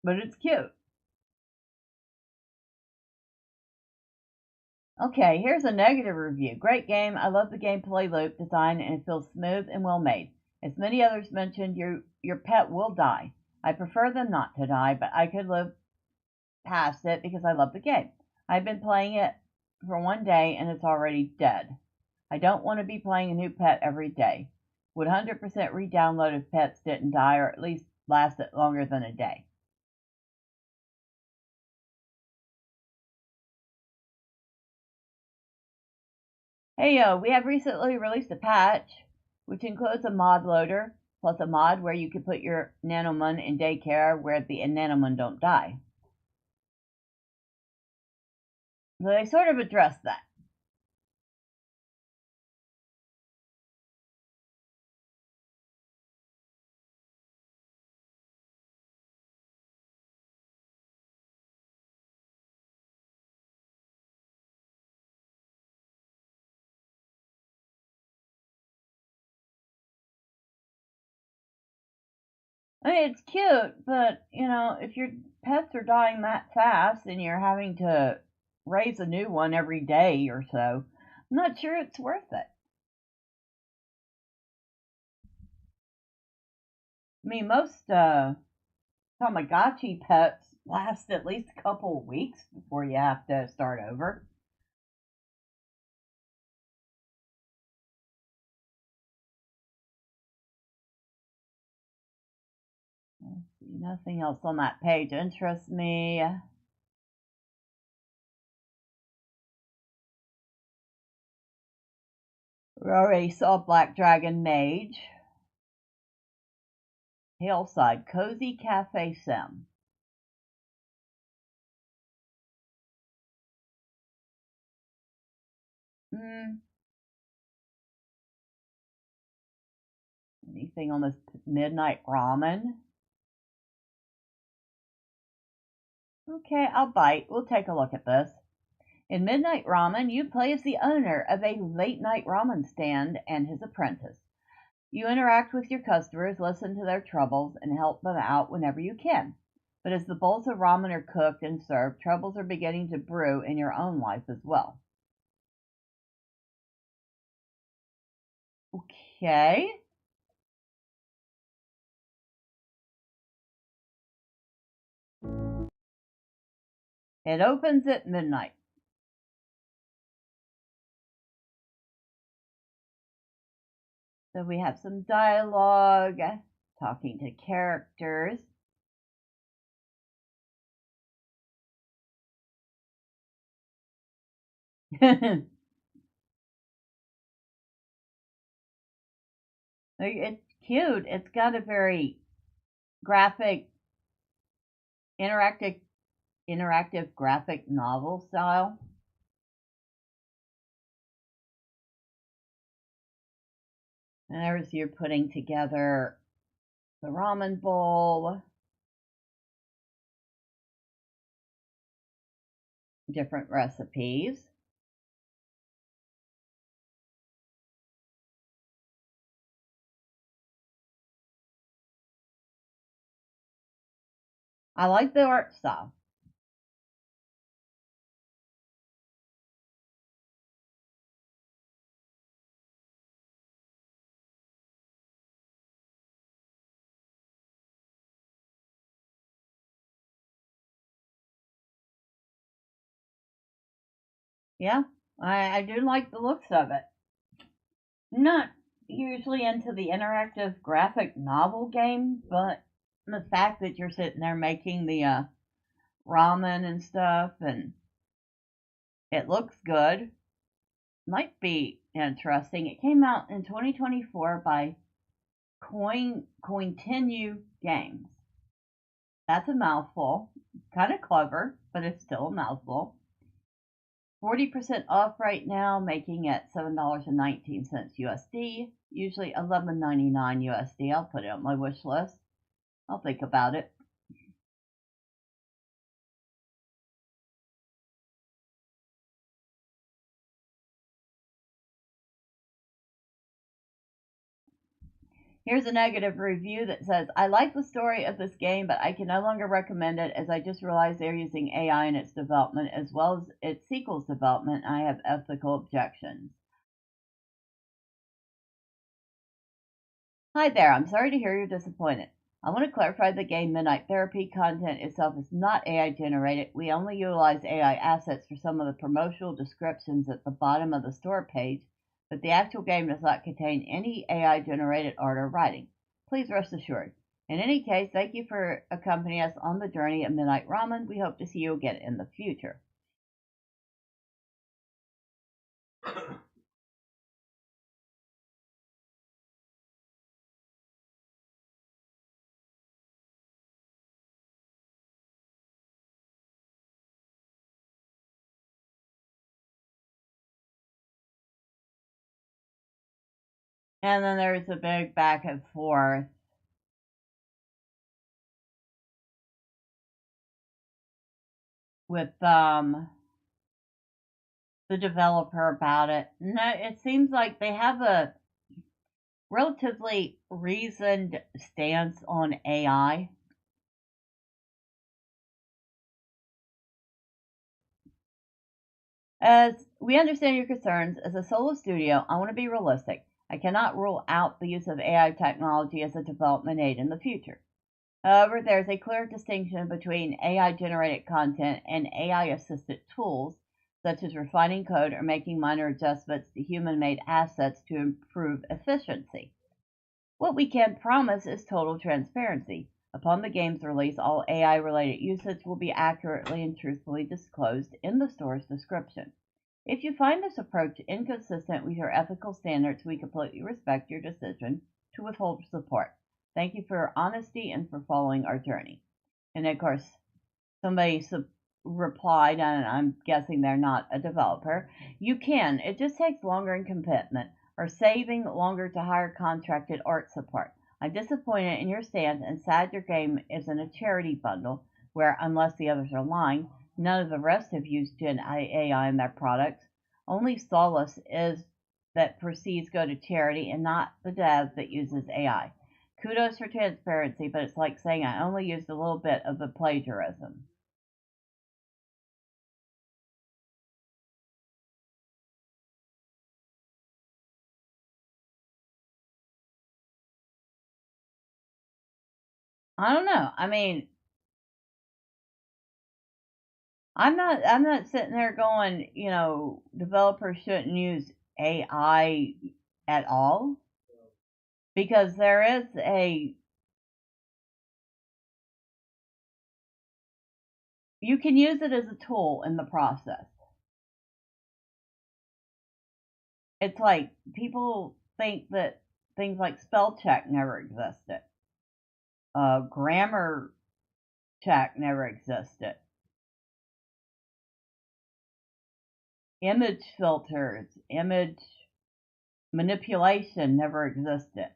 Speaker 2: but it's cute. Okay, here's a negative review. Great game. I love the gameplay loop design and it feels smooth and well made. As many others mentioned, your pet will die. I prefer them not to die, but I could live past it because I love the game. I've been playing it for one day and it's already dead. I don't want to be playing a new pet every day. Would 100% re-download if pets didn't die or at least lasted longer than a day. Hey yo, we have recently released a patch which includes a mod loader plus a mod where you can put your Nanomon in daycare where the Nanomon don't die. So they sort of address that. I mean, it's cute, but if your pets are dying that fast and you're having to raise a new one every day or so, I'm not sure it's worth it. I mean, most Tamagotchi pets last at least a couple of weeks before you have to start over. Let's see, nothing else on that page interests me. We already saw Black Dragon Mage. Hillside Cozy Cafe Sim. Anything on this Midnight Ramen? Okay, I'll bite. We'll take a look at this. In Midnight Ramen, you play as the owner of a late night ramen stand and his apprentice. You interact with your customers, listen to their troubles, and help them out whenever you can. But as the bowls of ramen are cooked and served, troubles are beginning to brew in your own life as well. Okay. It opens at midnight. So we have some dialogue, talking to characters. It's cute. It's got a very graphic, interactive graphic novel style. And there's you putting together the ramen bowl, different recipes. I like the art style. Yeah, I do like the looks of it. Not usually into the interactive graphic novel game, but the fact that you're sitting there making the ramen and stuff and it looks good might be interesting. It came out in 2024 by Continue Games. That's a mouthful. Kind of clever, but it's still a mouthful. 40% off right now, making it $7.19 USD, usually $11.99 USD. I'll put it on my wish list. I'll think about it. Here's a negative review that says, I like the story of this game, but I can no longer recommend it as I just realized they're using AI in its development as well as its sequel's development. I have ethical objections. Hi there, I'm sorry to hear you're disappointed. I want to clarify the game Midnight Therapy content itself is not AI generated. We only utilize AI assets for some of the promotional descriptions at the bottom of the store page, but the actual game does not contain any AI generated art or writing. Please rest assured. In any case, thank you for accompanying us on the journey of Midnight Ramen. We hope to see you again in the future. And then there's a big back and forth with the developer about it. No, it seems like they have a relatively reasoned stance on AI. As we understand your concerns, as a solo studio, I want to be realistic. I cannot rule out the use of AI technology as a development aid in the future. However, there's a clear distinction between AI-generated content and AI-assisted tools, such as refining code or making minor adjustments to human-made assets to improve efficiency. What we can promise is total transparency. Upon the game's release, all AI-related usage will be accurately and truthfully disclosed in the store's description. If you find this approach inconsistent with your ethical standards, we completely respect your decision to withhold support. Thank you for your honesty and for following our journey. And of course, somebody replied, and I'm guessing they're not a developer, you can. It just takes longer in commitment or saving longer to hire contracted art support. I'm disappointed in your stance and sad your game is in a charity bundle where, unless the others are lying, none of the rest have used Gen AI in their products. Only solace is that proceeds go to charity and not the dev that uses AI. Kudos for transparency, but it's like saying I only used a little bit of the plagiarism. I don't know. I mean, I'm not sitting there going, developers shouldn't use AI at all because you can use it as a tool in the process. It's like people think that things like spell check never existed. Grammar check never existed. Image filters, image manipulation never existed.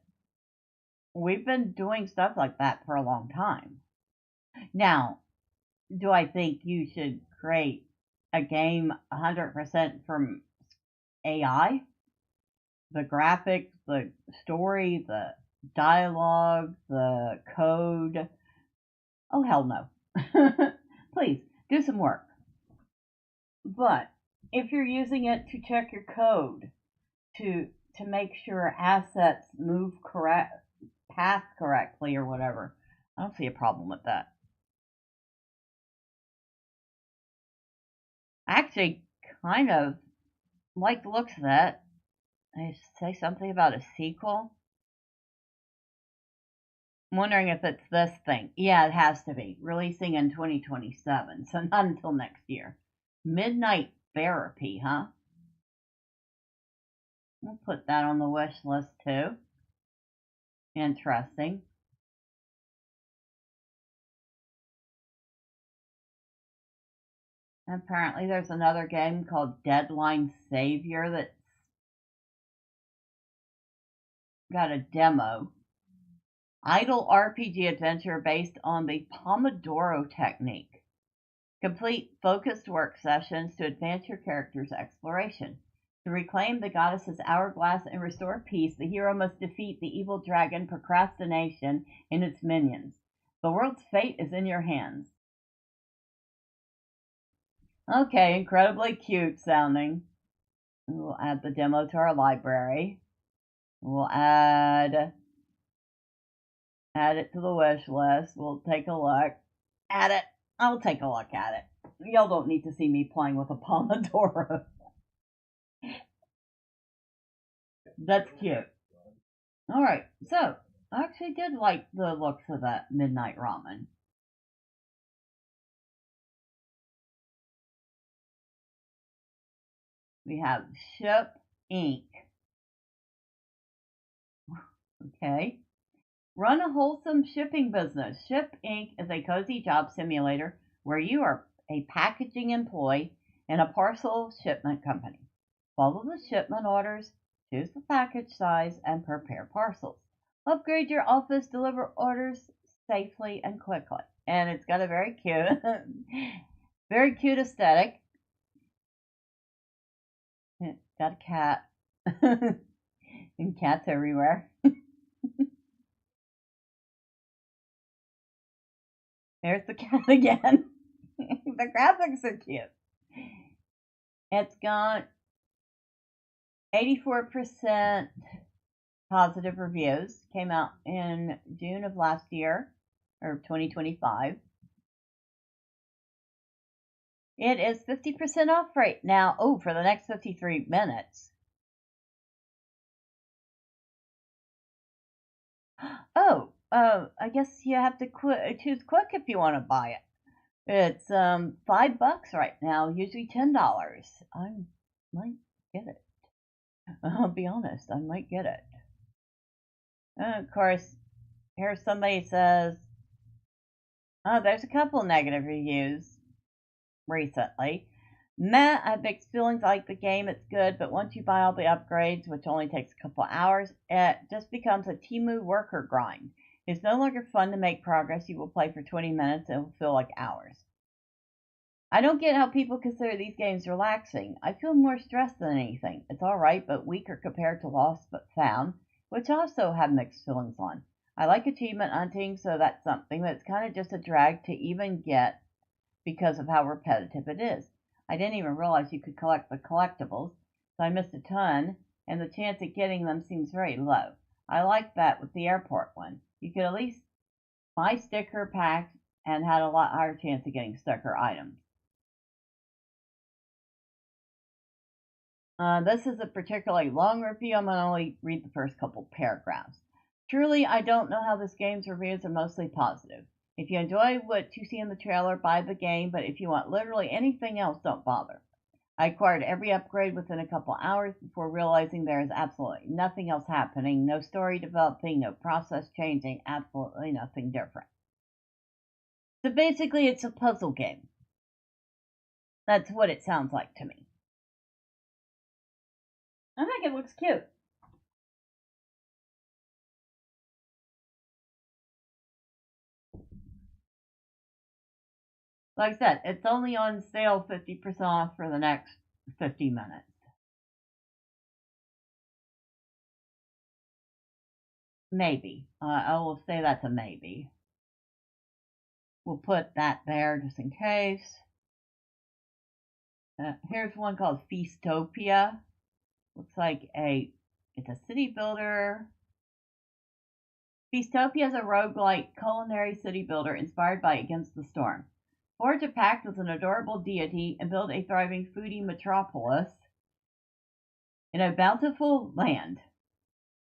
Speaker 2: We've been doing stuff like that for a long time. Now, do I think you should create a game 100% from AI? The graphics, the story, the dialogue, the code? Oh, hell no. Please, do some work. But if you're using it to check your code, to make sure assets move path correctly or whatever, I don't see a problem with that. I actually kind of like the looks of that. I say something about a sequel. I'm wondering if it's this thing. Yeah, it has to be. Releasing in 2027, so not until next year. Midnight Therapy, huh? We'll put that on the wish list too. Interesting. Apparently there's another game called Deadline Savior that's got a demo. Idle RPG adventure based on the Pomodoro technique. Complete focused work sessions to advance your character's exploration. To reclaim the goddess's hourglass and restore peace, the hero must defeat the evil dragon Procrastination and its minions. The world's fate is in your hands. Okay, incredibly cute sounding. We'll add the demo to our library. We'll add it to the wish list. We'll take a look at it. I'll take a look at it. Y'all don't need to see me playing with a Pomodoro. That's cute. Alright, so I actually did like the looks of that Midnight Ramen. We have Ship Inc. Okay. Run a wholesome shipping business. Ship Inc. is a cozy job simulator where you are a packaging employee in a parcel shipment company. Follow the shipment orders, choose the package size, and prepare parcels. Upgrade your office, deliver orders safely and quickly. And it's got a very cute, very cute aesthetic. It's got a cat. And cats everywhere. There's the cat again. The graphics are cute. It's got 84% positive reviews. Came out in June of last year, or 2025. It is 50% off right now. Oh, for the next 53 minutes. Oh, I guess you have to choose quick if you want to buy it. It's $5 right now, usually $10. I might get it. I'll be honest, I might get it. Of course, here somebody says, oh, there's a couple negative reviews recently. Meh, I have mixed feelings. I like the game, it's good, but once you buy all the upgrades, which only takes a couple hours, it just becomes a Temu worker grind. It's no longer fun to make progress. You will play for 20 minutes and it will feel like hours. I don't get how people consider these games relaxing. I feel more stressed than anything. It's alright, but weaker compared to Lost But Found, which I also have mixed feelings on. I like achievement hunting, so that's something, but it's kind of just a drag to even get because of how repetitive it is. I didn't even realize you could collect the collectibles, so I missed a ton, and the chance of getting them seems very low. I like that with the airport one. You could at least buy sticker packs and had a lot higher chance of getting sticker items. This is a particularly long review. I'm going to only read the first couple paragraphs. Truly, I don't know how this game's reviews are mostly positive. If you enjoy what you see in the trailer, buy the game, but if you want literally anything else, don't bother. I acquired every upgrade within a couple hours before realizing there is absolutely nothing else happening, no story developing, no process changing, absolutely nothing different. So basically, it's a puzzle game. That's what it sounds like to me. I think it looks cute. Like I said, it's only on sale 50% off for the next 50 minutes. Maybe. I will say that's a maybe. We'll put that there just in case. Here's one called Feastopia. Looks like it's a city builder. Feastopia is a roguelike culinary city builder inspired by Against the Storm. Forge a pact with an adorable deity and build a thriving foodie metropolis in a bountiful land.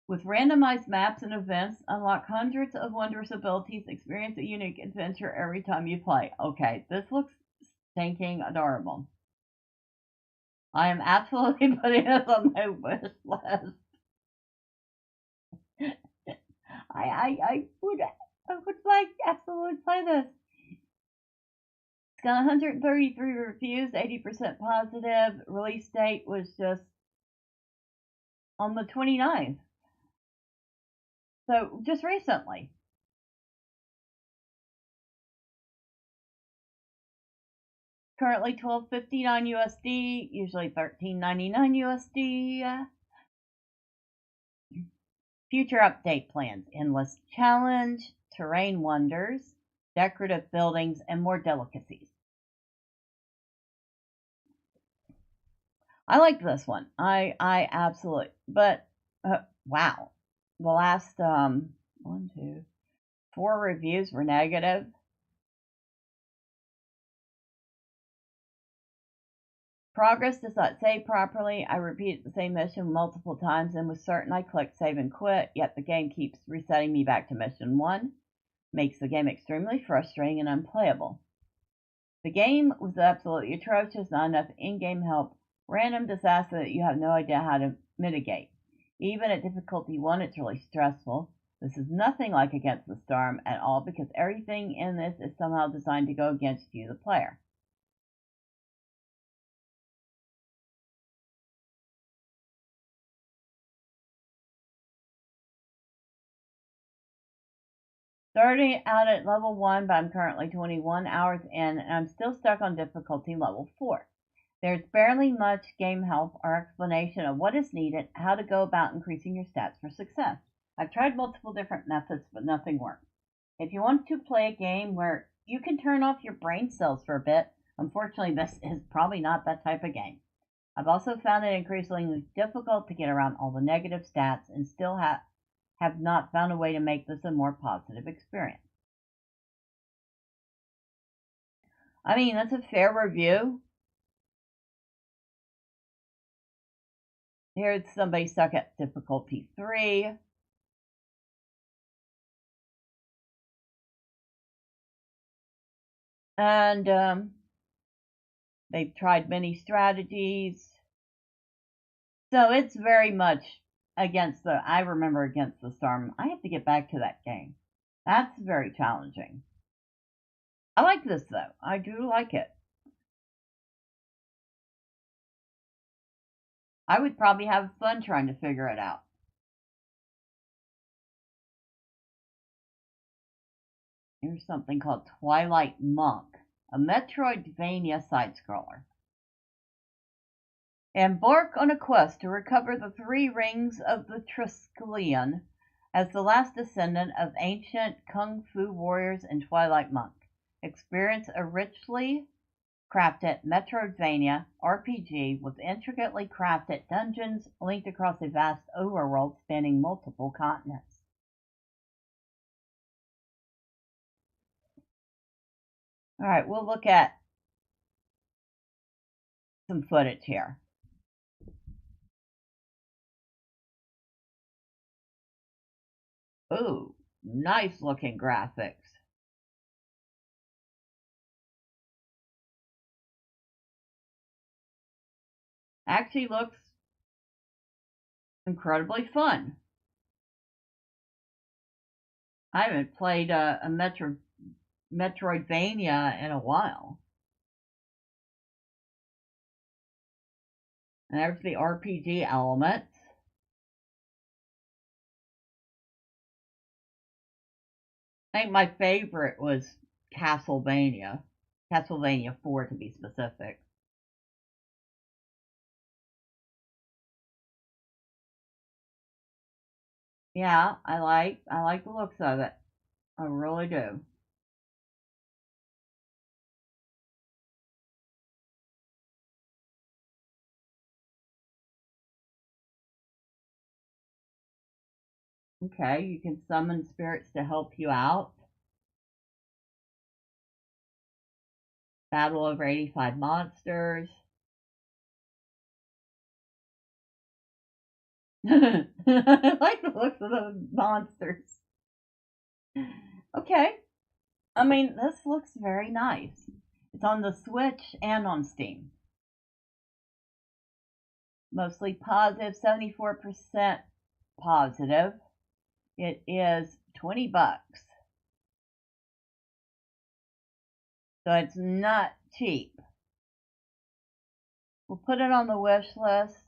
Speaker 2: With randomized maps and events, unlock hundreds of wondrous abilities, experience a unique adventure every time you play. Okay, this looks stinking adorable. I am absolutely putting this on my wish list. I would like absolutely play this. It's got 133 reviews, 80% positive. Release date was just on the 29th. So just recently. Currently $12.59 USD, usually $13.99 USD. Future update plans: endless challenge, terrain wonders, decorative buildings, and more delicacies. I like this one. I absolutely. But wow, the last 4 reviews were negative. Progress does not save properly. I repeated the same mission multiple times and was certain I clicked save and quit, yet the game keeps resetting me back to mission 1. Makes the game extremely frustrating and unplayable. The game was absolutely atrocious, not enough in-game help, random disaster that you have no idea how to mitigate. Even at difficulty 1, it's really stressful. This is nothing like Against the Storm at all because everything in this is somehow designed to go against you, the player. Starting out at level 1, but I'm currently 21 hours in, and I'm still stuck on difficulty level 4. There's barely much game help or explanation of what is needed, how to go about increasing your stats for success. I've tried multiple different methods, but nothing works. If you want to play a game where you can turn off your brain cells for a bit, unfortunately this is probably not that type of game. I've also found it increasingly difficult to get around all the negative stats and still have not found a way to make this a more positive experience. I mean, that's a fair review. Here's somebody stuck at difficulty 3. And they've tried many strategies. So it's very much I remember Against the Storm. I have to get back to that game. That's very challenging. I like this though. I do like it. I would probably have fun trying to figure it out. Here's something called Twilight Monk, a Metroidvania side-scroller. Embark on a quest to recover the 3 rings of the Triskelion as the last descendant of ancient kung fu warriors in Twilight Monk. Experience a richly crafted Metroidvania RPG with intricately crafted dungeons linked across a vast overworld spanning multiple continents. Alright, we'll look at some footage here. Ooh, nice looking graphics. Actually looks incredibly fun. I haven't played a Metroidvania in a while. And there's the RPG elements. I think my favorite was Castlevania 4 to be specific. Yeah, I like the looks of it. I really do. Okay, you can summon spirits to help you out. Battle over 85 monsters. I like the looks of those monsters. Okay. I mean, this looks very nice. It's on the Switch and on Steam. Mostly positive, 74% positive. It is $20. So it's not cheap. We'll put it on the wish list.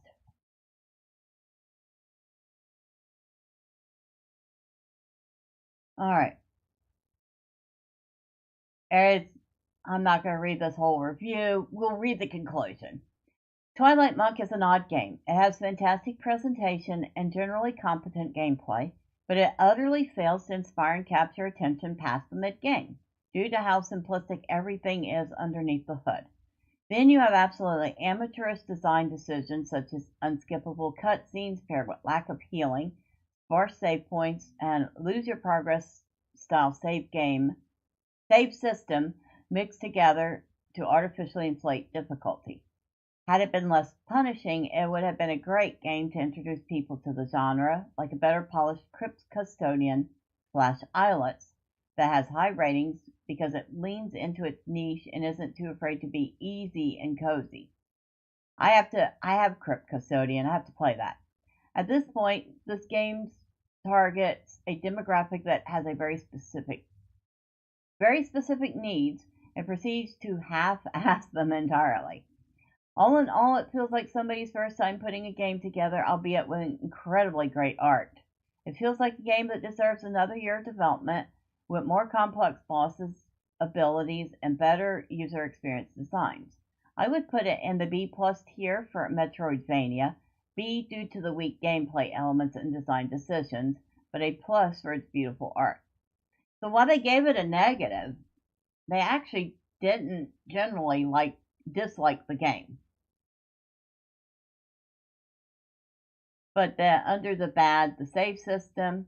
Speaker 2: All right. I'm not going to read this whole review. We'll read the conclusion. Twilight Monk is an odd game. It has fantastic presentation and generally competent gameplay, but it utterly fails to inspire and capture attention past the mid-game, due to how simplistic everything is underneath the hood. Then you have absolutely amateurish design decisions such as unskippable cutscenes paired with lack of healing, sparse save points, and lose your progress style save system mixed together to artificially inflate difficulty. Had it been less punishing, it would have been a great game to introduce people to the genre, like a better polished Crypt Custodian / Islets that has high ratings because it leans into its niche and isn't too afraid to be easy and cozy. I have Crypt Custodian, I have to play that. At this point, this game targets a demographic that has a very specific needs and proceeds to half-ass them entirely. All in all, it feels like somebody's first time putting a game together, albeit with incredibly great art. It feels like a game that deserves another year of development, with more complex bosses, abilities, and better user experience designs. I would put it in the B+ tier for Metroidvania, B due to the weak gameplay elements and design decisions, but A+ for its beautiful art. So while they gave it a negative, they actually didn't generally dislike the game. But under the bad, the save system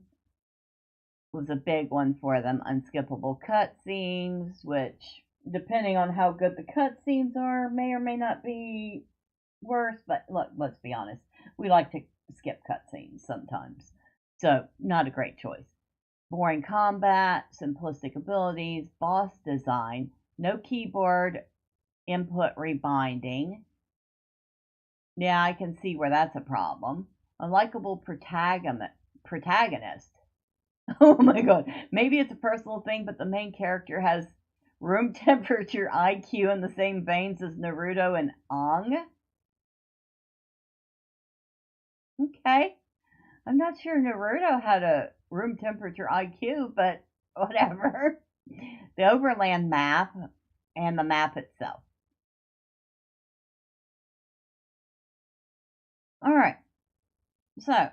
Speaker 2: was a big one for them. Unskippable cutscenes, which, depending on how good the cutscenes are, may or may not be worse. But look, let's be honest, we like to skip cutscenes sometimes. So, not a great choice. Boring combat, simplistic abilities, boss design, no keyboard input rebinding. Yeah, I can see where that's a problem. A likable protagonist. Oh my god. Maybe it's a personal thing, but the main character has room temperature IQ in the same veins as Naruto and Aang. Okay. I'm not sure Naruto had a room temperature IQ, but whatever. The overland map and the map itself. Alright. So,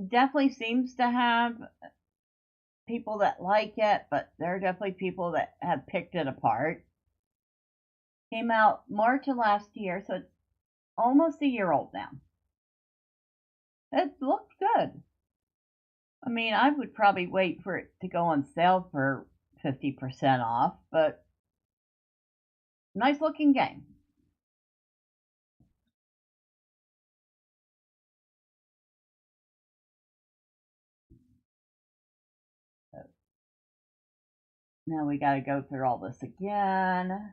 Speaker 2: definitely seems to have people that like it, but there are definitely people that have picked it apart. Came out March of last year, so it's almost a year old now. It looks good. I mean, I would probably wait for it to go on sale for 50% off, but nice looking game. Now we gotta go through all this again.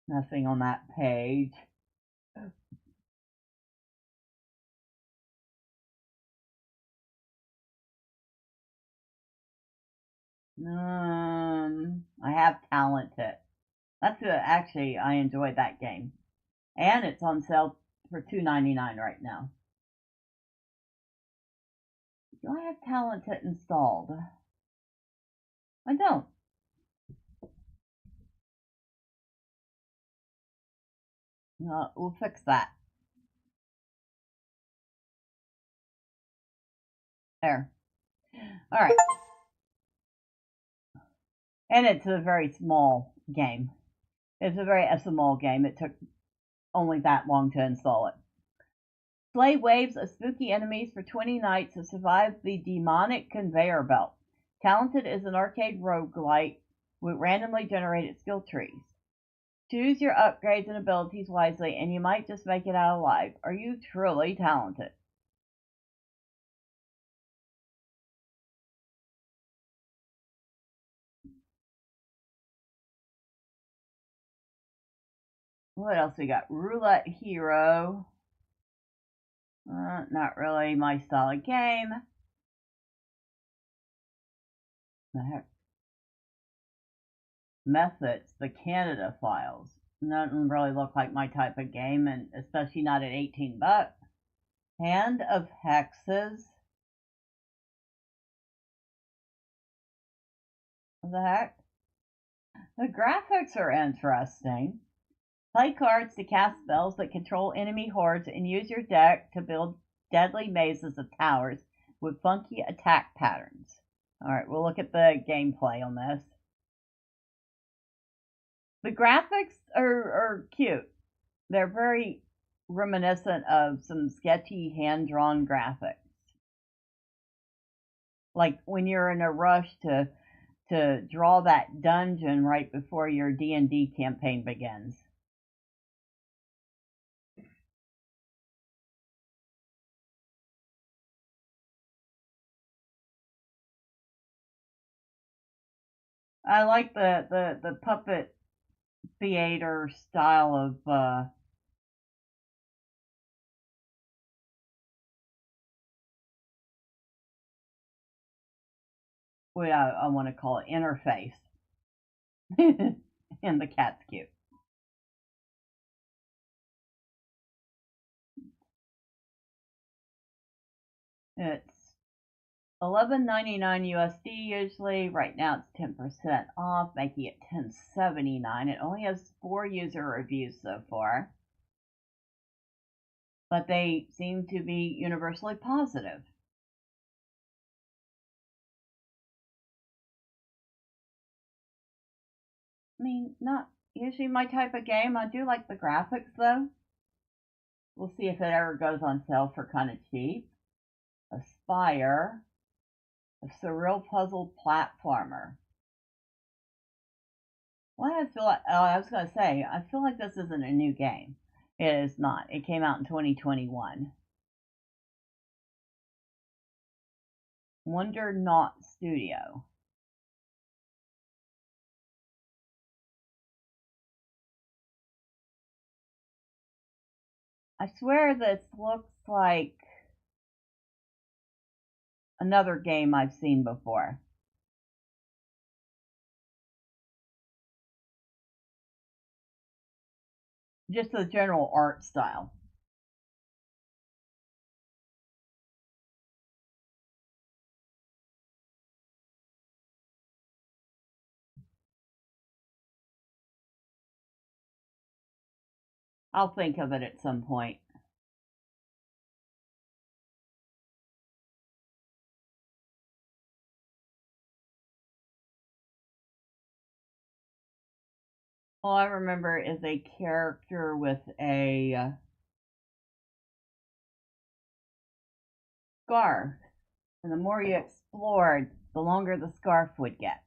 Speaker 2: Nothing on that page. I have Talented. Actually, I enjoyed that game. And it's on sale for $2.99 right now. Do I have Talented installed? I don't. We'll fix that. There. Alright. And it's a very small game. It's a very small game. It took only that long to install it. Slay waves of spooky enemies for 20 nights to survive the demonic conveyor belt. Talented is an arcade roguelite with randomly generated skill trees. Choose your upgrades and abilities wisely, and you might just make it out alive. Are you truly talented? What else we got? Roulette Hero. Not really my style of game. The heck? Methods, the Canada Files. Doesn't really look like my type of game, and especially not at 18 bucks. Hand of Hexes. What the heck? The graphics are interesting. Play cards to cast spells that control enemy hordes and use your deck to build deadly mazes of towers with funky attack patterns. Alright, we'll look at the gameplay on this. The graphics are cute. They're very reminiscent of some sketchy hand-drawn graphics. Like when you're in a rush to draw that dungeon right before your D&D campaign begins. I like the puppet theater style of what I want to call it, interface. And the cat's cute. It's $11.99 USD usually. Right now it's 10% off, making it $10.79. It only has 4 user reviews so far, but they seem to be universally positive. I mean, not usually my type of game. I do like the graphics though. We'll see if it ever goes on sale for kind of cheap. Aspire, a surreal puzzle platformer. Why I feel like, oh, I was going to say, I feel like this isn't a new game. It is not. It came out in 2021. Wonder Not Studio. I swear this looks like another game I've seen before. Just the general art style. I'll think of it at some point. All I remember is a character with a scarf. And the more you explored, the longer the scarf would get.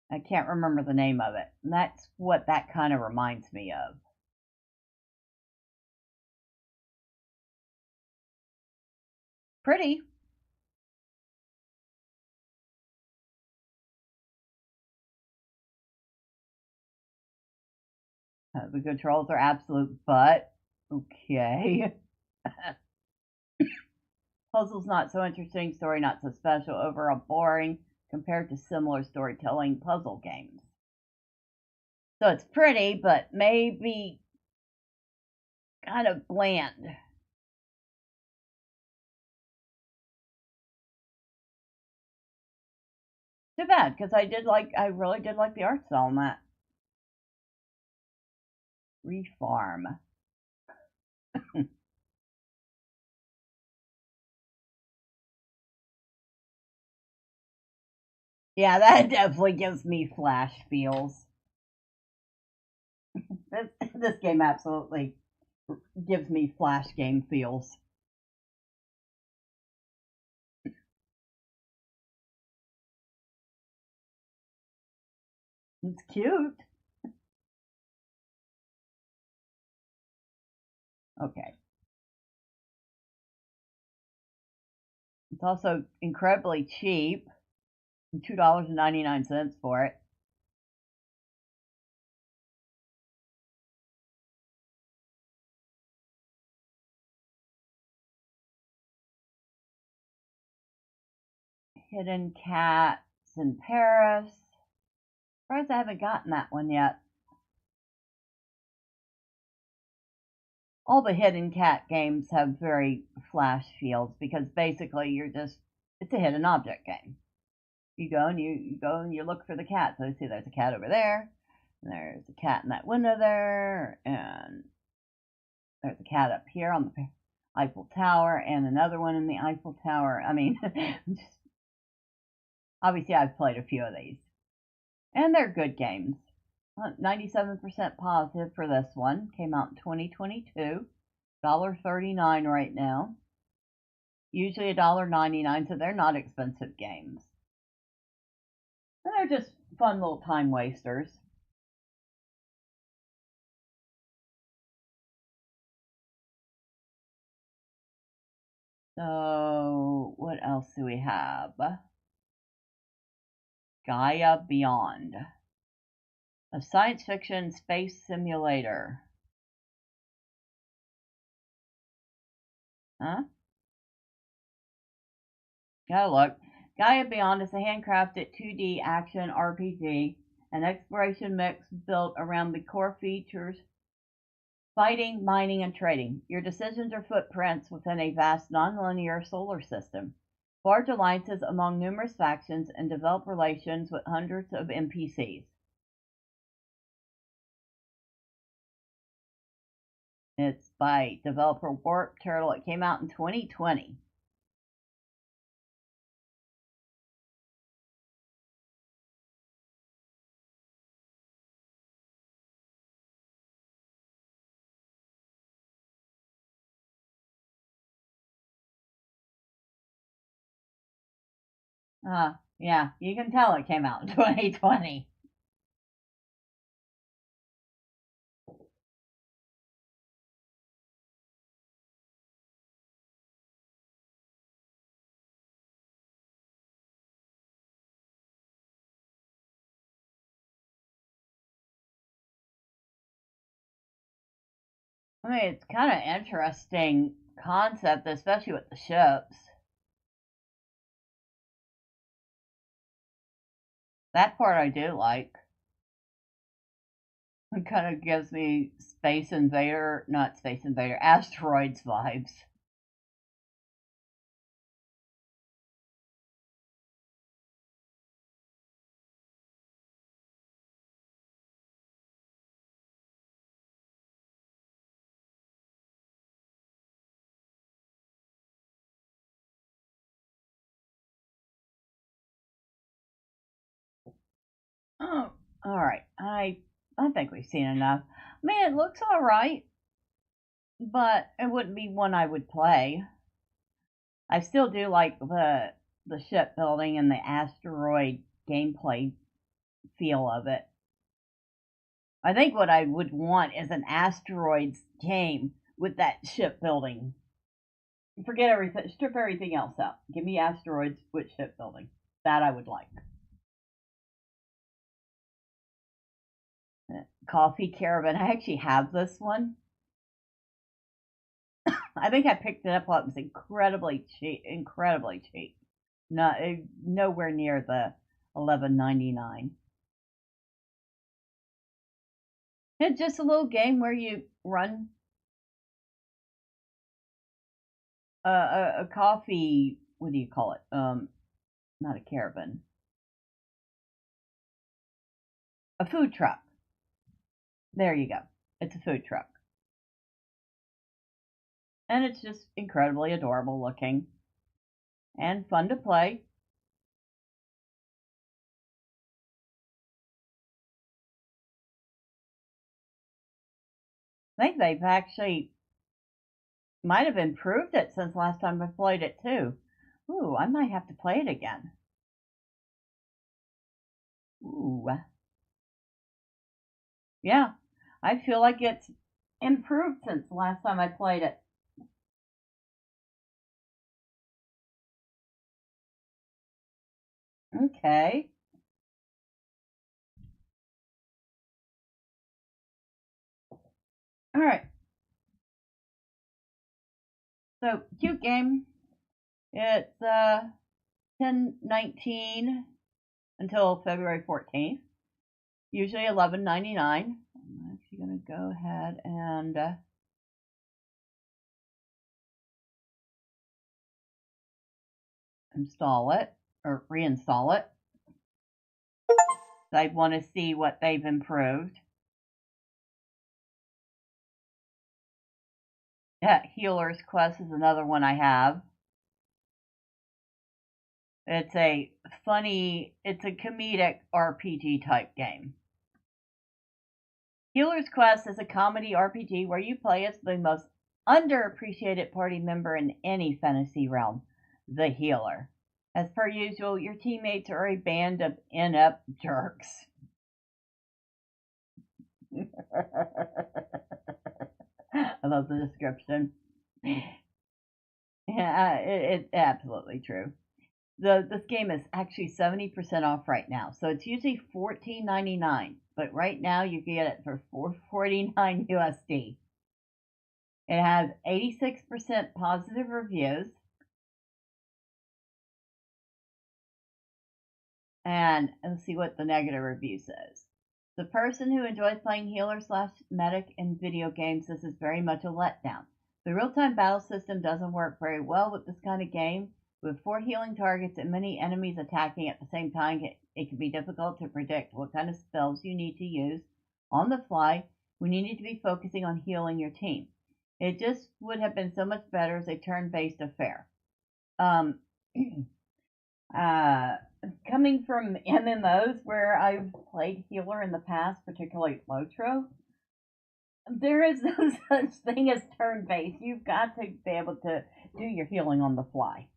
Speaker 2: I can't remember the name of it. And that's what that kind of reminds me of. Pretty. The controls are absolute butt. Okay. Puzzles not so interesting, story not so special, overall boring compared to similar storytelling puzzle games. So it's pretty, but maybe kind of bland. Too bad, because I really did like the art style on that. Refarm. Yeah, that definitely gives me Flash feels. This game absolutely gives me flash game feels. It's cute. Okay. It's also incredibly cheap. $2.99 for it. Hidden Cats in Paris. Surprised I haven't gotten that one yet. All the hidden cat games have very flash feels because basically it's a hidden object game. You go and you look for the cat. So you see there's a cat over there, and there's a cat in that window there, and there's a cat up here on the Eiffel Tower, and another one in the Eiffel Tower. I mean, obviously I've played a few of these, and they're good games. 97% positive for this one. Came out in 2022. $1.39 right now. Usually $1.99, so they're not expensive games. And they're just fun little time wasters. So, what else do we have? Gaia Beyond, a science fiction space simulator. Huh? Gotta look. Gaia Beyond is a handcrafted 2D action RPG, an exploration mix built around the core features fighting, mining, and trading. Your decisions are footprints within a vast non-linear solar system. Forge alliances among numerous factions and develop relations with hundreds of NPCs. It's by developer Warp Turtle. It came out in 2020. Yeah, you can tell it came out in 2020. I mean, it's kind of interesting concept, especially with the ships. That part I do like. It kind of gives me not Space Invader, Asteroids vibes. Oh, all right. I think we've seen enough. I mean, it looks all right, but it wouldn't be one I would play. I still do like the shipbuilding and the asteroid gameplay feel of it. I think what I would want is an asteroids game with that shipbuilding. Forget everything, strip everything else out. Give me asteroids with shipbuilding. That I would like. Coffee Caravan. I actually have this one. I think I picked it up while it was incredibly cheap. Incredibly cheap. Not nowhere near the $11.99. It's just a little game where you run a coffee. What do you call it? Not a caravan. A food truck. There you go. It's a food truck. And it's just incredibly adorable looking and fun to play. I think they've actually might have improved it since last time I played it too. Ooh, I might have to play it again. Ooh. Yeah, I feel like it's improved since the last time I played it. Okay. All right. So, cute game. It's 10/19 until February 14th. Usually $11.99. I'm actually going to go ahead and install it or reinstall it. I want to see what they've improved. Yeah, Healer's Quest is another one I have. It's a comedic RPG type game. Healer's Quest is a comedy RPG where you play as the most underappreciated party member in any fantasy realm, the healer. As per usual, your teammates are a band of inept jerks. I love the description. Yeah, it's absolutely true. This game is actually 70% off right now, so it's usually $14.99, but right now you can get it for $4.49 USD. It has 86% positive reviews, and let's see what the negative review says. The person who enjoys playing healer/medic in video games, this is very much a letdown. The real-time battle system doesn't work very well with this kind of game. With 4 healing targets and many enemies attacking at the same time, it can be difficult to predict what kind of spells you need to use on the fly when you need to be focusing on healing your team. It just would have been so much better as a turn-based affair. Coming from MMOs where I've played healer in the past, particularly Lotro, there is no such thing as turn-based. You've got to be able to do your healing on the fly.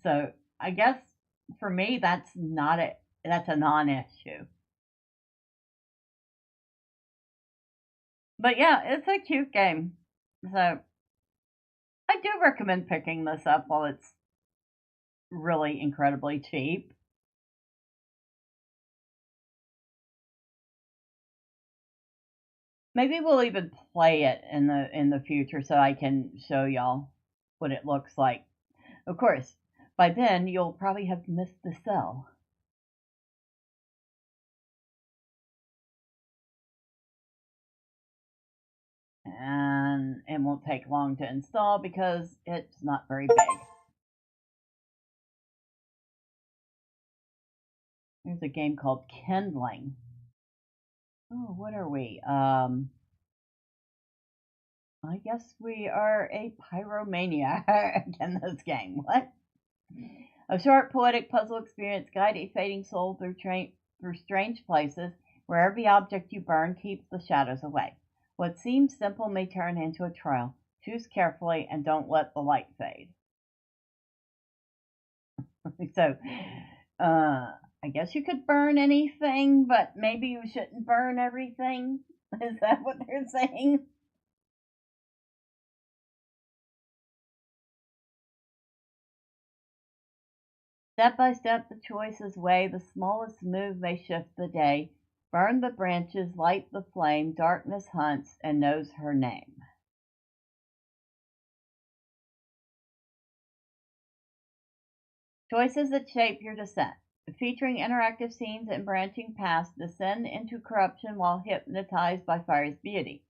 Speaker 2: So I guess for me, that's a non-issue. But yeah, it's a cute game. So I do recommend picking this up while it's really incredibly cheap. Maybe we'll even play it in the future so I can show y'all what it looks like. Of course, by then you'll probably have missed the sell. And it won't take long to install because it's not very big. There's a game called Kindling. Oh, what are we? I guess we are a pyromaniac in this game. What? A short poetic puzzle experience guide a fading soul through strange places where every object you burn keeps the shadows away. What seems simple may turn into a trial. Choose carefully and don't let the light fade. So, I guess you could burn anything, but maybe you shouldn't burn everything. Is that what they're saying? Step by step, the choices weigh. The smallest move may shift the day. Burn the branches, light the flame. Darkness hunts and knows her name. Choices that shape your descent. Featuring interactive scenes and branching paths, descend into corruption while hypnotized by fire's beauty.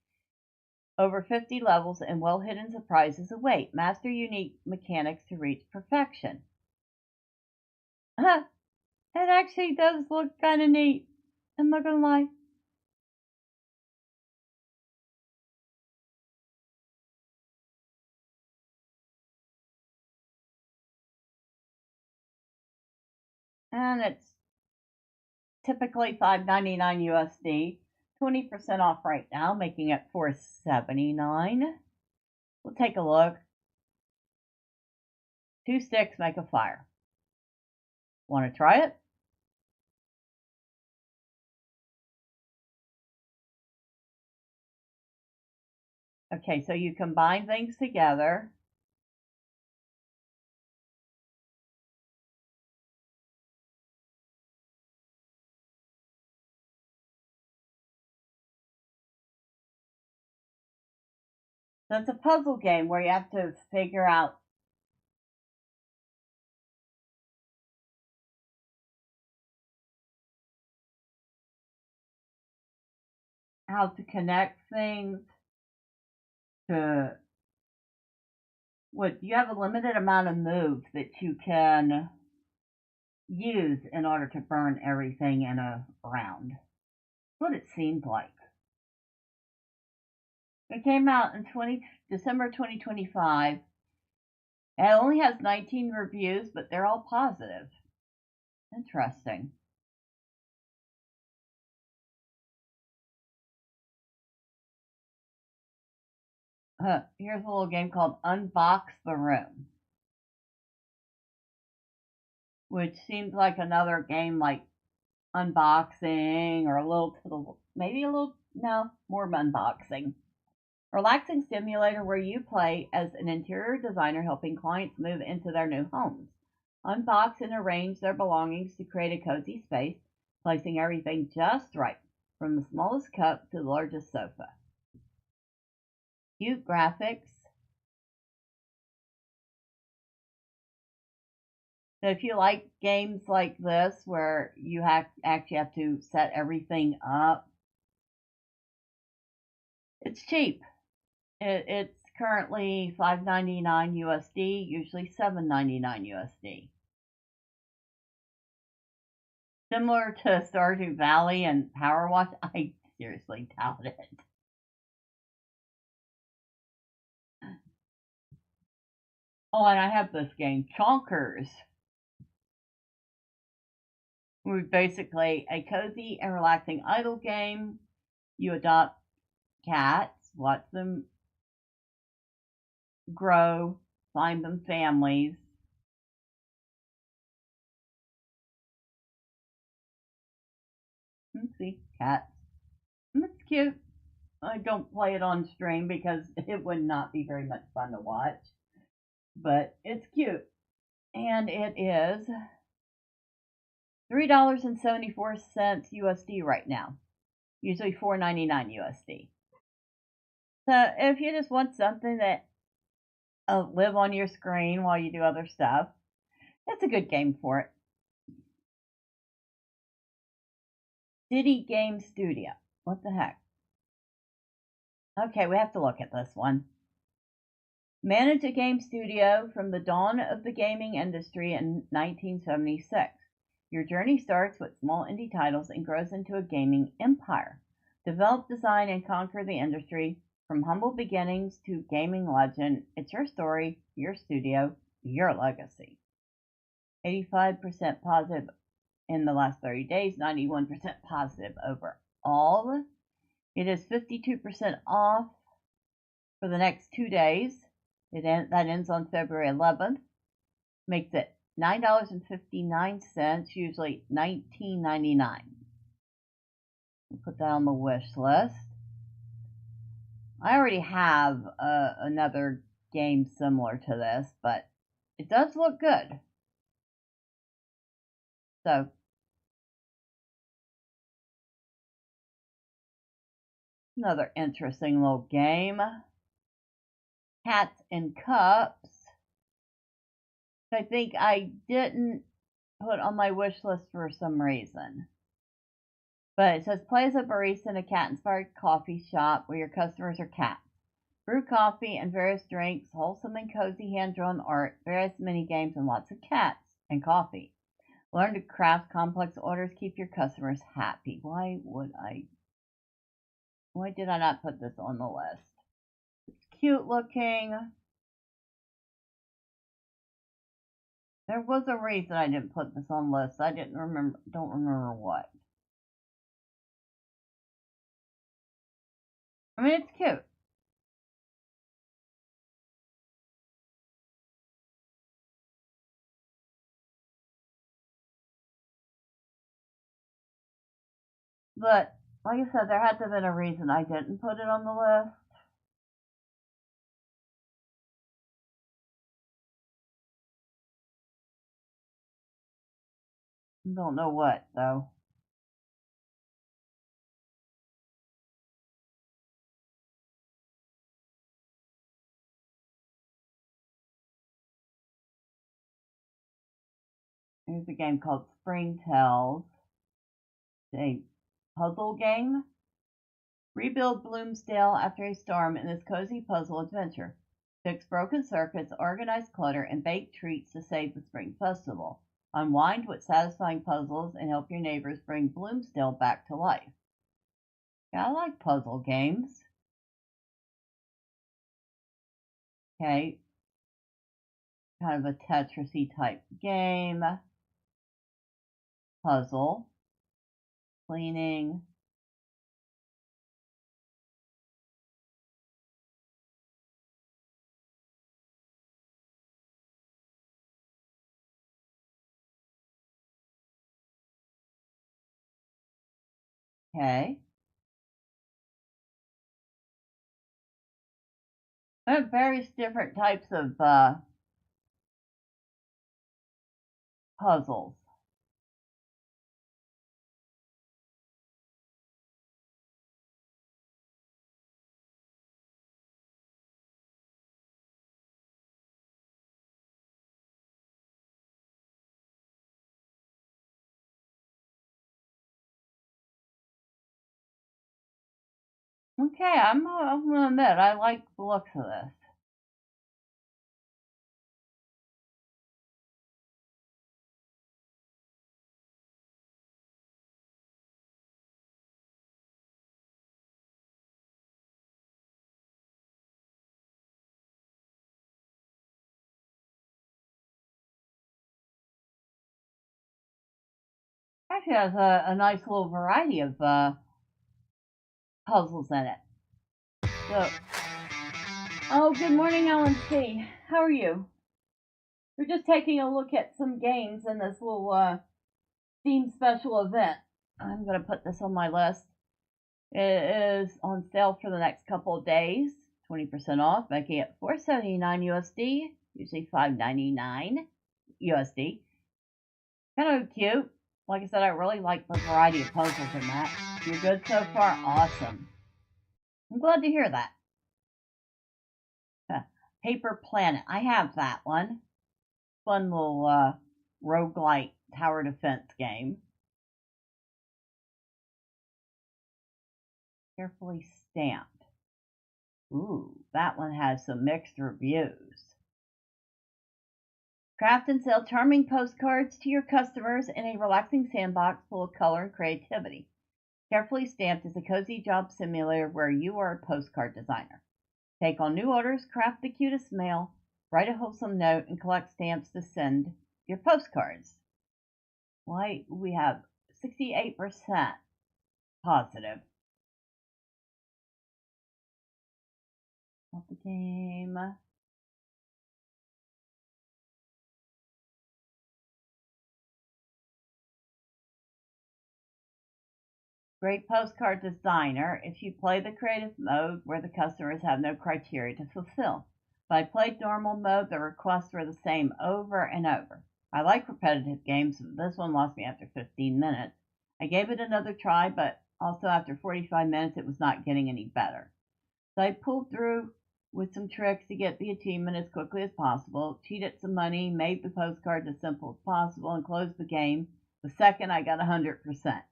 Speaker 2: Over 50 levels and well-hidden surprises await. Master unique mechanics to reach perfection. It actually does look kind of neat. I'm not gonna lie. And it's typically $5.99 USD. 20% off right now, making it $4.79. We'll take a look. 2 sticks make a fire. Want to try it? Okay, so you combine things together. So it's a puzzle game where you have to figure out how to connect things to what you have a limited amount of moves that you can use in order to burn everything in a round. That's what it seemed like. It came out in December 2025. It only has 19 reviews, but they're all positive. Interesting. Here's a little game called Unbox the Room, which seems like another game like unboxing or a little to the maybe a little no more unboxing. Relaxing simulator where you play as an interior designer helping clients move into their new homes. Unbox and arrange their belongings to create a cozy space, placing everything just right, from the smallest cup to the largest sofa. Cute graphics. So if you like games like this where you actually have to set everything up, it's cheap. It's currently $5.99 USD, usually $7.99 USD. Similar to Stardew Valley and Power Wash, I seriously doubt it. Oh, and I have this game, Chonkers. We're basically a cozy and relaxing idle game. You adopt cats, watch them grow, find them families. See, cats. It's cute. I don't play it on stream because it would not be very much fun to watch. But it's cute. And it is $3.74 USD right now. Usually $4.99 USD. So if you just want something that live on your screen while you do other stuff, it's a good game for it. City Game Studio. What the heck? Okay, we have to look at this one. Manage a game studio from the dawn of the gaming industry in 1976. Your journey starts with small indie titles and grows into a gaming empire. Develop, design, and conquer the industry from humble beginnings to gaming legend. It's your story, your studio, your legacy. 85% positive in the last 30 days, 91% positive overall. It is 52% off for the next 2 days. That ends on February 11th. Makes it $9.59, usually $19.99. We'll put that on the wish list. I already have another game similar to this, but it does look good. So, another interesting little game. Hats and Cups. I think I didn't put on my wish list for some reason. But it says play as a barista in a cat-inspired coffee shop where your customers are cats. Brew coffee and various drinks, wholesome and cozy hand-drawn art, various mini games, and lots of cats and coffee. Learn to craft complex orders, keep your customers happy. Why did I not put this on the list? It's cute looking. There was a reason I didn't put this on the list. I don't remember what. I mean, it's cute. But, like I said, there had to have been a reason I didn't put it on the list. Don't know what, though. Here's a game called Spring Tales. It's a puzzle game. Rebuild Bloomsdale after a storm in this cozy puzzle adventure. Fix broken circuits, organize clutter, and bake treats to save the spring festival. Unwind with satisfying puzzles and help your neighbors bring Bloomsdale back to life. Yeah, I like puzzle games. Okay, kind of a Tetris-y type game. Puzzle. Cleaning. Okay. I have various different types of puzzles. Okay, I'm gonna admit I like the looks of this. Actually has a nice little variety of puzzles in it. So, oh, good morning, Alan C. How are you? We're just taking a look at some games in this little Steam special event. I'm gonna put this on my list. It is on sale for the next couple of days, 20% off, making it $4.79 USD, usually $5.99 USD. Kind of cute. Like I said, I really like the variety of puzzles in that. You're good so far? Awesome. I'm glad to hear that. Paper Planet. I have that one. Fun little roguelike tower defense game. Carefully stamped. Ooh, that one has some mixed reviews. Craft and sell charming postcards to your customers in a relaxing sandbox full of color and creativity. Carefully Stamped is a cozy job simulator where you are a postcard designer. Take on new orders, craft the cutest mail, write a wholesome note, and collect stamps to send your postcards. Why, we have 68% positive. Not the game. Great postcard designer if you play the creative mode where the customers have no criteria to fulfill. If I played normal mode, the requests were the same over and over. I like repetitive games, but this one lost me after 15 minutes. I gave it another try, but also after 45 minutes it was not getting any better. So I pulled through with some tricks to get the achievement as quickly as possible, cheated some money, made the postcards as simple as possible, and closed the game the second I got 100%.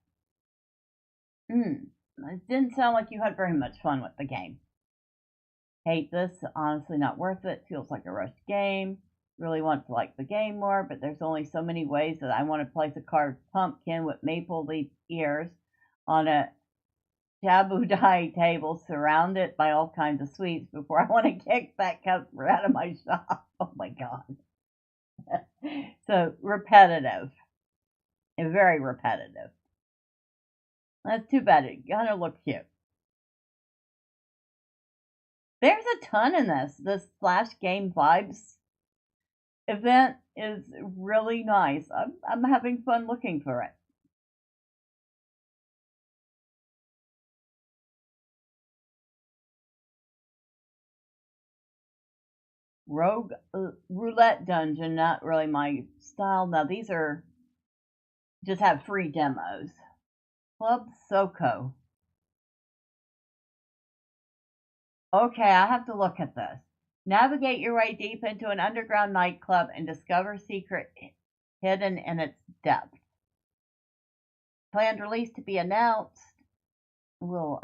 Speaker 2: It didn't sound like you had very much fun with the game. Hate this, honestly not worth it, feels like a rushed game. Really want to like the game more, but there's only so many ways that I want to place a carved pumpkin with maple leaf ears on a jabudai table surrounded by all kinds of sweets before I want to kick that customer out of my shop. Oh my god. So repetitive. And very repetitive. That's too bad. It kind of looked cute. There's a ton in this. This Flash Game Vibes event is really nice. I'm having fun looking for it. Rogue Roulette Dungeon, not really my style. Now these are just have free demos. Club Soko. Okay, I have to look at this. Navigate your way deep into an underground nightclub and discover secret hidden in its depths. Planned release to be announced. We'll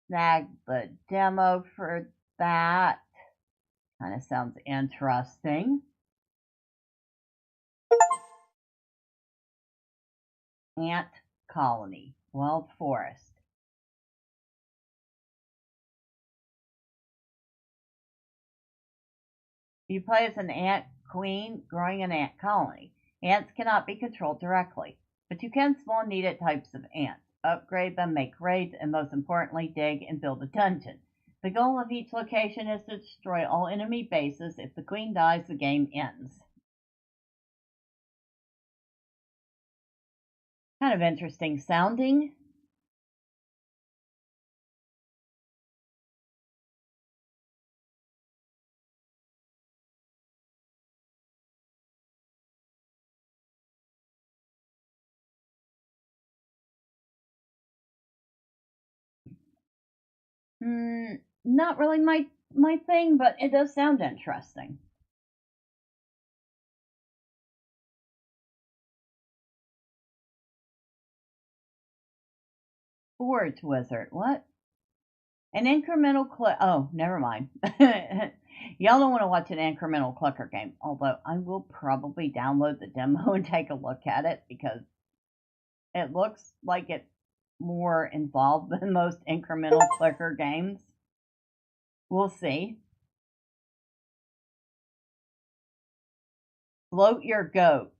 Speaker 2: snag the demo for that. Kind of sounds interesting. Ant Colony, Wild Forest. You play as an ant queen growing an ant colony. Ants cannot be controlled directly, but you can spawn needed types of ants, upgrade them, make raids, and most importantly, dig and build a dungeon. The goal of each location is to destroy all enemy bases. If the queen dies, the game ends. Kind of interesting sounding. Not really my thing, but it does sound interesting. Forge Wizard, what? An incremental click. Oh, never mind. Y'all don't want to watch an incremental clicker game, although I will probably download the demo and take a look at it because it looks like it's more involved than most incremental clicker games. We'll see. Float your goat.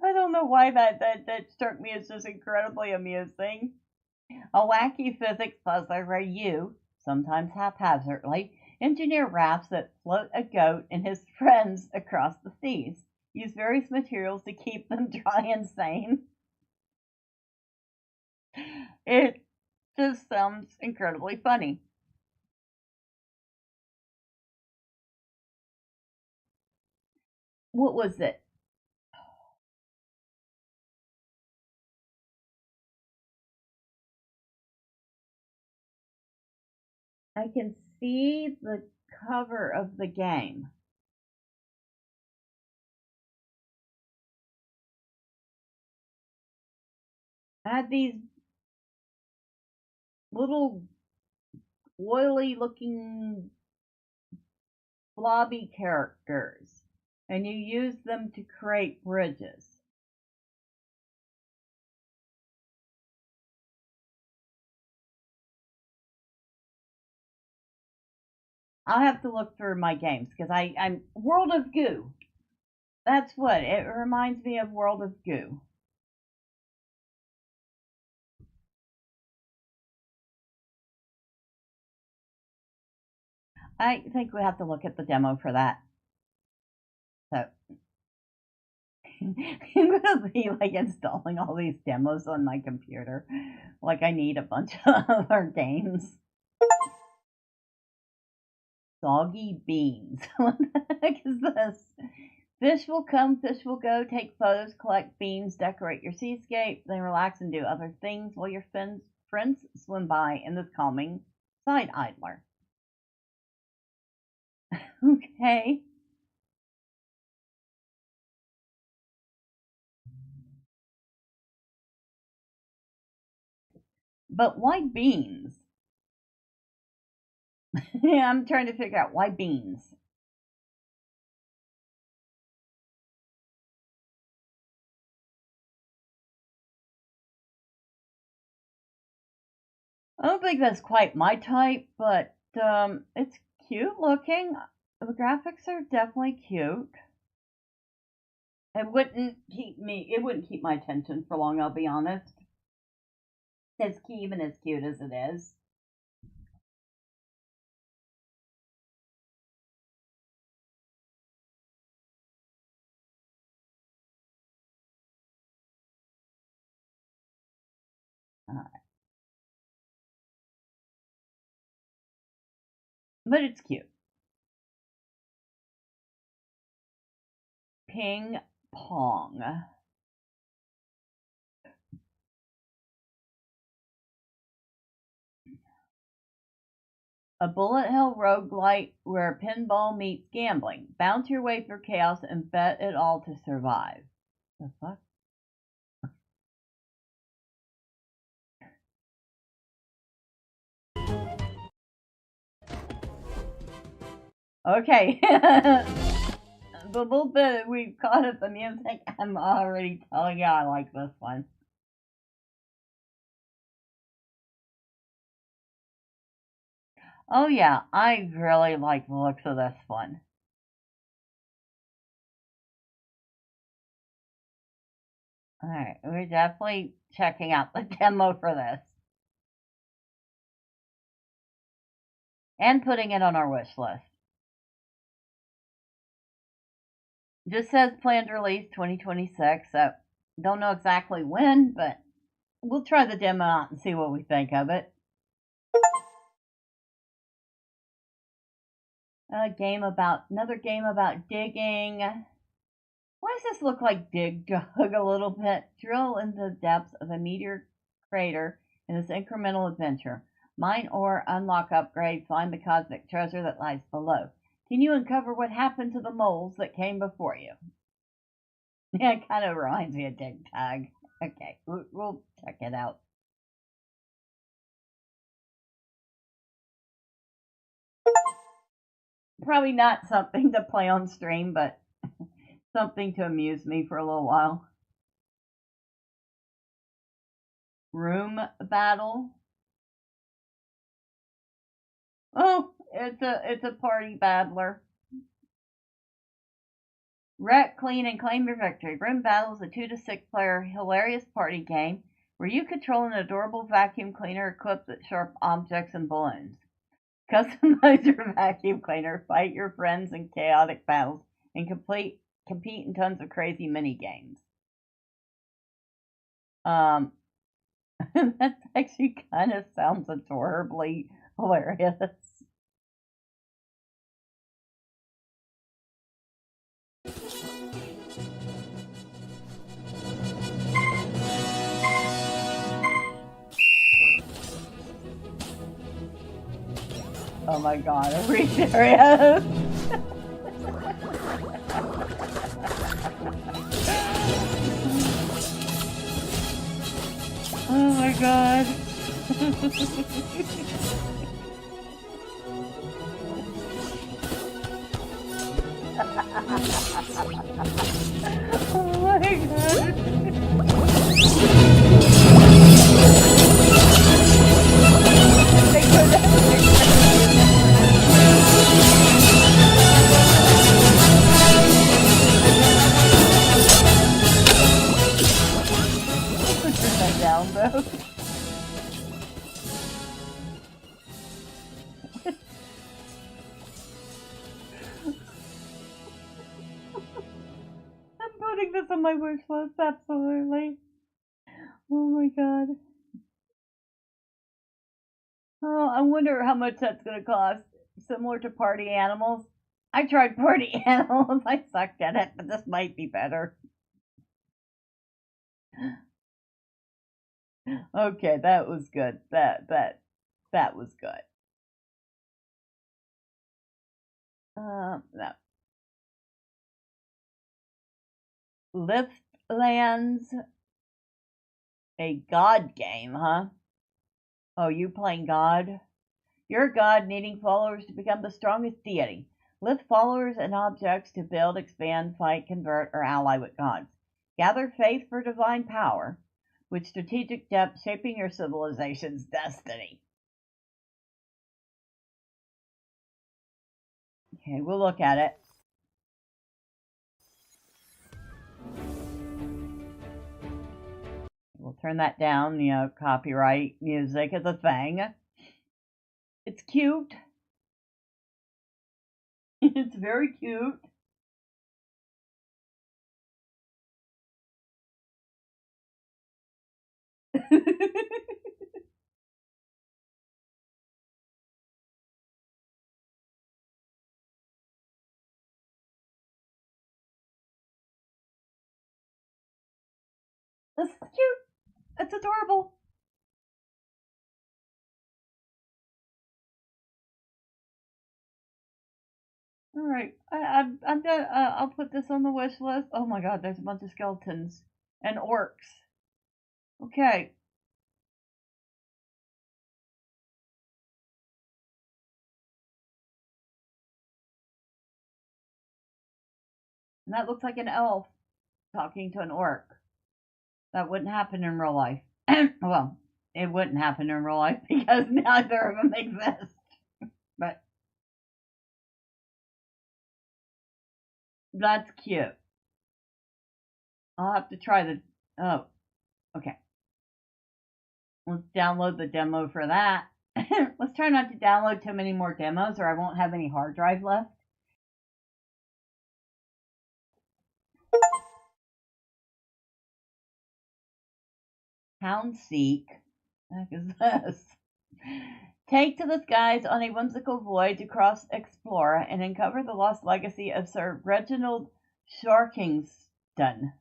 Speaker 2: I don't know why that struck me as just incredibly amusing. A wacky physics puzzler where you, sometimes haphazardly, engineer rafts that float a goat and his friends across the seas. Use various materials to keep them dry and sane. It just sounds incredibly funny. What was it? I can see the cover of the game. I had these little oily looking blobby characters, and you use them to create bridges. I'll have to look through my games because I'm World of Goo. That's what it reminds me of. World of Goo. I think we have to look at the demo for that. So I'm gonna be like installing all these demos on my computer. Like I need a bunch of other games. Soggy beans. What the heck is this? Fish will come, fish will go. Take photos, collect beans, decorate your seascape, then relax and do other things while your friends swim by in this calming side idler. Okay. But why beans? Yeah, I'm trying to figure out why beans. I don't think that's quite my type, but it's cute looking. The graphics are definitely cute. It wouldn't keep my attention for long, I'll be honest. Even as cute as it is. Alright. But it's cute. Ping pong. A Bullethell roguelite where pinball meets gambling. Bounce your way through chaos and bet it all to survive. The fuck? Okay. The little bit we've caught at the music, I'm already telling you I like this one. Oh yeah, I really like the looks of this one. Alright, we're definitely checking out the demo for this. And putting it on our wish list. Just says planned release 2026, so don't know exactly when, but we'll try the demo out and see what we think of it. Another game about digging. Why does this look like Dig Dug a little bit? Drill into the depths of a meteor crater in this incremental adventure. Mine ore, unlock upgrade, find the cosmic treasure that lies below. Can you uncover what happened to the moles that came before you? Yeah, it kind of reminds me of Dig Dug. Okay, we'll check it out. Probably not something to play on stream, but something to amuse me for a little while. Room battle. Oh, it's a party battler. Wreck, clean, and claim your victory. Room battle is a 2 to 6 player hilarious party game where you control an adorable vacuum cleaner equipped with sharp objects and balloons. Customize your vacuum cleaner, fight your friends in chaotic battles, and compete in tons of crazy mini games. That actually kind of sounds adorably hilarious. Oh my god, are we serious? Oh my god. Oh my god. Turn that down though. I'm putting this on my wish list, absolutely. Oh my god. Oh, I wonder how much that's gonna cost. Similar to Party Animals. I tried Party Animals, I sucked at it, but this might be better. Okay, that was good. That was good. No. Liftlands, a god game, huh? Oh, you playing god? You're a god needing followers to become the strongest deity. Lift followers and objects to build, expand, fight, convert, or ally with gods. Gather faith for divine power, with strategic depth shaping your civilization's destiny. Okay, we'll look at it. We'll turn that down. You know, copyright music is a thing. It's cute. It's very cute. This is cute. It's adorable. All right, I'm done. I'll put this on the wish list. Oh my God, there's a bunch of skeletons and orcs. Okay. And that looks like an elf talking to an orc. That wouldn't happen in real life. Well, it wouldn't happen in real life because neither of them exist. But that's cute. I'll have to try the. Oh, okay. Let's download the demo for that. Let's try not to download too many more demos or I won't have any hard drive left. Hound Seek. What the heck is this? Take to the skies on a whimsical voyage across Explora and uncover the lost legacy of Sir Reginald Sharkingston.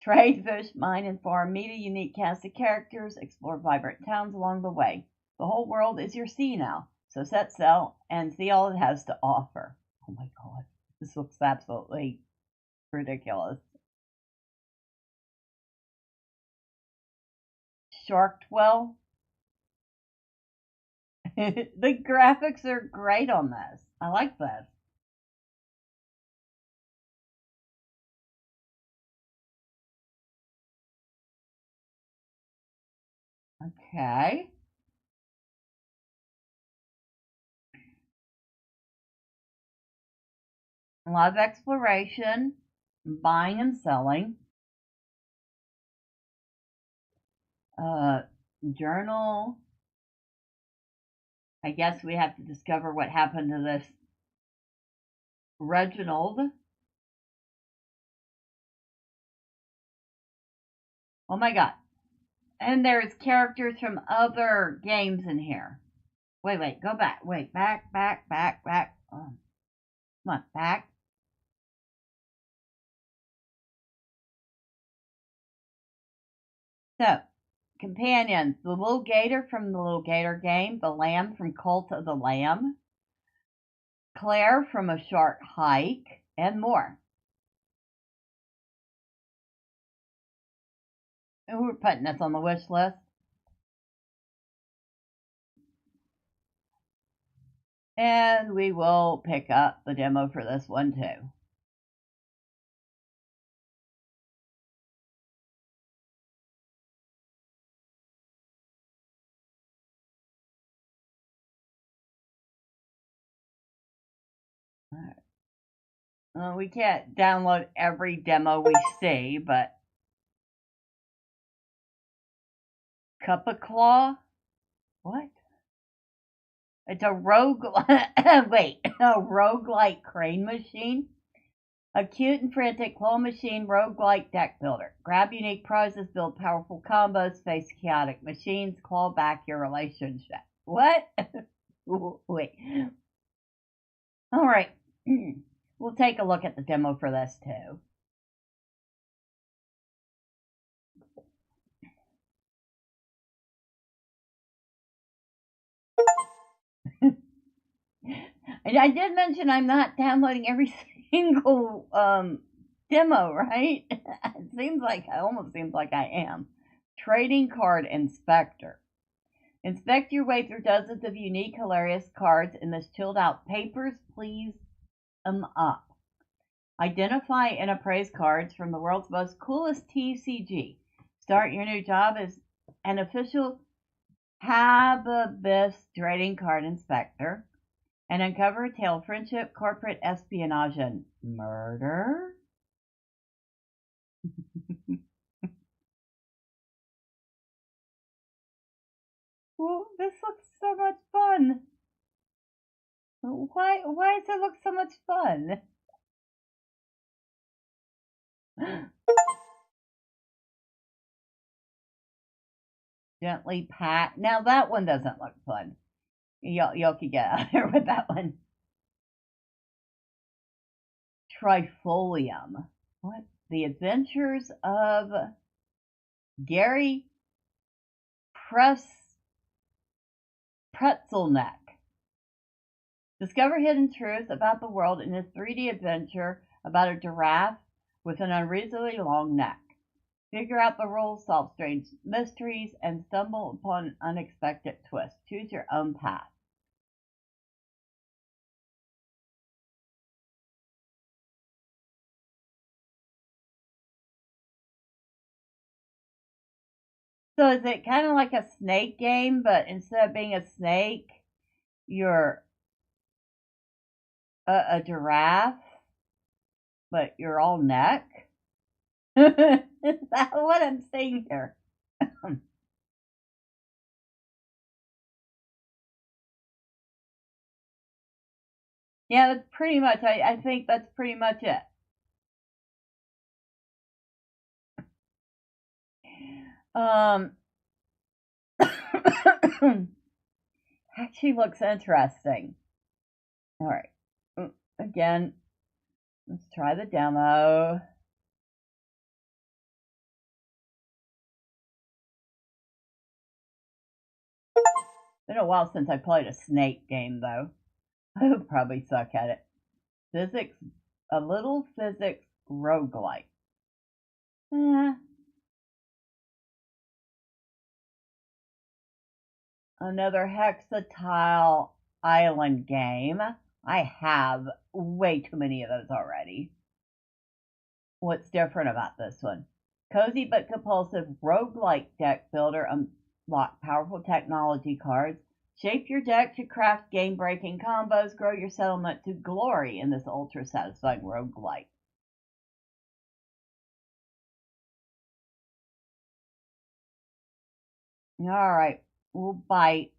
Speaker 2: Trade, fish, mine, and farm. Meet a unique cast of characters. Explore vibrant towns along the way. The whole world is your sea now. So set sail and see all it has to offer. Oh my God. This looks absolutely ridiculous. Sharktwell. The graphics are great on this. I like this. Okay. A lot of exploration, buying and selling. Journal. I guess we have to discover what happened to this Reginald. Oh my God. And there's characters from other games in here. Wait, go back. Wait, back. Oh, come on, back. So, companions. The little gator from the Little Gator game. The lamb from Cult of the Lamb. Claire from A Short Hike. And more. And we're putting this on the wish list. And we will pick up the demo for this one too. We can't download every demo we see, but Cup of Claw? What? It's a rogue. Wait, a roguelike crane machine? A cute and frantic claw machine roguelike deck builder. Grab unique prizes, build powerful combos, face chaotic machines, claw back your relationship. What? Wait. All right. We'll take a look at the demo for this too. And I did mention I'm not downloading every single demo, right? It almost seems like I am. Trading Card Inspector. Inspect your way through dozens of unique, hilarious cards in this chilled out Papers, Please 'em Up. Identify and appraise cards from the world's most coolest TCG. Start your new job as an official Habibis Trading Card Inspector and uncover a tale of friendship, corporate espionage, and murder. Well, this looks so much fun. Why does it look so much fun? Gently pat. Now that one doesn't look fun. Y'all can get out of here with that one. Trifolium. What? The Adventures of Gary Pretzelneck. Discover hidden truths about the world in this 3D adventure about a giraffe with an unreasonably long neck. Figure out the rules, solve strange mysteries, and stumble upon unexpected twists. Choose your own path. So is it kind of like a snake game, but instead of being a snake, you're a giraffe, but you're all neck? Is that what I'm seeing here? Yeah, that's pretty much, I think that's pretty much it. Actually looks interesting. All right. Again, let's try the demo. Been a while since I played a snake game, though. I would probably suck at it. Physics, a little physics roguelike. Another hexatile island game. I have way too many of those already. What's different about this one? Cozy but compulsive roguelike deck builder. Unlock powerful technology cards. Shape your deck to craft game-breaking combos. Grow your settlement to glory in this ultra-satisfying roguelike. All right, we'll bite.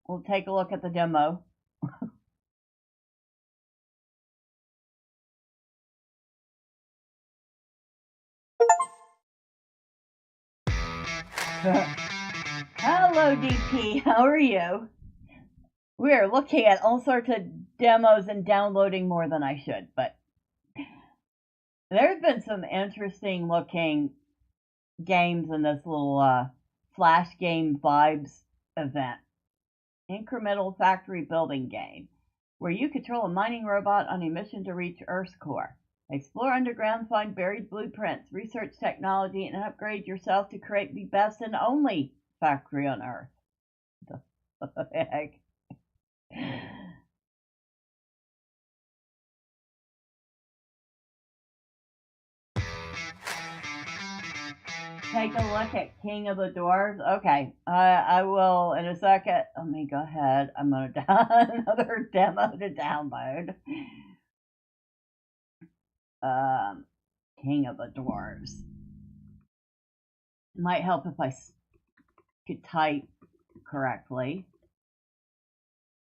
Speaker 2: We'll take a look at the demo. Hello, DP. How are you? We're looking at all sorts of demos and downloading more than I should, but there's been some interesting looking games in this little flash game vibes event. Incremental factory building game, where you control a mining robot on a mission to reach Earth's core. Explore underground, find buried blueprints, research technology, and upgrade yourself to create the best and only factory on Earth. What the heck? Take a look at King of the Dwarves. Okay, I will in a second. Let me go ahead. I'm going to down another demo to download. King of the Dwarves. Might help if I could type correctly.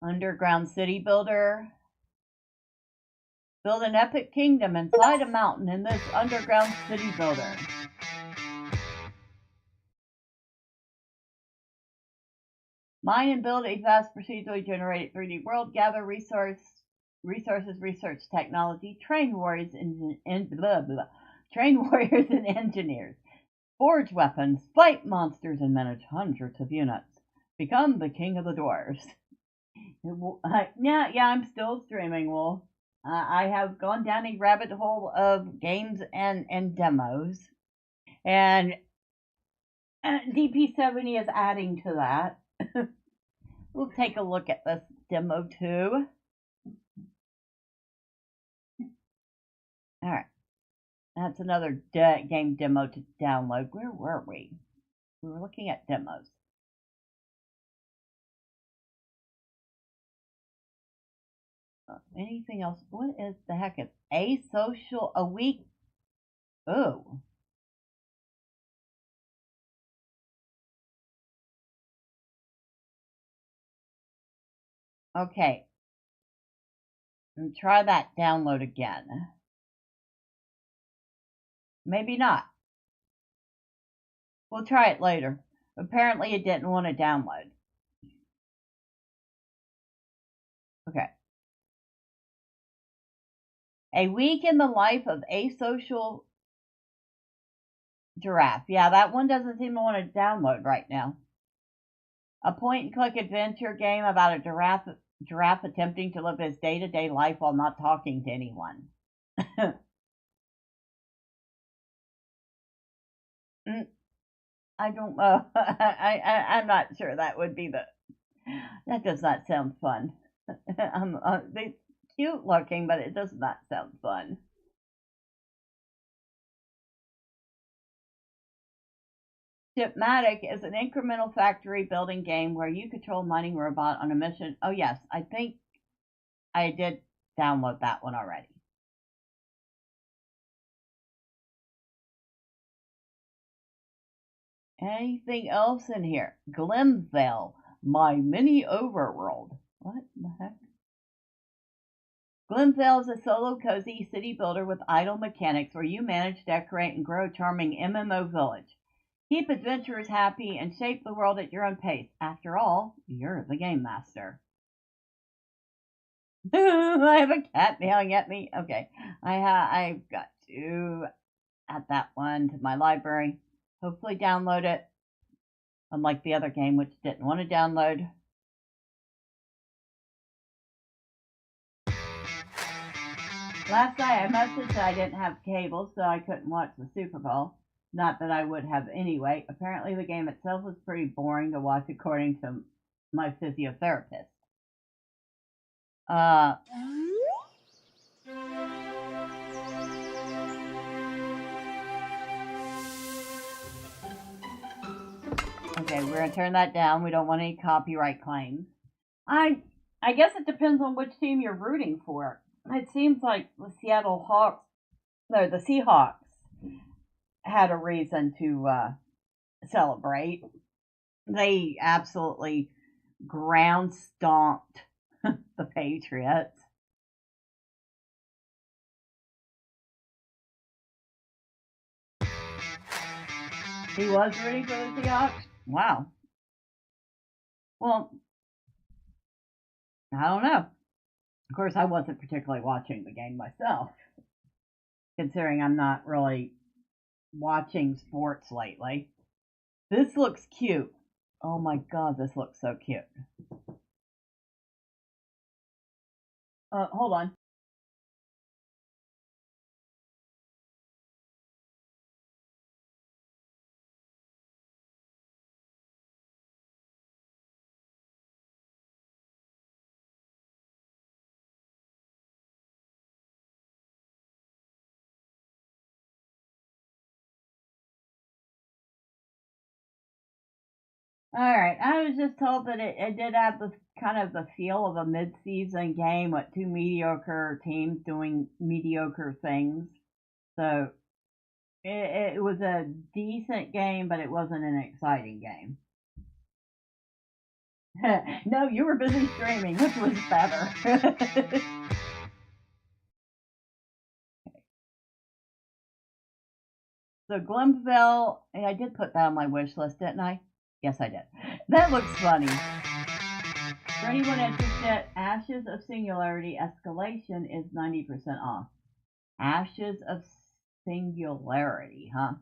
Speaker 2: Underground city builder. Build an epic kingdom inside a mountain in this underground city builder. Mine and build a fast procedurally generated 3D world. Gather resources, research technology. Train warriors and engineers. Forge weapons, fight monsters, and manage hundreds of units. Become the king of the dwarves. Yeah, I'm still streaming, Wolf. I have gone down a rabbit hole of games and demos. And DP70 is adding to that. We'll take a look at this demo too. All right. That's another game demo to download. Where were we? We were looking at demos. Anything else? What is the heck is asocial? A week? Oh. Okay. And try that download again. Maybe not. We'll try it later. Apparently it didn't want to download. Okay. A week in the life of asocial giraffe. Yeah, that one doesn't seem to want to download right now. A point-and-click adventure game about a giraffe attempting to live his day-to-day life while not talking to anyone. I don't know. I'm not sure that would be the... That does not sound fun. They're cute looking, but it does not sound fun. Jampacked is an incremental factory building game where you control a mining robot on a mission. Oh yes, I think I did download that one already. Anything else in here? Bullethell, my mini overworld. What the heck? Bullethell is a solo cozy city builder with idle mechanics where you manage, decorate, and grow a charming MMO village. Keep adventurers happy and shape the world at your own pace. After all, you're the game master. I have a cat meowing at me. Okay, I've got to add that one to my library. Hopefully download it. Unlike the other game, which didn't want to download. Last night I messaged that I didn't have cable, so I couldn't watch the Super Bowl. Not that I would have anyway. Apparently the game itself was pretty boring to watch according to my physiotherapist. Okay, we're gonna turn that down. We don't want any copyright claims. I guess it depends on which team you're rooting for. It seems like the the Seahawks had a reason to celebrate. They absolutely ground stomped the Patriots. He was rooting for the Seahawks? Wow. Well, I don't know. Of course, I wasn't particularly watching the game myself, considering I'm not really watching sports lately. This looks cute. Oh my god, this looks so cute. Hold on. Alright, I was just told that it did have this kind of the feel of a mid-season game with two mediocre teams doing mediocre things. So it was a decent game, but it wasn't an exciting game. No, you were busy streaming, which was better. So Bullethell, I did put that on my wish list, didn't I? Yes, I did. That looks funny. For anyone interested, Ashes of Singularity Escalation is 90% off. Ashes of Singularity, huh?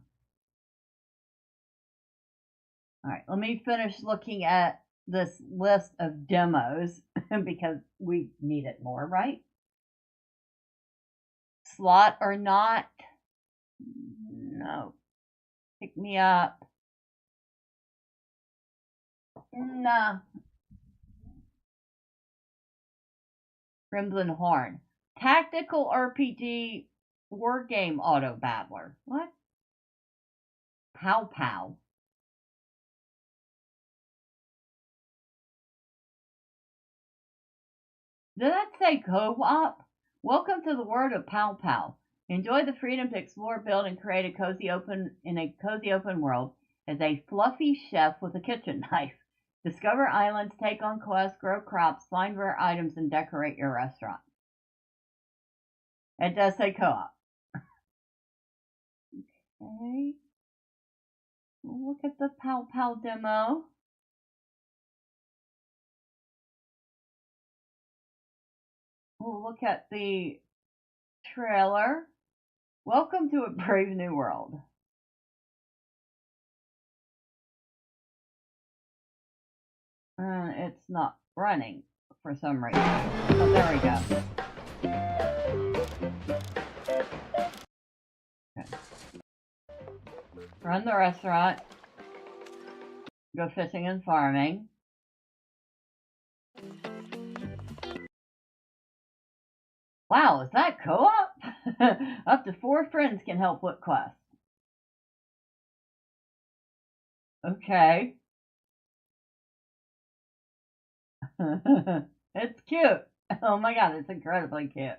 Speaker 2: Alright, let me finish looking at this list of demos because we need it more, right? Slot or not? No. Pick me up. Nah. Crimson Horn. Tactical RPG Wargame Auto Battler. What? Pow Pow. Did that say co-op? Welcome to the world of Pow Pow. Enjoy the freedom to explore, build, and create a cozy open world as a fluffy chef with a kitchen knife. Discover islands, take on quests, grow crops, find rare items, and decorate your restaurant. It does say co-op. Okay. Look at the Pow Pow demo. We'll look at the trailer. Welcome to a brave new world. It's not running for some reason. Oh, there we go. Okay. Run the restaurant. Go fishing and farming. Wow, is that co-op? Up to 4 friends can help with quests. Okay. It's cute. Oh my god, it's incredibly cute.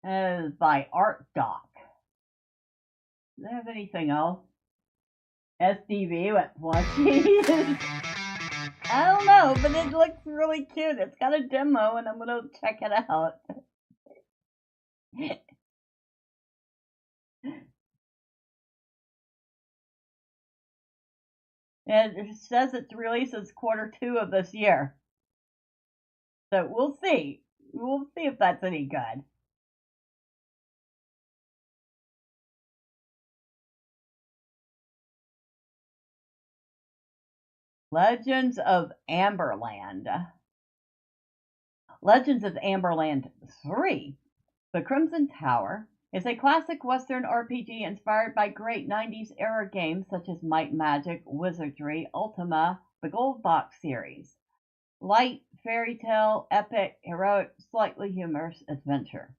Speaker 2: It is by Art Doc. Do they have anything else? SDV with plushies? I don't know, but it looks really cute. It's got a demo and I'm gonna check it out. And it says its release is Q2 of this year. So we'll see. We'll see if that's any good. Legends of Amberland. Legends of Amberland 3. The Crimson Tower is a classic Western RPG inspired by great 90s era games such as Might and Magic, Wizardry, Ultima, the Gold Box series. Light, fairy tale, epic, heroic, slightly humorous adventure.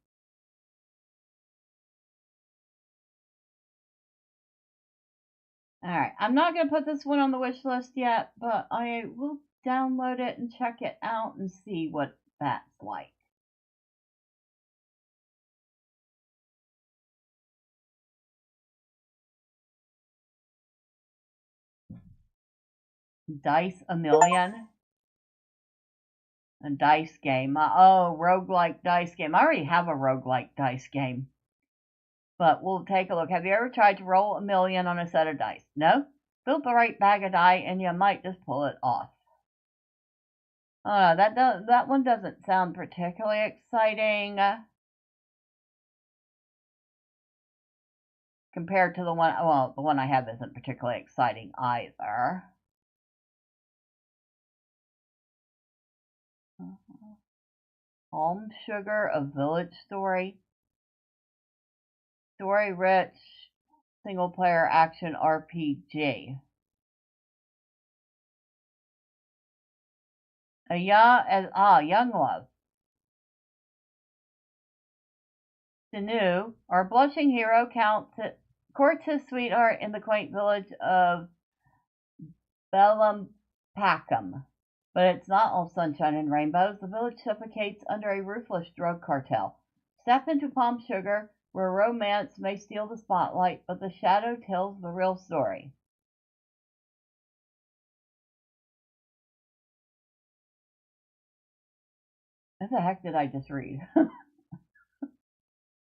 Speaker 2: Alright, I'm not going to put this one on the wish list yet, but I will download it and check it out and see what that's like. Dice a Million. A dice game. Oh, roguelike dice game. I already have a roguelike dice game. But we'll take a look. Have you ever tried to roll a million on a set of dice? No? Build the right bag of die and you might just pull it off. That one doesn't sound particularly exciting compared to the one, well, the one I have isn't particularly exciting either. Home Sugar, a village story. Story rich, single player action RPG. Young Love. Sanu, our blushing hero, courts his sweetheart in the quaint village of Bellampacum. But it's not all sunshine and rainbows. The village suffocates under a ruthless drug cartel. Step into Palm Sugar, where romance may steal the spotlight, but the shadow tells the real story. What the heck did I just read?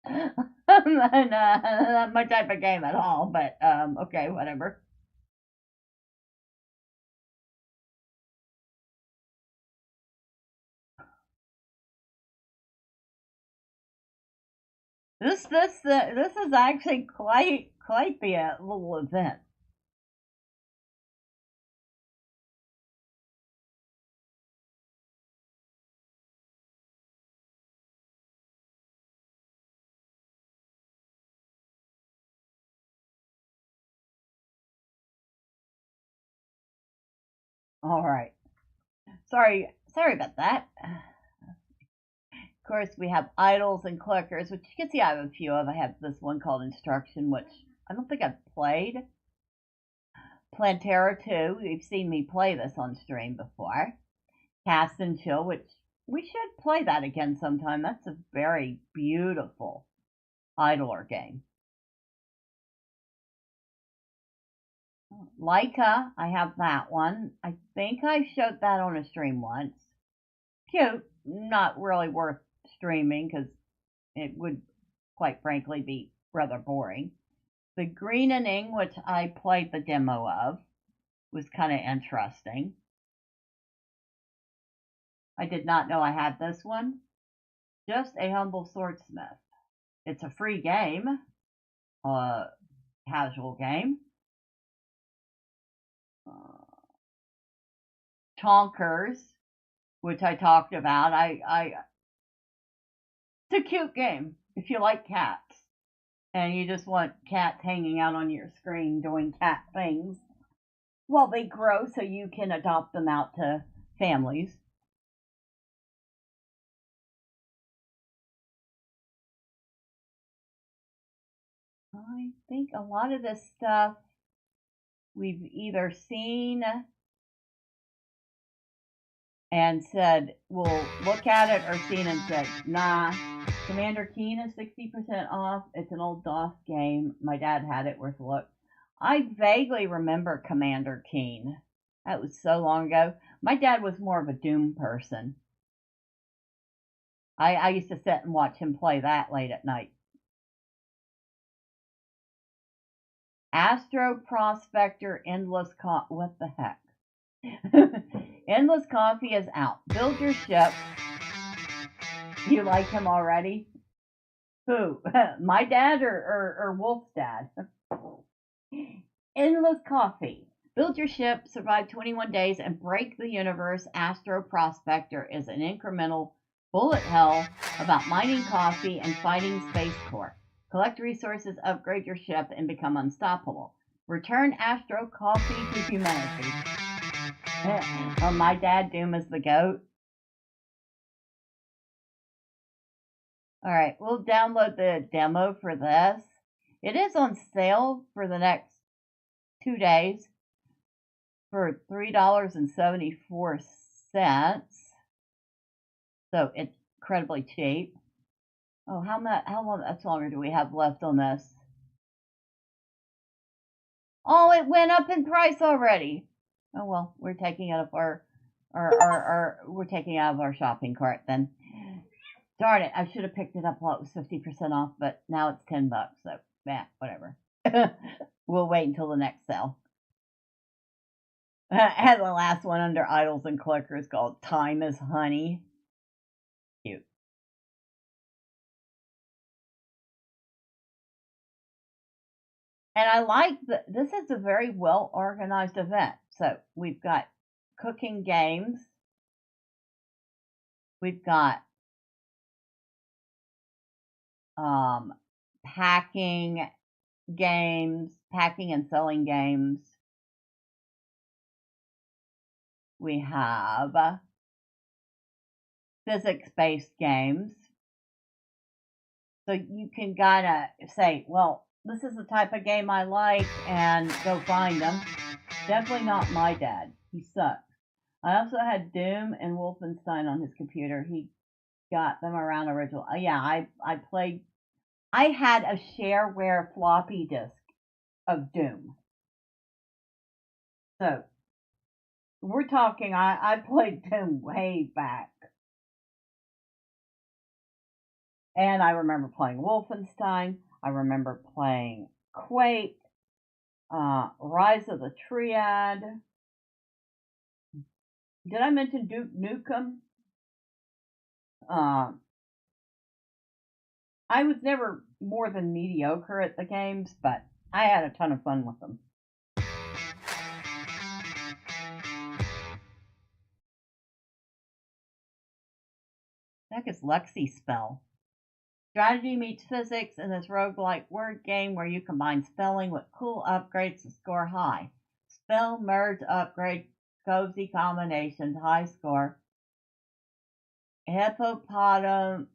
Speaker 2: Not my type of game at all, but okay, whatever. This is actually quite the little event. All right. Sorry about that. Of course, we have idols and clickers, which you can see I have a few of. I have this one called Instruction, which I don't think I've played. Plantera 2, you've seen me play this on stream before. Cast and Chill, which we should play that again sometime. That's a very beautiful idler game. Leica, I have that one. I think I showed that on a stream once. Cute, not really worth streaming because it would, quite frankly, be rather boring. The Greenening, which I played the demo of, was kind of interesting. I did not know I had this one. Just a Humble Swordsmith. It's a free game, casual game. Chonkers, which I talked about. It's a cute game if you like cats and you just want cats hanging out on your screen doing cat things while they grow so you can adopt them out to families. I think a lot of this stuff we've either seen and said we'll look at it or seen and said, nah. Commander Keen is 60% off. It's an old DOS game. My dad had it, worth a look. I vaguely remember Commander Keen. That was so long ago. My dad was more of a Doom person. I used to sit and watch him play that late at night. Astro Prospector Endless what the heck? Endless Coffee is out. Build your ship. You like him already? Who? My dad or Wolf's dad? Endless Coffee. Build your ship, survive 21 days, and break the universe. Astro Prospector is an incremental bullet hell about mining coffee and fighting Space Corps. Collect resources, upgrade your ship, and become unstoppable. Return Astro Coffee to humanity. Oh, my dad, Doom is the GOAT. Alright, we'll download the demo for this. It is on sale for the next 2 days for $3.74. So it's incredibly cheap. Oh, how much longer do we have left on this? Oh, it went up in price already. Oh well, we're taking it off we're taking it out of our shopping cart then. Darn it, I should have picked it up while it was 50% off, but now it's $10, so whatever. We'll wait until the next sale. And the last one under Idols and Clickers called Time is Honey. Cute. And I like that this is a very well organized event. So we've got cooking games. We've got packing games, packing and selling games. We have physics-based games. So you can kind of say, well, this is the type of game I like, and go find them. Definitely not my dad. He sucks. I also had Doom and Wolfenstein on his computer. He got them around original. Yeah, I played. I had a shareware floppy disk of Doom. So we're talking. I played Doom way back, and I remember playing Wolfenstein. I remember playing Quake, Rise of the Triad. Did I mention Duke Nukem? I was never more than mediocre at the games, but I had a ton of fun with them. Heck is Lexi spell? Strategy meets physics in this roguelike word game where you combine spelling with cool upgrades to score high. Spell, merge, upgrade, cozy combinations, high score. Hippopotam,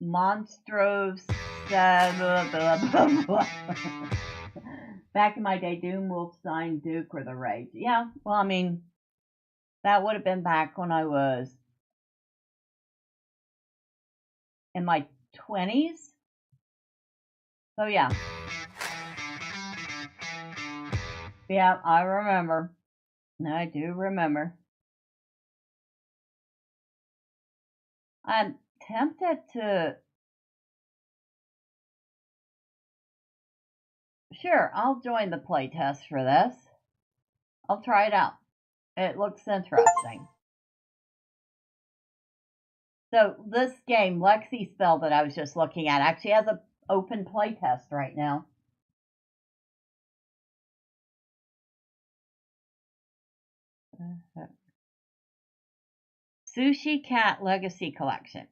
Speaker 2: monstros, blah, blah, blah, blah. Back in my day, Doom, Wolfenstein, Duke were the rage. Yeah, well, I mean, that would have been back when I was in my 20s. So yeah. Yeah, I remember. I do remember. I'm tempted to. Sure, I'll join the playtest for this. I'll try it out. It looks interesting. So this game, Lexi Spell, that I was just looking at, actually has an open playtest right now. Sushi Cat Legacy Collection.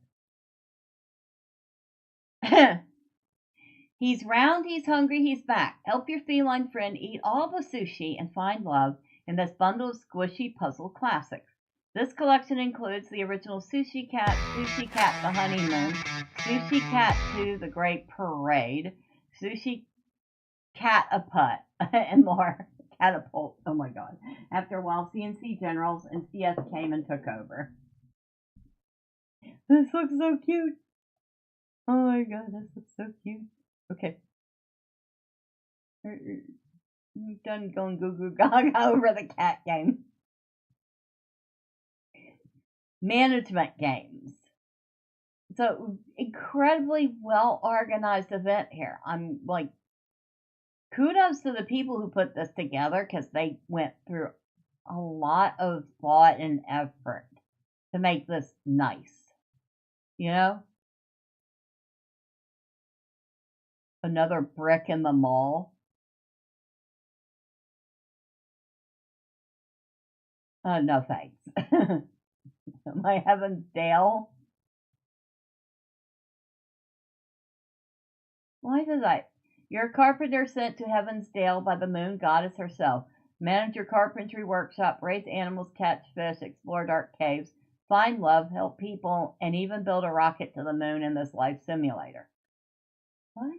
Speaker 2: He's round, he's hungry, he's back. Help your feline friend eat all the sushi and find love in this bundle of squishy puzzle classics. This collection includes the original Sushi Cat The Honeymoon, Sushi Cat 2 The Great Parade, Sushi Catapult, and more. Catapult, oh my god. After a while, CNC Generals and CS came and took over. This looks so cute. Oh my god, this looks so cute. Okay. I'm done going goo goo gaga over the cat game. Management games. So, incredibly well organized event here. I'm like, kudos to the people who put this together because they went through a lot of thought and effort to make this nice. You know? Another brick in the mall. No thanks. My Heaven's Dale. Why did I? You're a carpenter sent to Heaven's Dale by the moon goddess herself. Manage your carpentry workshop, raise animals, catch fish, explore dark caves, find love, help people, and even build a rocket to the moon in this life simulator. What?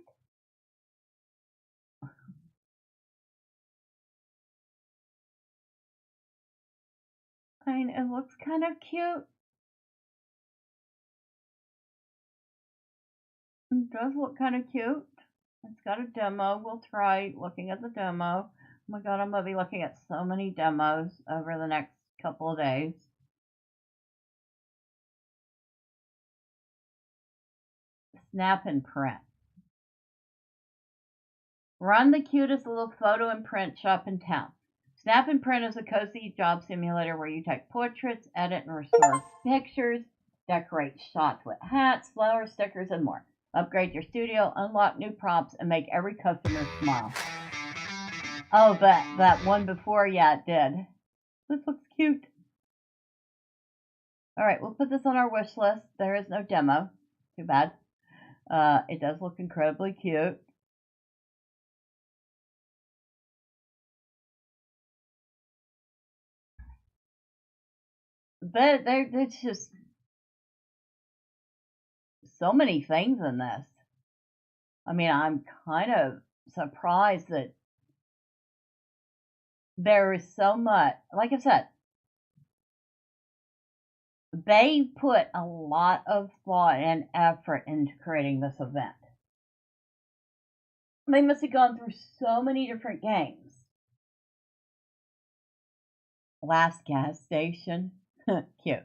Speaker 2: I mean, it looks kind of cute. It does look kind of cute. It's got a demo. We'll try looking at the demo. Oh my god, I'm going to be looking at so many demos over the next couple of days. Snap and print. Run the cutest little photo and print shop in town. Snap and Print is a cozy job simulator where you take portraits, edit and restore pictures, decorate shots with hats, flowers, stickers, and more. Upgrade your studio, unlock new props, and make every customer smile. Oh, that one before, yeah, it did. This looks cute. Alright, we'll put this on our wish list. There is no demo. Too bad. It does look incredibly cute. But there's just so many things in this. I mean, I'm kind of surprised that there is so much. Like I said, they put a lot of thought and effort into creating this event. They must have gone through so many different games. Last gas station. Cute.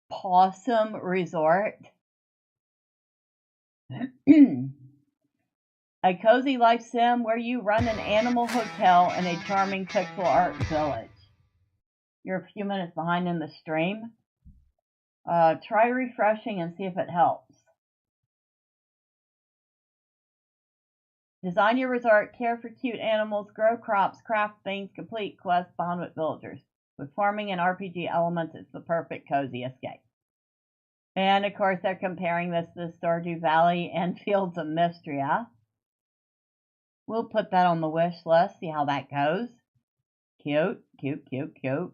Speaker 2: Possum Resort. A cozy life sim where you run an animal hotel in a charming pixel art village. You're a few minutes behind in the stream. Try refreshing and see if it helps. Design your resort, care for cute animals, grow crops, craft things, complete quests, bond with villagers. With farming and RPG elements, it's the perfect cozy escape. And of course, they're comparing this to Stardew Valley and Fields of Mystria. We'll put that on the wish list, see how that goes. Cute, cute, cute, cute.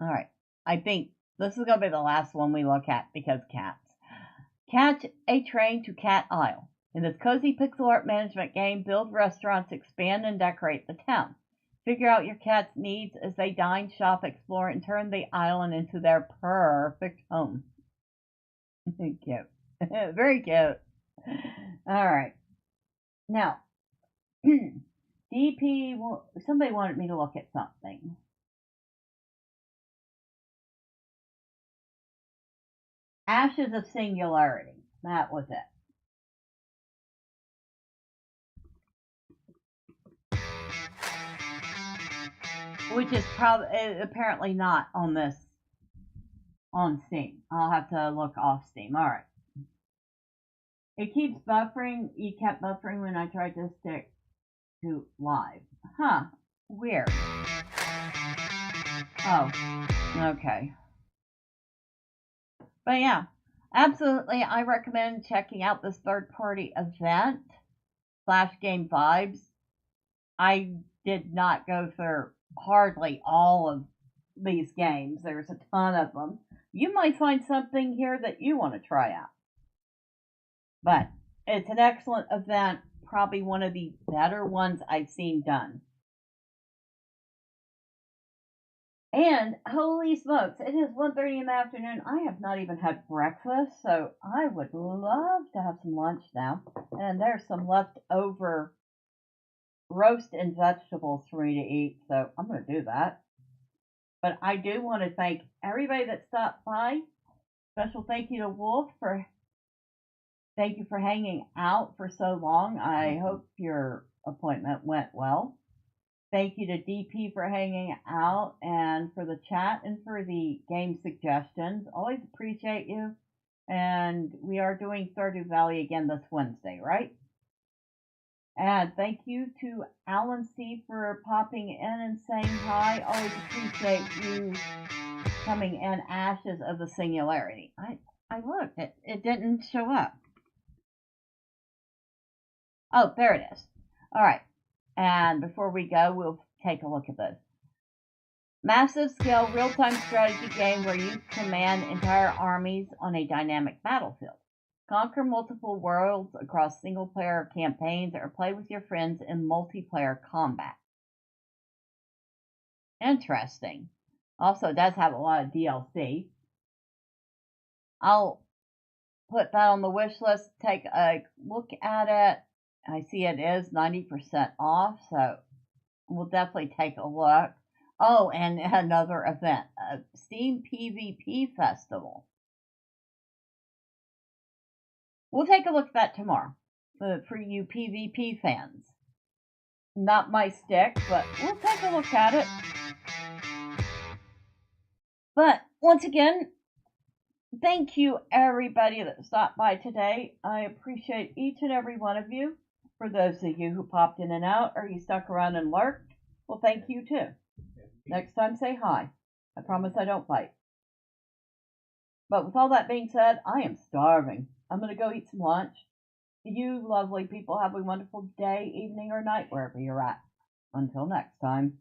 Speaker 2: Alright, I think this is going to be the last one we look at because cats. Catch a train to Cat Isle. In this cozy pixel art management game, build restaurants, expand and decorate the town. Figure out your cat's needs as they dine, shop, explore, and turn the island into their perfect home. Cute. Very cute. All right. Now, DP, somebody wanted me to look at something. Ashes of Singularity. That was it. Which is probably apparently not on this on Steam. I'll have to look off Steam. All right. It keeps buffering. You kept buffering when I tried to stick to live. Huh. Weird. Oh. Okay. But yeah, absolutely. I recommend checking out this third-party event / Game Vibes. I did not go through hardly all of these games. There's a ton of them. You might find something here that you want to try out. But it's an excellent event, probably one of the better ones I've seen done. And holy smokes, it is 1:30 in the afternoon. I have not even had breakfast, so I would love to have some lunch now. And there's some leftover roast and vegetables for me to eat, so I'm going to do that. But I do want to thank everybody that stopped by. Special thank you to Wolf thank you for hanging out for so long. I hope your appointment went well. Thank you to DP for hanging out and for the chat and for the game suggestions. Always appreciate you. And we are doing Stardew Valley again this Wednesday, right? And thank you to Alan C for popping in and saying hi. Always appreciate you coming in. Ashes of the Singularity. I looked. It didn't show up. Oh, there it is. All right. And before we go, we'll take a look at this. Massive scale real-time strategy game where you command entire armies on a dynamic battlefield. Conquer multiple worlds across single-player campaigns or play with your friends in multiplayer combat. Interesting. Also, it does have a lot of DLC. I'll put that on the wish list. Take a look at it. I see it is 90% off, so we'll definitely take a look. Oh, and another event, a Steam PvP Festival. We'll take a look at that tomorrow for you PvP fans. Not my stick, but we'll take a look at it. But once again, thank you everybody that stopped by today. I appreciate each and every one of you. For those of you who popped in and out or you stuck around and lurked, well, thank you too. Next time, say hi. I promise I don't bite. But with all that being said, I am starving. I'm going to go eat some lunch. You lovely people have a wonderful day, evening, or night, wherever you're at. Until next time,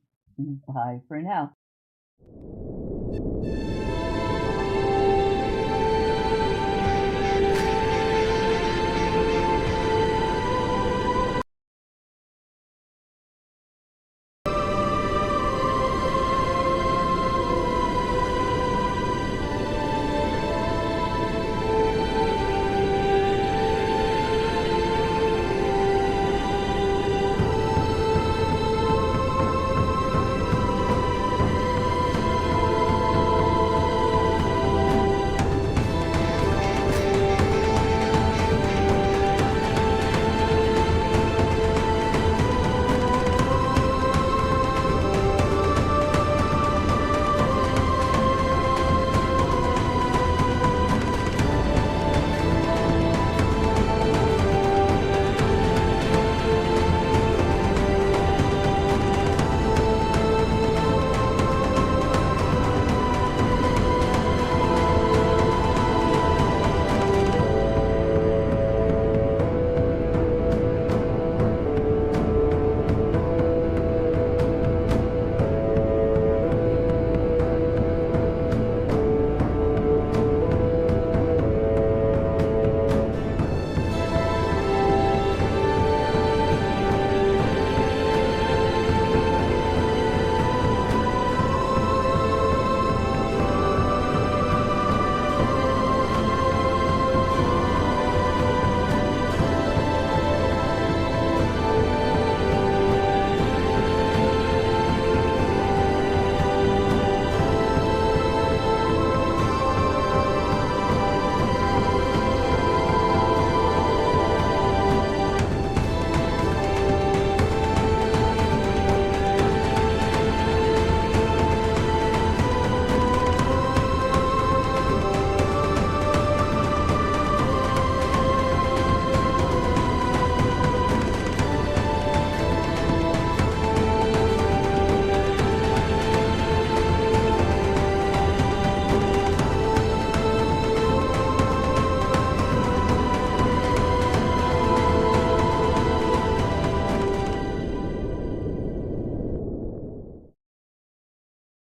Speaker 2: bye for now.